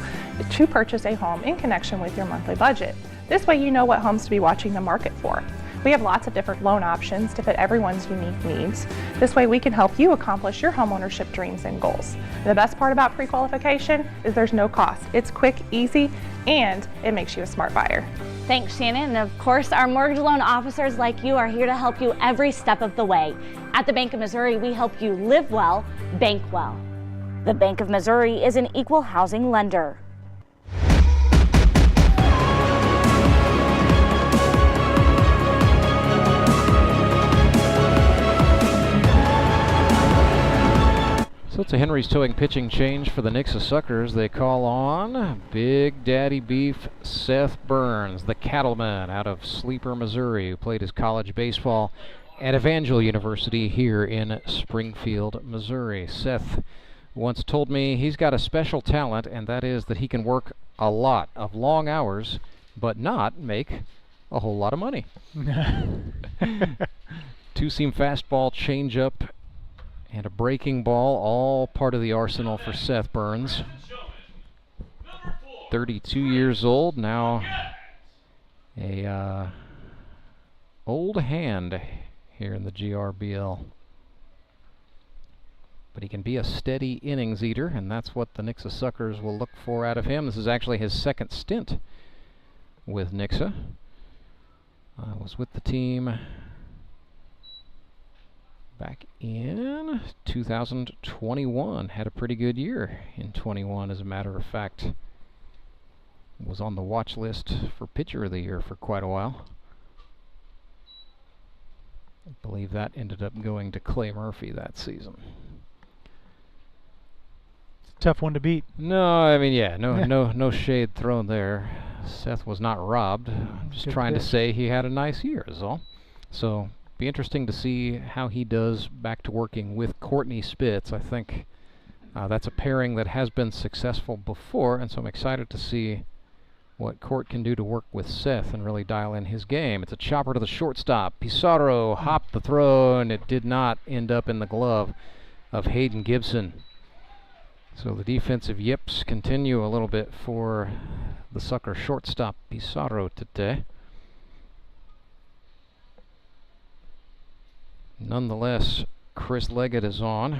to purchase a home in connection with your monthly budget. This way you know what homes to be watching the market for. We have lots of different loan options to fit everyone's unique needs. This way we can help you accomplish your homeownership dreams and goals. The best part about pre-qualification is there's no cost. It's quick, easy, and it makes you a smart buyer. Thanks, Shannon. And of course, our mortgage loan officers like you are here to help you every step of the way. At the Bank of Missouri, we help you live well, bank well. The Bank of Missouri is an equal housing lender. So it's a Henry's Towing pitching change for the Nixa Suckers. They call on Big Daddy Beef Seth Burns, the cattleman out of Sleeper, Missouri, who played his college baseball at Evangel University here in Springfield, Missouri. Seth once told me he's got a special talent, and that is that he can work a lot of long hours but not make a whole lot of money. Two-seam fastball, changeup, and a breaking ball, all part of the arsenal for Seth Burns. 32 years old, now a old hand here in the GRBL. But he can be a steady innings eater, and that's what the Nixa Suckers will look for out of him. This is actually his second stint with Nixa. Was with the team back in 2021. Had a pretty good year in 21, as a matter of fact. Was on the watch list for Pitcher of the Year for quite a while. I believe that ended up going to Clay Murphy that season. It's a tough one to beat. No, I mean, yeah, no shade thrown there. Seth was not robbed. I'm just trying to say he had a nice year is all. So be interesting to see how he does back to working with Courtney Spitz. I think that's a pairing that has been successful before, and so I'm excited to see what Court can do to work with Seth and really dial in his game. It's a chopper to the shortstop. Pizarro hopped the throw, and it did not end up in the glove of Hayden Gibson. So the defensive yips continue a little bit for the Sucker shortstop Pizarro today. Nonetheless, Chris Leggett is on.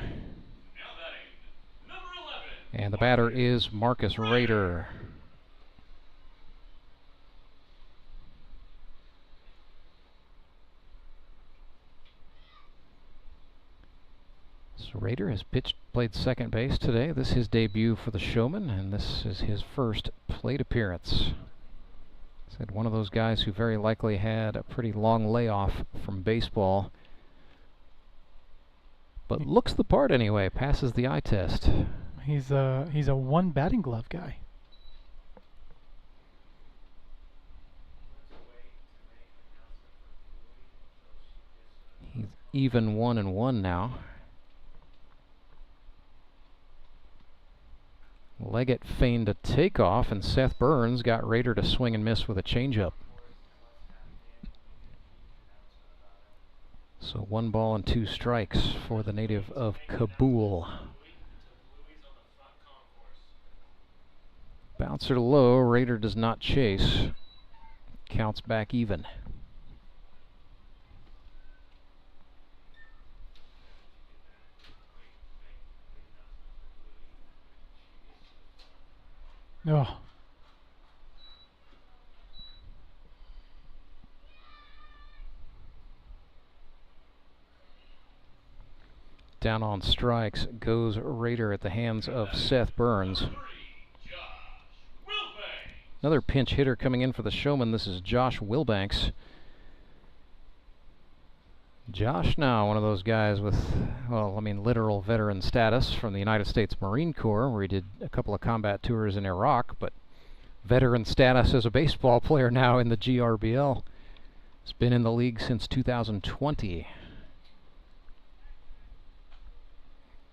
And the batter is Marcus Rader. So Rader has played second base today. This is his debut for the Showman, and this is his first plate appearance. Said one of those guys who very likely had a pretty long layoff from baseball, but looks the part anyway, passes the eye test. He's a one batting glove guy. He's even 1-1 now. Leggett feigned a takeoff, and Seth Burns got Rader to swing and miss with a changeup. So 1 ball and 2 strikes for the native of Kabul. Bouncer low, Raider does not chase. Counts back even. Oh. Down on strikes goes Raider at the hands of Seth Burns. Another pinch hitter coming in for the Showman. This is Josh Wilbanks. Josh now, one of those guys with, well, I mean, literal veteran status from the United States Marine Corps, where he did a couple of combat tours in Iraq, but veteran status as a baseball player now in the GRBL. He's been in the league since 2020.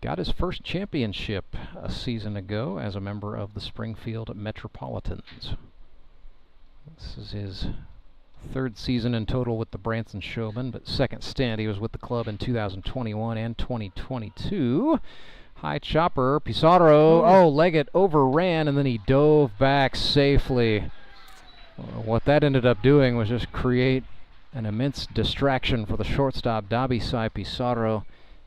Got his first championship a season ago as a member of the Springfield Metropolitans. This is his 3rd season in total with the Branson Showmen, but 2nd stint he was with the club in 2021 and 2022. High chopper, Pizarro, Leggett overran, and then he dove back safely. What that ended up doing was just create an immense distraction for the shortstop, Dabisai Pizarro,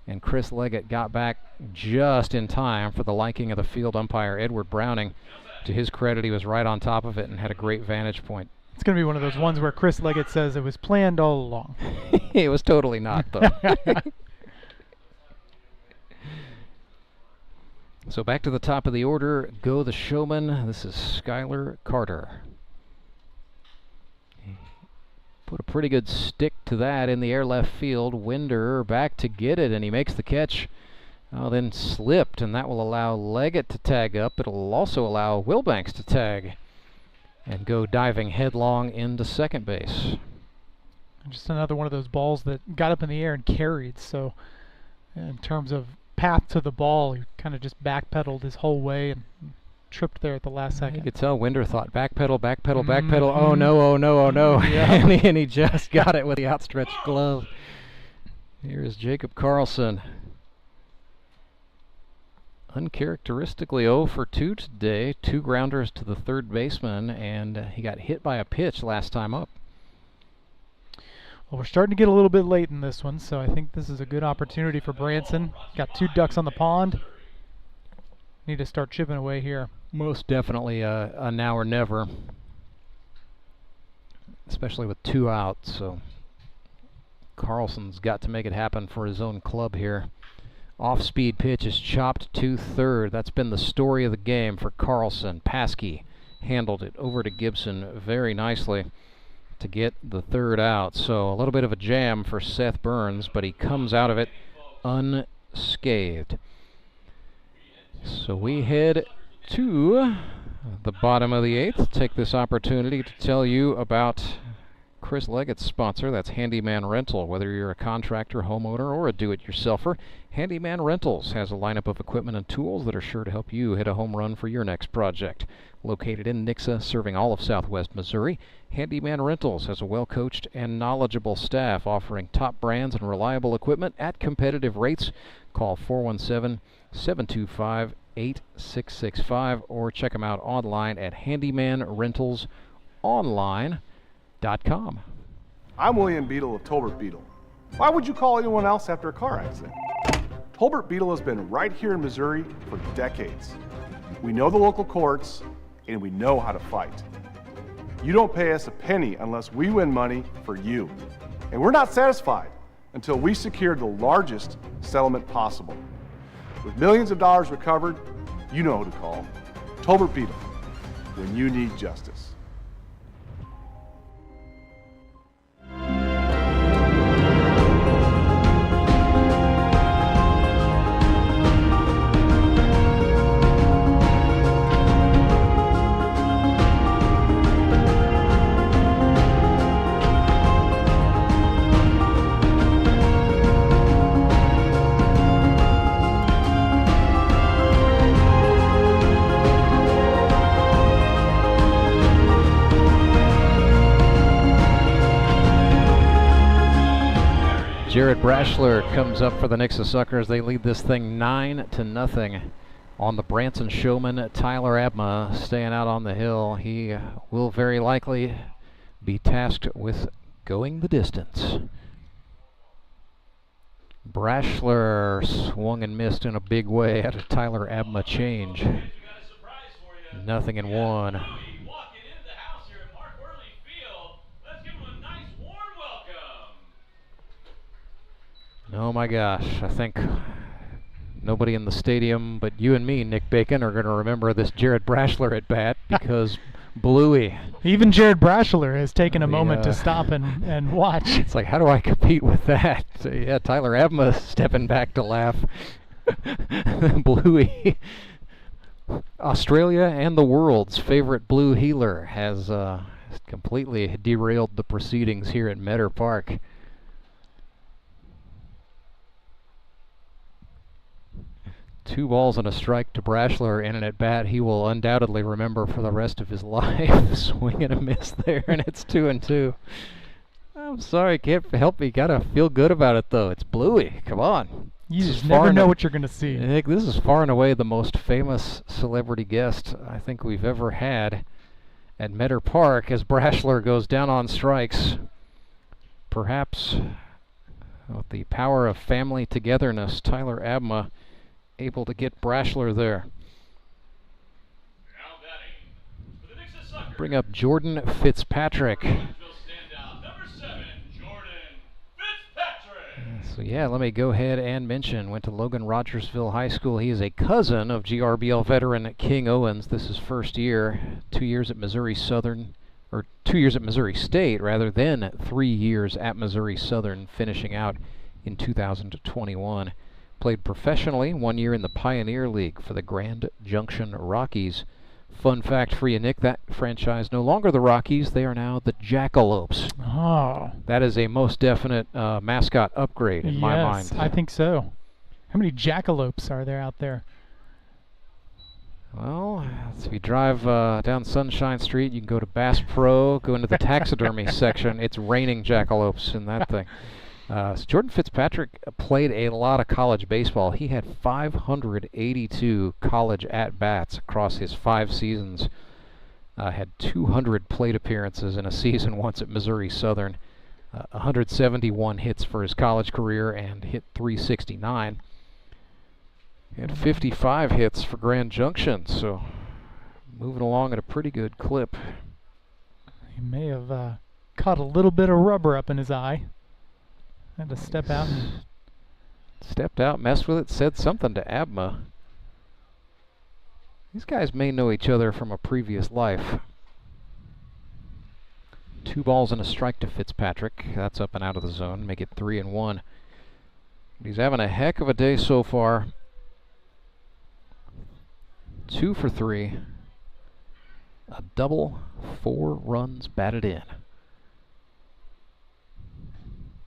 and Chris Leggett got back just in time for the liking of the field umpire, Edward Browning. To his credit, he was right on top of it and had a great vantage point. It's going to be one of those ones where Chris Leggett says it was planned all along. It was totally not, though. So back to the top of the order go the Showman. This is Skylar Carter. Put a pretty good stick to that in the air left field. Winder back to get it, and he makes the catch. Then slipped, and that will allow Leggett to tag up. It'll also allow Wilbanks to tag and go diving headlong into second base. Just another one of those balls that got up in the air and carried. So in terms of path to the ball, he kind of just backpedaled his whole way and tripped there at the last second. You could tell Winder thought backpedal, backpedal, backpedal. Oh no, oh no, oh no. Yeah. and he just got it with the outstretched glove. Here is Jacob Karlson. Uncharacteristically 0 for 2 today. 2 grounders to the third baseman, and he got hit by a pitch last time up. Well, we're starting to get a little bit late in this one, so I think this is a good opportunity for Branson. Got 2 ducks on the pond. Need to start chipping away here. Most definitely a now or never, especially with 2 outs. So Karlson's got to make it happen for his own club here. Off-speed pitch is chopped to third. That's been the story of the game for Karlson. Paskey handled it over to Gibson very nicely to get the 3rd out. So a little bit of a jam for Seth Burns, but he comes out of it unscathed. So we head to the bottom of the 8th. Take this opportunity to tell you about Chris Leggett's sponsor. That's Handyman Rental. Whether you're a contractor, homeowner, or a do-it-yourselfer, Handyman Rentals has a lineup of equipment and tools that are sure to help you hit a home run for your next project. Located in Nixa, serving all of southwest Missouri, Handyman Rentals has a well-coached and knowledgeable staff offering top brands and reliable equipment at competitive rates. Call 417-725-8665 or check them out online at handymanrentalsonline.com. I'm William Beadle of Tolbert Beadle. Why would you call anyone else after a car accident? Tolbert Beadle has been right here in Missouri for decades. We know the local courts, and we know how to fight. You don't pay us a penny unless we win money for you. And we're not satisfied until we secure the largest settlement possible. With millions of dollars recovered, you know who to call. Tolbert Beadle, when you need justice. Jared Brashler comes up for the Nixa Suckers. They lead this thing 9-0 on the Branson Showmen. Tyler Abma staying out on the hill. He will very likely be tasked with going the distance. Brashler swung and missed in a big way at a Tyler Abma change. 0-1. Oh my gosh, I think nobody in the stadium but you and me, Nick Bacon, are going to remember this Jared Brashler at bat because Bluey. Even Jared Brashler has taken a moment to stop and watch. It's like, how do I compete with that? So, yeah, Tyler Abma stepping back to laugh. Bluey. Australia and the world's favorite blue healer has completely derailed the proceedings here at Meador Park. 2 balls and a strike to Brashler in an at-bat he will undoubtedly remember for the rest of his life. Swing and a miss there, and it's 2-2. I'm sorry, can't help me. Gotta feel good about it, though. It's Bluey. Come on. You just never know what you're going to see. Nick, this is far and away the most famous celebrity guest I think we've ever had at Meador Park as Brashler goes down on strikes. Perhaps with the power of family togetherness, Tyler Abma able to get Brashler there. Bring up Jordan Fitzpatrick. So yeah, let me go ahead and mention, went to Logan Rogersville High School. He is a cousin of GRBL veteran King Owens. This is his first year, 2 years at Missouri Southern, or 2 years at Missouri State rather than 3 years at Missouri Southern, finishing out in 2021. Played professionally 1 year in the Pioneer League for the Grand Junction Rockies. Fun fact for you, Nick, that franchise no longer the Rockies. They are now the Jackalopes. Oh. That is a most definite mascot upgrade in my mind. Yes, I think so. How many jackalopes are there out there? Well, if you drive down Sunshine Street, you can go to Bass Pro, go into the taxidermy section. It's raining jackalopes in that thing. So Jordan Fitzpatrick played a lot of college baseball. He had 582 college at-bats across his 5 seasons. Had 200 plate appearances in a season once at Missouri Southern. 171 hits for his college career and hit .369. He had 55 hits for Grand Junction, so moving along at a pretty good clip. He may have caught a little bit of rubber up in his eye. Had to step out. Stepped out, messed with it, said something to Abma. These guys may know each other from a previous life. 2 balls and a strike to Fitzpatrick. That's up and out of the zone. Make it 3-1. He's having a heck of a day so far. 2 for 3. A double, 4 runs batted in.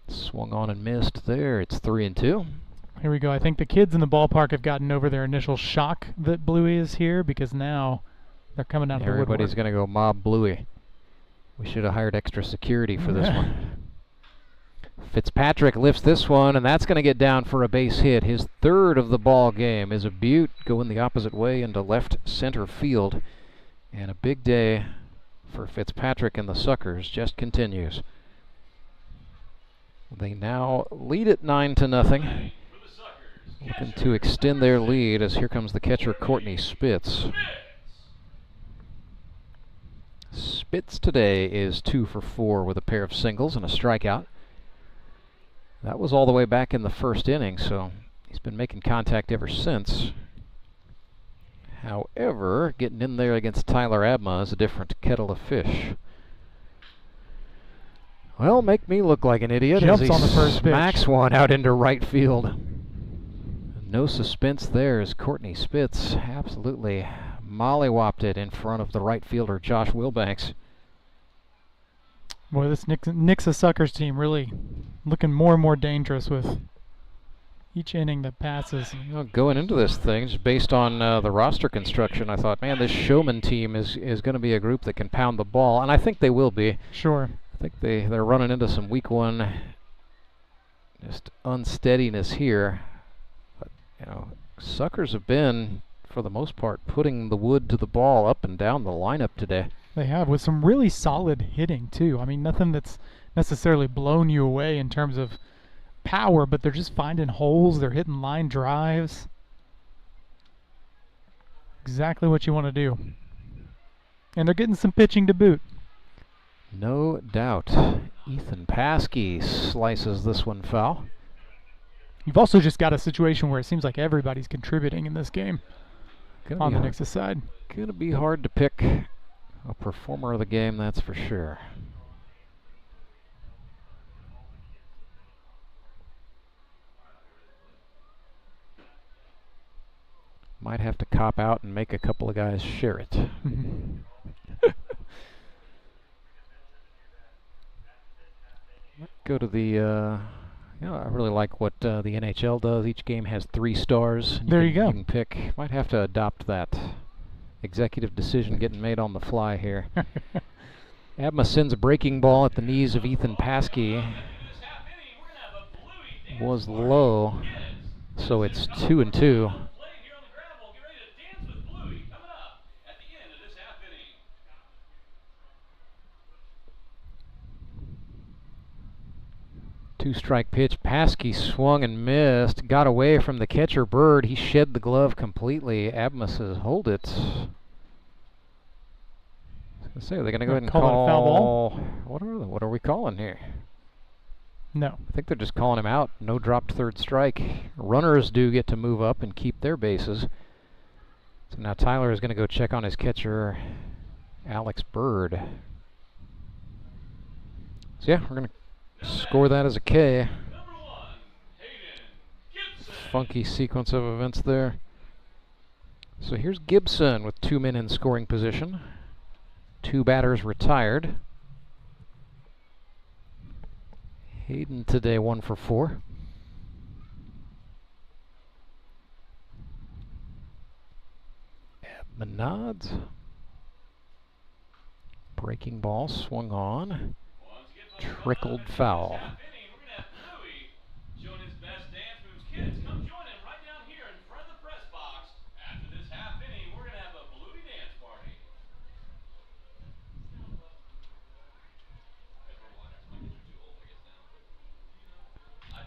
Swung on and missed there. It's 3-2. Here we go. I think the kids in the ballpark have gotten over their initial shock that Bluey is here because now they're coming out of the woodwork. Everybody's going to go mob Bluey. We should have hired extra security for this one. Fitzpatrick lifts this one, and that's going to get down for a base hit. His 3rd of the ball game is a beaut going the opposite way into left center field. And a big day for Fitzpatrick and the Suckers just continues. They now lead at 9-0. Looking to extend their lead as here comes the catcher Courtney Spitz. Spitz today is 2 for 4 with a pair of singles and a strikeout. That was all the way back in the first inning, so he's been making contact ever since. However, getting in there against Tyler Abma is a different kettle of fish. Well, make me look like an idiot. Jumps as he on the first pitch. smacks one out into right field. No suspense there as Courtney Spitz absolutely mollywopped it in front of the right fielder Josh Wilbanks. Boy, this Nixa Suckers team really looking more and more dangerous with each inning that passes. You know, going into this thing, just based on the roster construction, I thought, man, this Showman team is going to be a group that can pound the ball, and I think they will be. Sure. I think they're running into some week 1 Just unsteadiness here. But, Suckers have been, for the most part, putting the wood to the ball up and down the lineup today. They have, with some really solid hitting, too. I mean, nothing that's necessarily blown you away in terms of power, but they're just finding holes. They're hitting line drives. Exactly what you want to do. And they're getting some pitching to boot. No doubt. Ethan Paskey slices this one foul. You've also just got a situation where it seems like everybody's contributing in this game on the Nixa side. Gonna be hard to pick a performer of the game, that's for sure. Might have to cop out and make a couple of guys share it. Go to the, I really like what the NHL does. Each game has 3 stars. There you go. You can pick. Might have to adopt that executive decision getting made on the fly here. Abma sends a breaking ball at the knees of Ethan Paskey. Was low, so it's 2-2. Two-strike pitch. Paskey swung and missed. Got away from the catcher Bird. He shed the glove completely. Abma says, hold it. I was going to say, are they going to go ahead and call it a foul ball? What are we calling here? No. I think they're just calling him out. No dropped third strike. Runners do get to move up and keep their bases. So now Tyler is going to go check on his catcher, Alex Bird. So yeah, we're going to score that as a K. Funky sequence of events there. So here's Gibson with 2 men in scoring position. 2 batters retired. Hayden today 1 for 4. Abma nods. Breaking ball swung on. Trickled foul.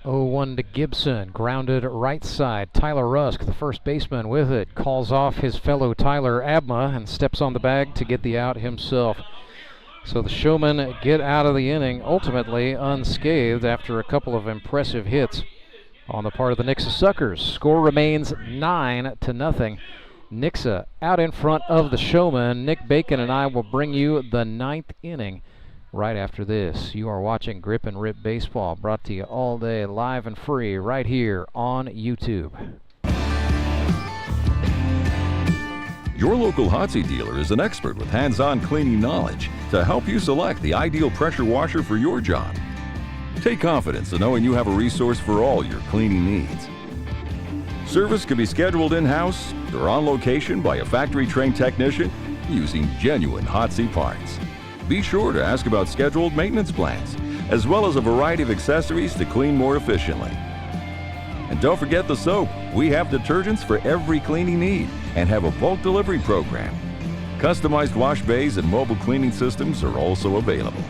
Oh, 1 to Gibson, grounded right side. Tyler Rusk, the first baseman, with it, calls off his fellow Tyler Abma and steps on the bag to get the out himself. So the Showmen get out of the inning ultimately unscathed after a couple of impressive hits on the part of the Nixa Suckers. Score remains 9-0. Nixa out in front of the Showmen. Nick Bacon and I will bring you the 9th inning right after this. You are watching Grip and Rip Baseball, brought to you all day live and free right here on YouTube. Your local Hotsy dealer is an expert with hands-on cleaning knowledge to help you select the ideal pressure washer for your job. Take confidence in knowing you have a resource for all your cleaning needs. Service can be scheduled in-house or on location by a factory-trained technician using genuine Hotsy parts. Be sure to ask about scheduled maintenance plans, as well as a variety of accessories to clean more efficiently. And don't forget the soap. We have detergents for every cleaning need and have a bulk delivery program. Customized wash bays and mobile cleaning systems are also available.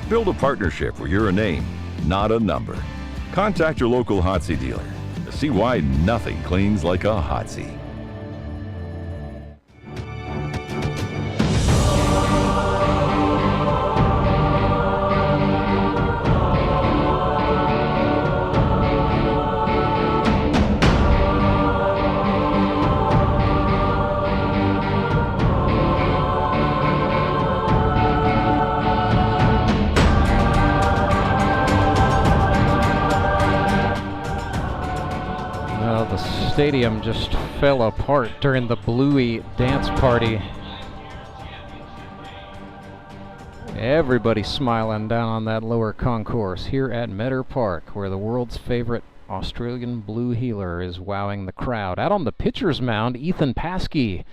Build a partnership where you're a name, not a number. Contact your local Hotsy dealer to see why nothing cleans like a Hotsy. Stadium just fell apart during the Bluey dance party. Everybody smiling down on that lower concourse here at Meador Park, where the world's favorite Australian blue heeler is wowing the crowd. Out on the pitcher's mound, Ethan Paskey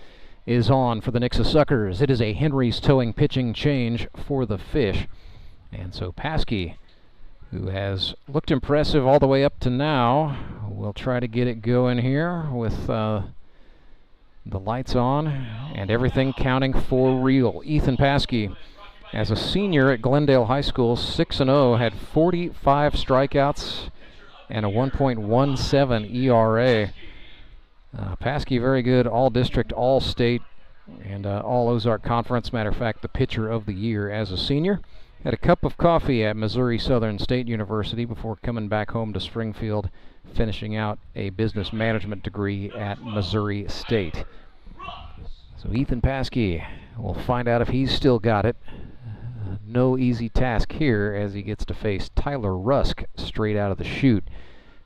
is on for the Nixa Suckers. It is a Henry's towing pitching change for the Fish. And so Paskey, who has looked impressive all the way up to now. We'll try to get it going here with the lights on and everything counting for real. Ethan Paskey, as a senior at Glendale High School, 6-0, had 45 strikeouts and a 1.17 ERA. Paskey, very good, all-district, all-state, and all-Ozark Conference. Matter of fact, the pitcher of the year as a senior. Had a cup of coffee at Missouri Southern State University before coming back home to Springfield, finishing out a business management degree at Missouri State. So Ethan Paskey, we'll find out if he's still got it. No easy task here as he gets to face Tyler Rusk straight out of the chute.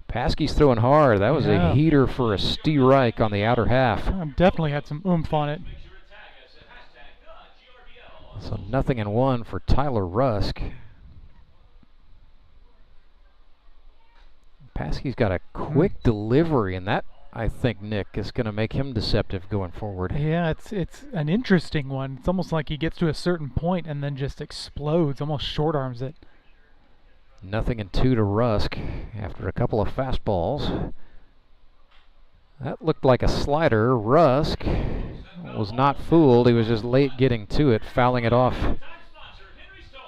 Paskey's throwing hard. That was a heater for a strike on the outer half. Definitely had some oomph on it. So 0-1 for Tyler Rusk. Paskey's got a quick delivery, and that, I think, Nick, is going to make him deceptive going forward. Yeah, it's an interesting one. It's almost like he gets to a certain point and then just explodes, almost short arms it. 0-2 to Rusk after a couple of fastballs. That looked like a slider. Rusk was not fooled. He was just late getting to it, fouling it off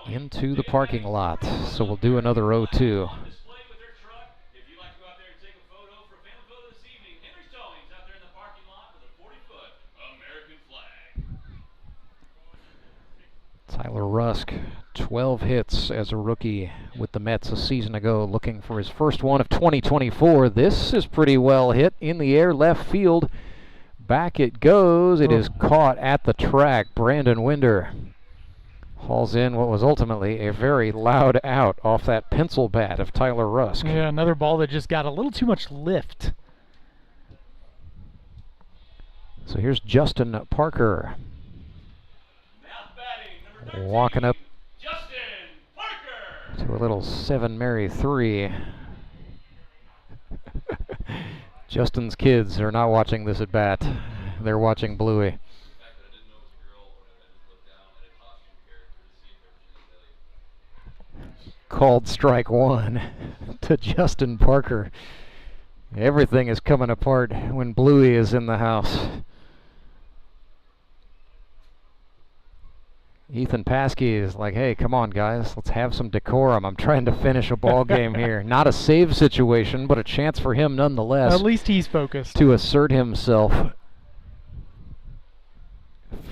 into the parking lot. So we'll do another 0-2. Tyler Rusk, 12 hits as a rookie with the Mets a season ago, looking for his first one of 2024. This is pretty well hit in the air, left field. Back it goes. It is caught at the track. Brandon Winder hauls in what was ultimately a very loud out off that pencil bat of Tyler Rusk. Yeah, another ball that just got a little too much lift. So here's Justin Parker. Walking up to a little 7 Mary 3. Justin's kids are not watching this at bat. They're watching Bluey. Called strike 1 to Justin Parker. Everything is coming apart when Bluey is in the house. Ethan Paskey is like, hey, come on, guys. Let's have some decorum. I'm trying to finish a ball game here. Not a save situation, but a chance for him nonetheless. At least he's focused. To assert himself.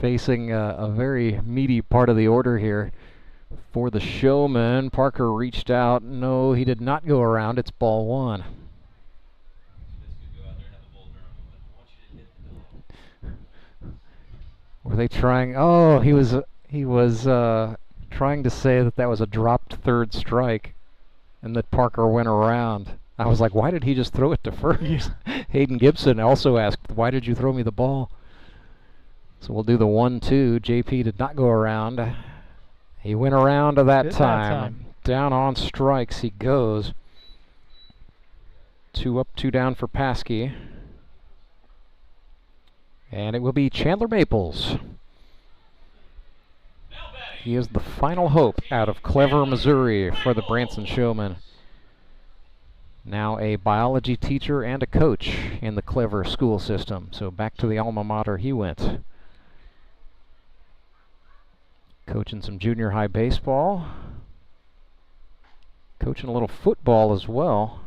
Facing a very meaty part of the order here for the Showman. Parker reached out. No, he did not go around. It's ball 1. Were they trying? Oh, he was trying to say that was a dropped third strike and that Parker went around. I was like, why did he just throw it to first? Hayden Gibson also asked, why did you throw me the ball? So we'll do the 1-2. JP did not go around. He went around that time. Down on strikes he goes. 2 up, 2 down for Paskey. And it will be Chandler Maples. He is the final hope out of Clever, Missouri for the Branson Showmen. Now a biology teacher and a coach in the Clever school system. So back to the alma mater he went. Coaching some junior high baseball. Coaching a little football as well.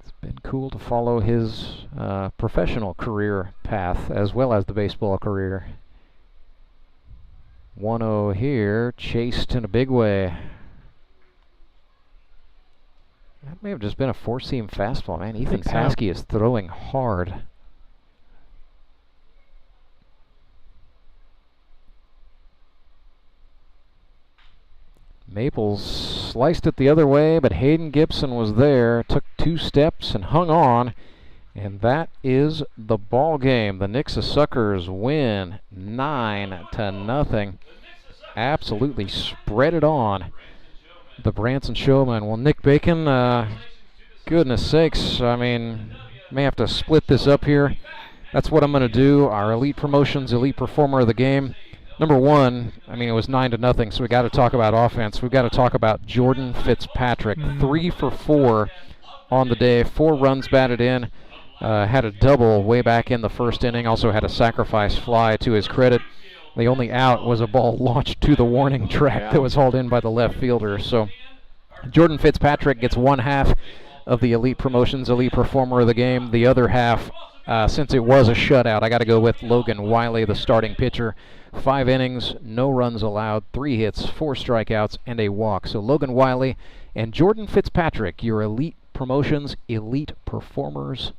It's been cool to follow his professional career path as well as the baseball career. 1-0 here, chased in a big way. That may have just been a four-seam fastball, man. Ethan Paskey is throwing hard. Maples sliced it the other way, but Hayden Gibson was there, took 2 steps and hung on, and that is the ball game. The Nixa Suckers win 9-0. Absolutely spread it on the Branson Showmen. Well, Nick Bacon, goodness sakes, I mean, may have to split this up here. That's what I'm going to do. Our Elite Promotions Elite Performer of the Game. Number one, I mean, it was 9-0, so we got to talk about offense. We've got to talk about Jordan Fitzpatrick. 3 for 4 on the day, 4 runs batted in. Had a double way back in the first inning. Also had a sacrifice fly to his credit. The only out was a ball launched to the warning track that was hauled in by the left fielder. So Jordan Fitzpatrick gets one half of the Elite Promotions Elite Performer of the game. The other half, since it was a shutout, I got to go with Logan Wiley, the starting pitcher. 5 innings, no runs allowed, 3 hits, 4 strikeouts, and a walk. So Logan Wiley and Jordan Fitzpatrick, your Elite Promotions Elite Performers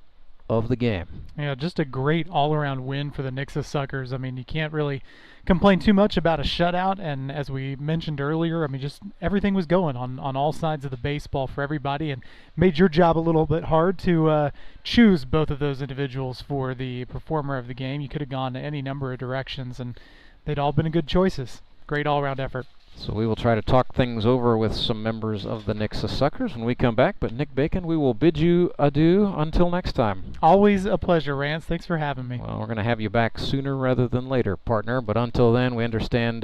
of the game. Yeah, just a great all-around win for the Nixa Suckers. I mean, you can't really complain too much about a shutout, and as we mentioned earlier, I mean, just everything was going on all sides of the baseball for everybody, and made your job a little bit hard to choose both of those individuals for the performer of the game. You could have gone any number of directions, and they'd all been good choices. Great all-around effort. So we will try to talk things over with some members of the Nixa Suckers when we come back. But Nick Bacon, we will bid you adieu until next time. Always a pleasure, Rance. Thanks for having me. Well, we're going to have you back sooner rather than later, partner. But until then, we understand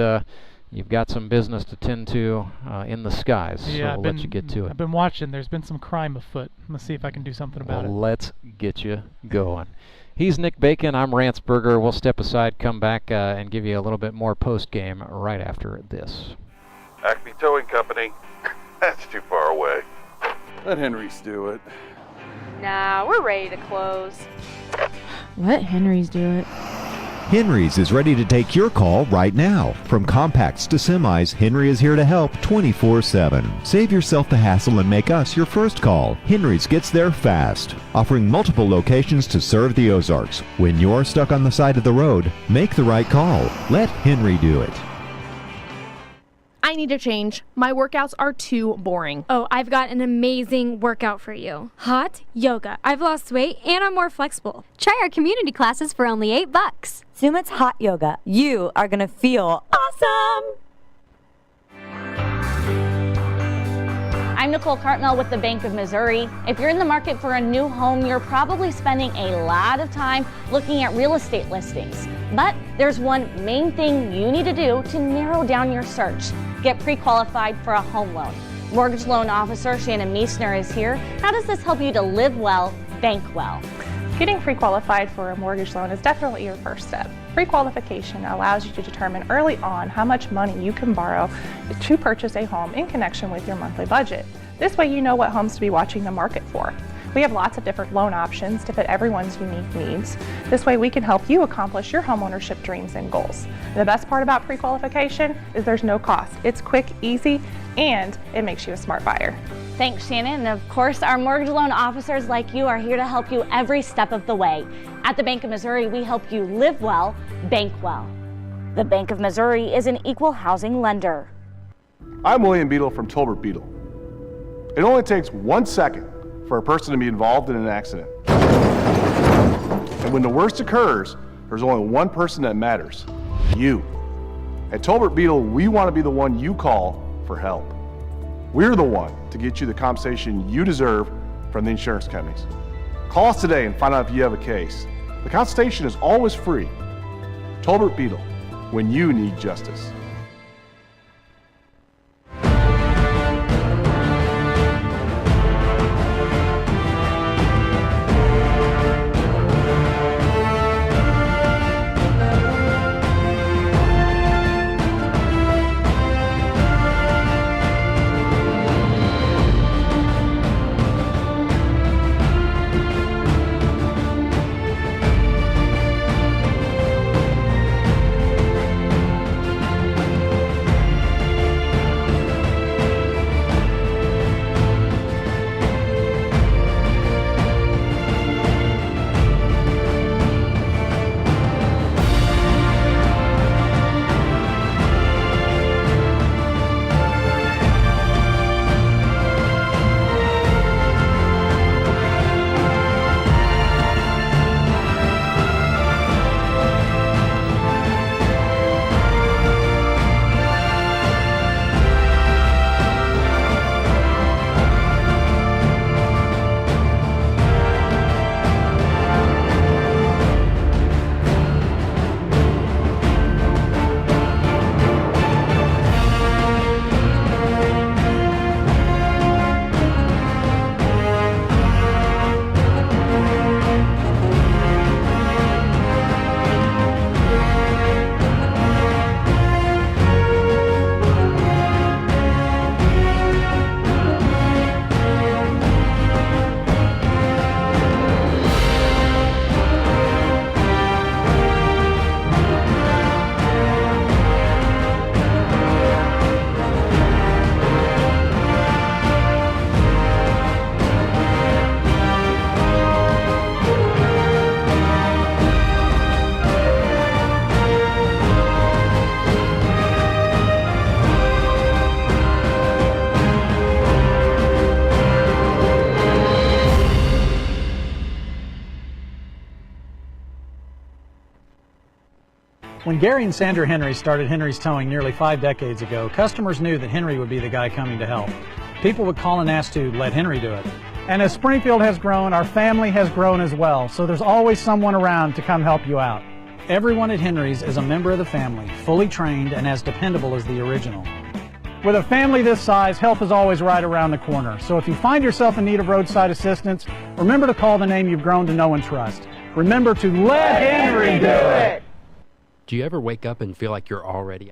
you've got some business to tend to in the skies. Yeah, so we'll let you get to it. I've been watching. There's been some crime afoot. Let's see if I can do something about it. Let's get you going. He's Nick Bacon. I'm Rance Berger. We'll step aside, come back, and give you a little bit more post-game right after this. Acme Towing Company. That's too far away. Let Henry's do it. Nah, we're ready to close. Let Henry's do it. Henry's is ready to take your call right now. From compacts to semis, Henry is here to help 24/7. Save yourself the hassle and make us your first call. Henry's gets there fast, offering multiple locations to serve the Ozarks. When you're stuck on the side of the road, make the right call. Let Henry do it. I need a change. My workouts are too boring. Oh, I've got an amazing workout for you. Hot yoga. I've lost weight and I'm more flexible. Try our community classes for only $8. Sumit's hot yoga. You are going to feel awesome. I'm Nicole Cartmel with the Bank of Missouri. If you're in the market for a new home, you're probably spending a lot of time looking at real estate listings. But there's one main thing you need to do to narrow down your search. Get pre-qualified for a home loan. Mortgage loan officer Shannon Meisner is here. How does this help you to live well, bank well? Getting pre-qualified for a mortgage loan is definitely your first step. Pre-qualification allows you to determine early on how much money you can borrow to purchase a home in connection with your monthly budget. This way you know what homes to be watching the market for. We have lots of different loan options to fit everyone's unique needs. This way we can help you accomplish your homeownership dreams and goals. The best part about pre-qualification is there's no cost. It's quick, easy, and it makes you a smart buyer. Thanks, Shannon. And of course, our mortgage loan officers like you are here to help you every step of the way. At the Bank of Missouri, we help you live well, bank well. The Bank of Missouri is an equal housing lender. I'm William Beadle from Tolbert Beadle. It only takes 1 second for a person to be involved in an accident. And when the worst occurs, there's only one person that matters, you. At Tolbert Beadle, we want to be the one you call for help. We're the one to get you the compensation you deserve from the insurance companies. Call us today and find out if you have a case. The consultation is always free. Tolbert Beadle, when you need justice. When Gary and Sandra Henry started Henry's Towing nearly 5 decades ago, customers knew that Henry would be the guy coming to help. People would call and ask to let Henry do it. And as Springfield has grown, our family has grown as well, so there's always someone around to come help you out. Everyone at Henry's is a member of the family, fully trained and as dependable as the original. With a family this size, help is always right around the corner. So if you find yourself in need of roadside assistance, remember to call the name you've grown to know and trust. Remember to let Henry do it! Do you ever wake up and feel like you're already...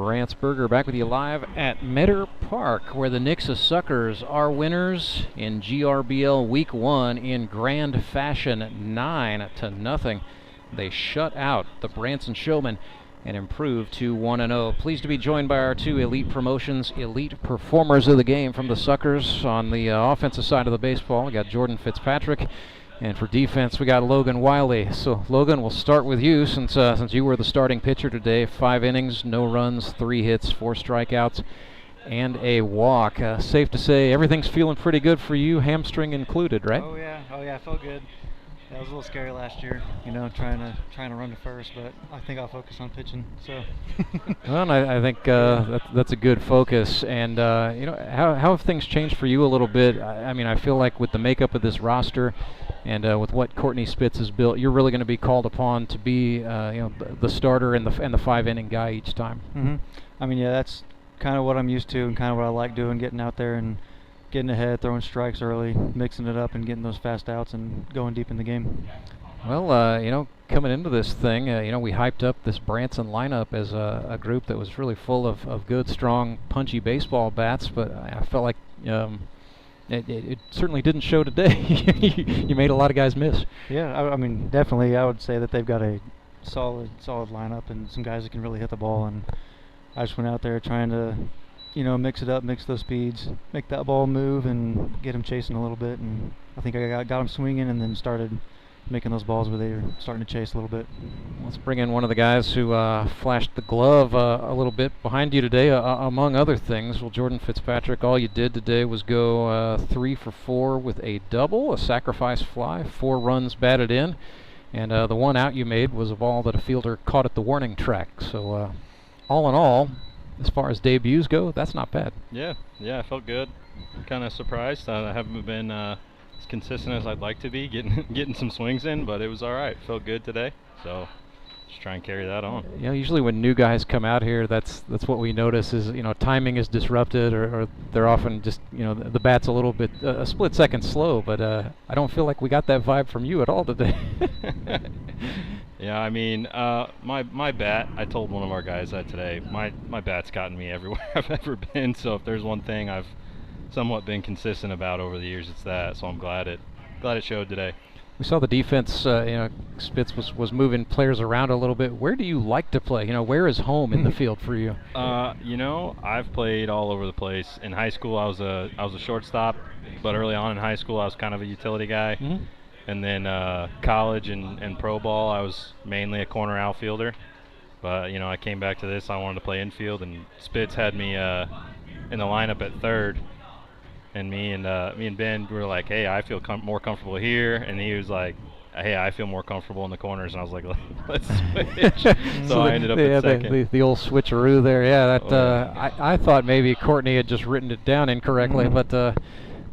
Rance back with you live at Meador Park, where the Nixa Suckers are winners in GRBL Week 1 in grand fashion, 9-0. They shut out the Branson Showmen and improved to 1-0. Pleased to be joined by our two Elite Promotions elite performers of the game from the Suckers. On the offensive side of the baseball, we got Jordan Fitzpatrick, and for defense, we got Logan Wiley. So, Logan, we'll start with you since you were the starting pitcher today. 5 innings, no runs, 3 hits, 4 strikeouts, and a walk. Safe to say everything's feeling pretty good for you, hamstring included, right? Oh yeah, I felt good. That was a little scary last year, you know, trying to run to first, but I think I'll focus on pitching. So. Well, I think that's a good focus. And you know, how have things changed for you a little bit? I mean, I feel like with the makeup of this roster, and with what Courtney Spitz has built, you're really going to be called upon to be, you know, the starter and the 5-inning guy each time. Mm-hmm. I mean, yeah, that's kind of what I'm used to and kind of what I like doing, getting out there and getting ahead, throwing strikes early, mixing it up and getting those fast outs and going deep in the game. Well, you know, coming into this thing, you know, we hyped up this Branson lineup as a group that was really full of good, strong, punchy baseball bats, but I felt like it certainly didn't show today. You made a lot of guys miss. Yeah, I mean, definitely I would say that they've got a solid lineup and some guys that can really hit the ball, and I just went out there trying to, you know, mix it up, mix those speeds, make that ball move and get him chasing a little bit, and I think I got him swinging and then started making those balls where they were starting to chase a little bit. Let's bring in one of the guys who flashed the glove a little bit behind you today, among other things. Well, Jordan Fitzpatrick, all you did today was go 3 for 4 with a double, a sacrifice fly, 4 runs batted in, and the one out you made was a ball that a fielder caught at the warning track. So all in all, as far as debuts go, that's not bad. Yeah, I felt good. Kind of surprised. I haven't been as consistent as I'd like to be, getting some swings in, but it was all right. Felt good today. So just try and carry that on. You know, usually when new guys come out here, that's what we notice is, you know, timing is disrupted, or they're often just, you know, the bat's a little bit a split second slow. But I don't feel like we got that vibe from you at all today. Yeah, I mean, my bat, I told one of our guys that today, my bat's gotten me everywhere I've ever been, so if there's one thing I've somewhat been consistent about over the years, it's that, so I'm glad it showed today. We saw the defense, you know, Spitz was moving players around a little bit. Where do you like to play? You know, where is home in the field for you? You know, I've played all over the place. In high school, I was a shortstop, but early on in high school, I was kind of a utility guy. Mm-hmm. And then college and pro ball, I was mainly a corner outfielder. But, you know, I came back to this, I wanted to play infield, and Spitz had me in the lineup at third. And me and Ben were like, hey, I feel more comfortable here. And he was like, hey, I feel more comfortable in the corners. And I was like, let's switch. So I ended up at second. The old switcheroo there. Yeah, that I thought maybe Courtney had just written it down incorrectly, but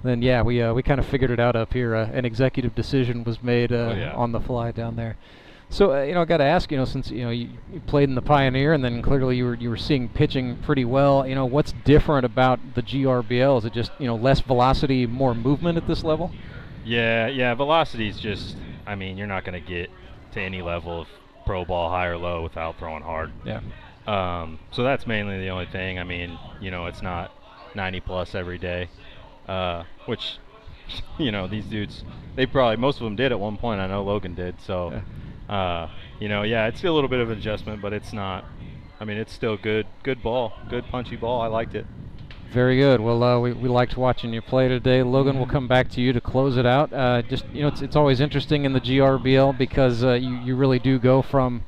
then yeah, we kind of figured it out up here. An executive decision was made on the fly down there. So you know, I got to ask, you know, since you know you played in the Pioneer, and then clearly you were seeing pitching pretty well. You know, what's different about the GRBL? Is it just, you know, less velocity, more movement at this level? Yeah, velocity's just, I mean, you're not going to get to any level of pro ball, high or low, without throwing hard. Yeah. So that's mainly the only thing. I mean, you know, it's not 90 plus every day, which, you know, these dudes, most of them did at one point. I know Logan did. So. Yeah. You know, yeah, it's still a little bit of an adjustment, but it's not. I mean, it's still good ball, good punchy ball. I liked it. Very good. Well, we liked watching you play today. Logan, we'll come back to you to close it out. Just, you know, it's always interesting in the GRBL because you really do go from,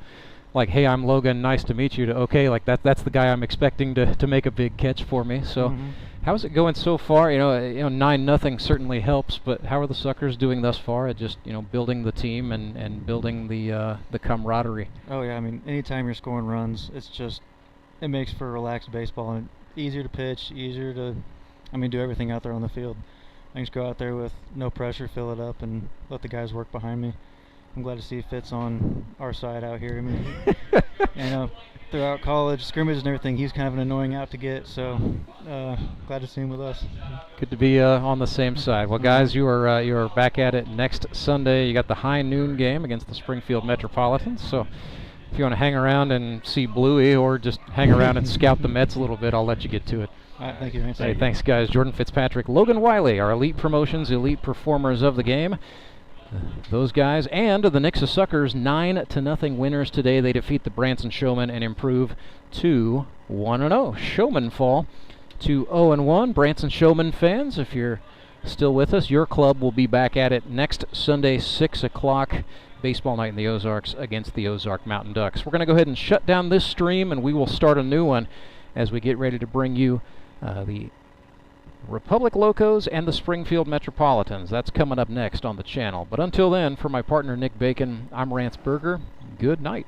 like, hey, I'm Logan, nice to meet you, to, okay, like that's the guy I'm expecting to make a big catch for me. So. How's it going so far? You know, 9-0 certainly helps, but how are the Suckers doing thus far at just, you know, building the team and building the camaraderie? Oh yeah, I mean, anytime you're scoring runs, it makes for relaxed baseball and easier to pitch, easier to, I mean, do everything out there on the field. I can just go out there with no pressure, fill it up, and let the guys work behind me. I'm glad to see Fitz on our side out here. I mean, you know, throughout college, scrimmage and everything, he's kind of an annoying out to get, so glad to see him with us. Good to be on the same side. Well, guys, you are back at it next Sunday. You got the high noon game against the Springfield Metropolitans, so if you want to hang around and see Bluey or just hang around and scout the Mets a little bit, I'll let you get to it. All right, thank you, Rance. Hey, thanks, guys. Jordan Fitzpatrick, Logan Wiley, our Elite Promotions Elite Performers of the game. Those guys and the Nixa Suckers 9-0 winners today. They defeat the Branson Showmen and improve to 1-0. Showmen fall to 0-1. Branson Showmen fans, if you're still with us, your club will be back at it next Sunday, 6 o'clock. Baseball night in the Ozarks against the Ozark Mountain Ducks. We're going to go ahead and shut down this stream, and we will start a new one as we get ready to bring you the Republic Locos and the Springfield Metropolitans. That's coming up next on the channel. But until then, for my partner Nick Bacon, I'm Rance Berger. Good night.